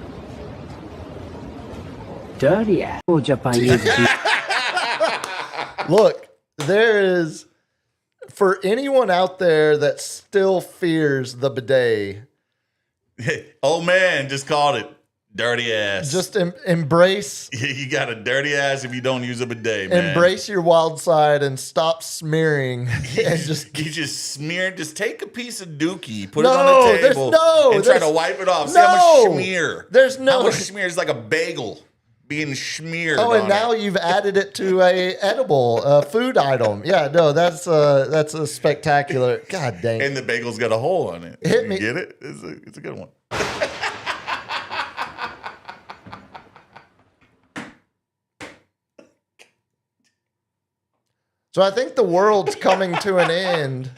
Dirty ass. Japan use bidet. Look, there is, for anyone out there that still fears the bidet, Oh man, just called it. Dirty ass. just embrace You got a dirty ass if you don't use a bidet, man. embrace your wild side and stop smearing and just You just smear. Just take a piece of dookie, put No, it on the there's table, no- and try to there's- wipe it off. See how no. much smear. There's no- How much smear is like a bagel being smeared. Oh, and on now it. you've added it to a edible food item. Yeah, no, that's a spectacular. God dang. And the bagel's got a hole on it. Hit You me. get it? It's a good one. So I think the world's coming to an end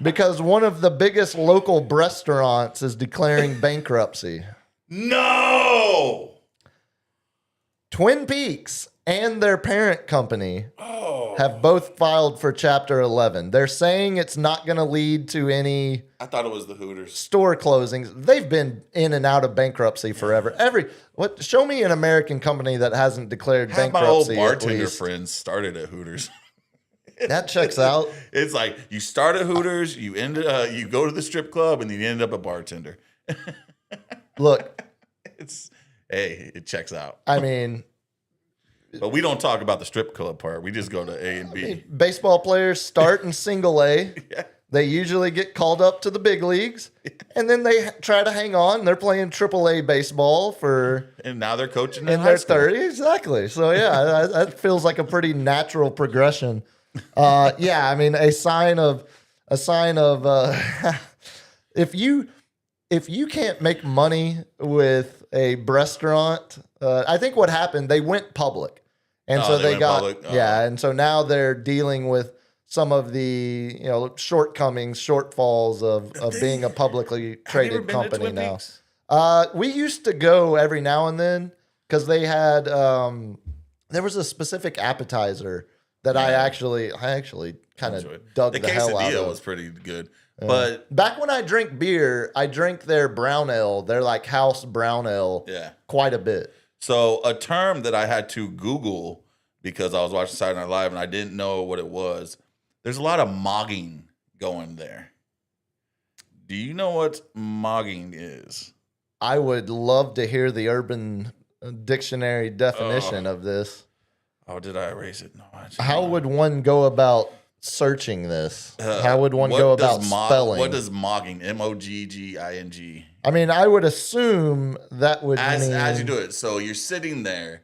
because one of the biggest local restaurants is declaring bankruptcy. No. Twin Peaks and their parent company have both filed for Chapter 11. They're saying it's not going to lead to any I thought it was the Hooters. store closings. They've been in and out of bankruptcy forever. Show me an American company that hasn't declared Half my old bankruptcy. bartender at least. friends started at Hooters. That checks out. It's like you start at Hooters, you go to the strip club, and then you end up a bartender. Look, It checks out. I mean, But we don't talk about the strip club part. We just go to A and B. baseball players start in single A. Yeah. They usually get called up to the big leagues, and then they try to hang on. They're playing AAA baseball And now they're coaching in high their school. 30s. Exactly. So, yeah, that feels like a pretty natural progression. Yeah, I mean, a sign of if you can't make money with a restaurant, I think what happened, they went public. And so they they went got, public? Oh. yeah. And so now they're dealing with some of the, shortcomings, shortfalls of being a publicly traded company now. We used to go every now and then because they had, there was a specific appetizer that I actually kind of dug the hell out quesadilla of. was pretty good. But Back when I drink beer, I drink their brown ale, their like house brown ale, yeah. quite a bit. So a term that I had to Google because I was watching Saturday Night Live and I didn't know what it was. There's a lot of mogging going there. Do you know what mogging is? I would love to hear the Urban Dictionary definition of this. Oh, did I erase it? No. How would one go about searching this? How would one go about spelling? What does mogging? Mogging. I mean, I would assume that would mean... As you do it. So you're sitting there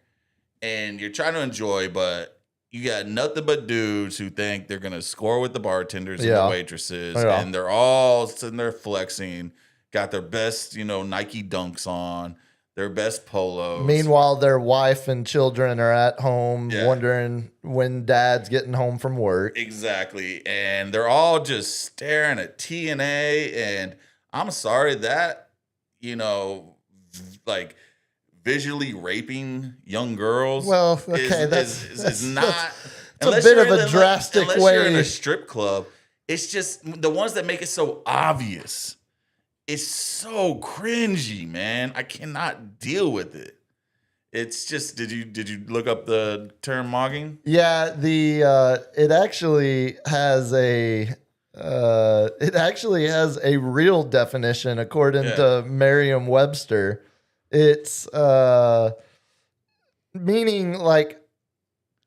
and you're trying to enjoy, but you got nothing but dudes who think they're going to score with the bartenders and the waitresses. Yeah. And they're all sitting there flexing, got their best, Nike Dunks on, their best polos. Meanwhile, their wife and children are at home Yeah. wondering when dad's getting home from work. Exactly. And they're all just staring at TNA. And I'm sorry that, like visually raping young girls. Well, okay, is not. It's a bit of a drastic unless you're in way. a strip club, it's just the ones that make it so obvious. It's so cringy, man. I cannot deal with it. It's just. Did you look up the term mogging? Yeah, it actually has a real definition according to Merriam-Webster. It's meaning like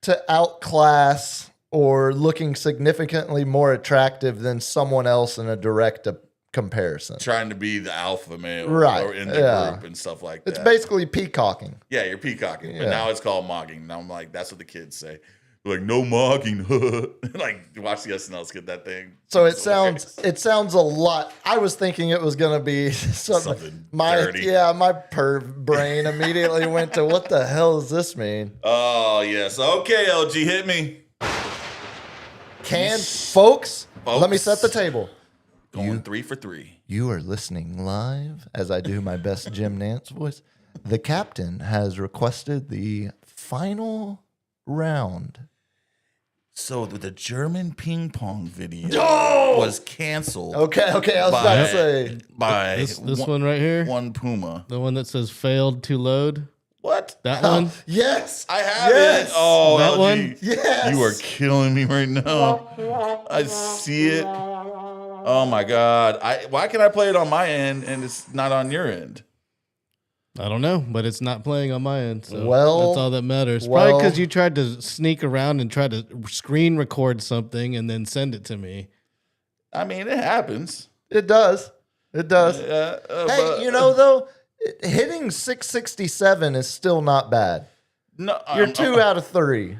to outclass or looking significantly more attractive than someone else in a direct comparison. Trying to be the alpha male, Right, or in the group and stuff like that. It's basically peacocking. Yeah, you're peacocking, but Yeah. now it's called mogging. Now I'm like, that's what the kids say. They're like, no mogging. Like, watch the SNL skit that thing. So It's hilarious. it sounds a lot. I was thinking it was gonna be Something my dirty. my perv brain immediately went to what the hell does this mean? Oh yes, okay, LG, hit me. Folks, let me set the table. Going 3 for 3. You are listening live as I do my best Jim Nance voice. The captain has requested the final round. So the German ping pong video was canceled. Okay, I was about to say. by This one right here, one Puma. the one that says failed to load. What? That one. Yes, I have Yes. it. Oh, That LG, one? yes. you are killing me right now. I see it. Oh my god! Why can I play it on my end and it's not on your end? I don't know, but it's not playing on my end. So Well, that's all that matters. Probably well- because you tried to sneak around and try to screen record something and then send it to me. I mean, it happens. It does. It does. Hey, Hey, you know though, hitting 667 is still not bad. no, You're 2 out of 3.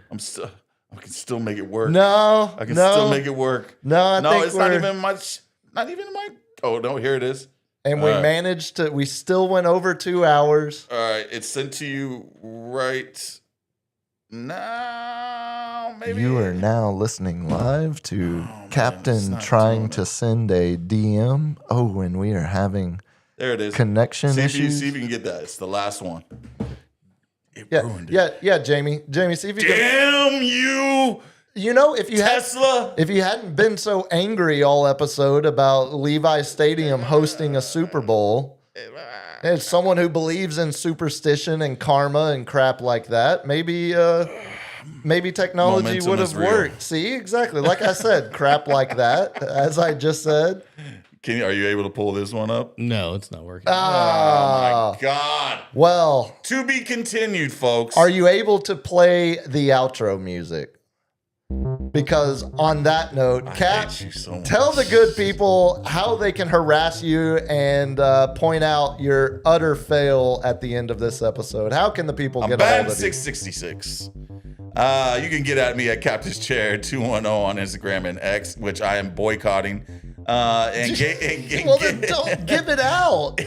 I can still make it work. No, I can no, still make it work. No, I No, think it's not we're- even much. Not even my. Oh no, here it is. And we All right. managed to. We still went over 2 hours. All right, it's sent to you right now. Maybe You are now listening live to man, it's Captain not trying doing to it. send a DM. Oh, and we are having There it is. connection See if you issues. can get that. It's the last one. It Yeah, ruined it. yeah, Jamie. Jamie, see if you can. Damn you, You know, if you had. Tesla. If you hadn't been so angry all episode about Levi Stadium hosting a Super Bowl, as someone who believes in superstition and karma and crap like that, maybe technology Momentum would is have real. worked. See, exactly. Like I said, crap like that, as I just said. Are you able to pull this one up? No, it's not working. Ah, Oh my God. well, To be continued, folks. are you able to play the outro music? Because on that note, Cap, hate you so much. tell the good people how they can harass you and point out your utter fail at the end of this episode. How can the people I'm get a hold bad of you? 666. You can get at me at Captain's Chair 210 on Instagram and X, which I am boycotting. Well, then don't give it out.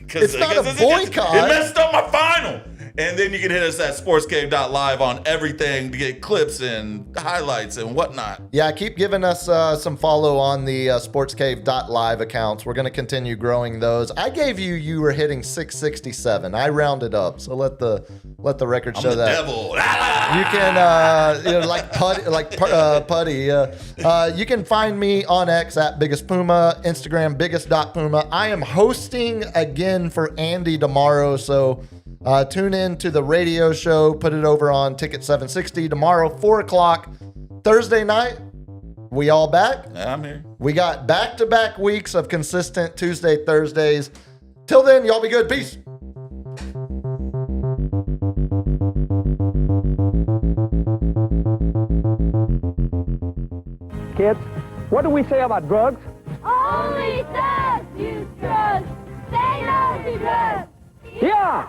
It's not a boycott. It messed up my final. And then you can hit us at sportscave.live on everything to get clips and highlights and whatnot. Yeah, keep giving us some follow on the sportscave.live accounts. We're going to continue growing those. I gave you were hitting 667. I rounded up, so let the record show I'm the that. devil. You can Putty. You can find me on X at Biggest Puma, Instagram biggest.puma. I am hosting again for Andy tomorrow, so tune in to the radio show. Put it over on Ticket 760 tomorrow, 4:00. Thursday night, we all back. I'm here. We got back-to-back weeks of consistent Tuesday, Thursdays. Till then, y'all be good. Peace. Kids, what do we say about drugs? Only says use drugs. Say no to drugs. Yeah!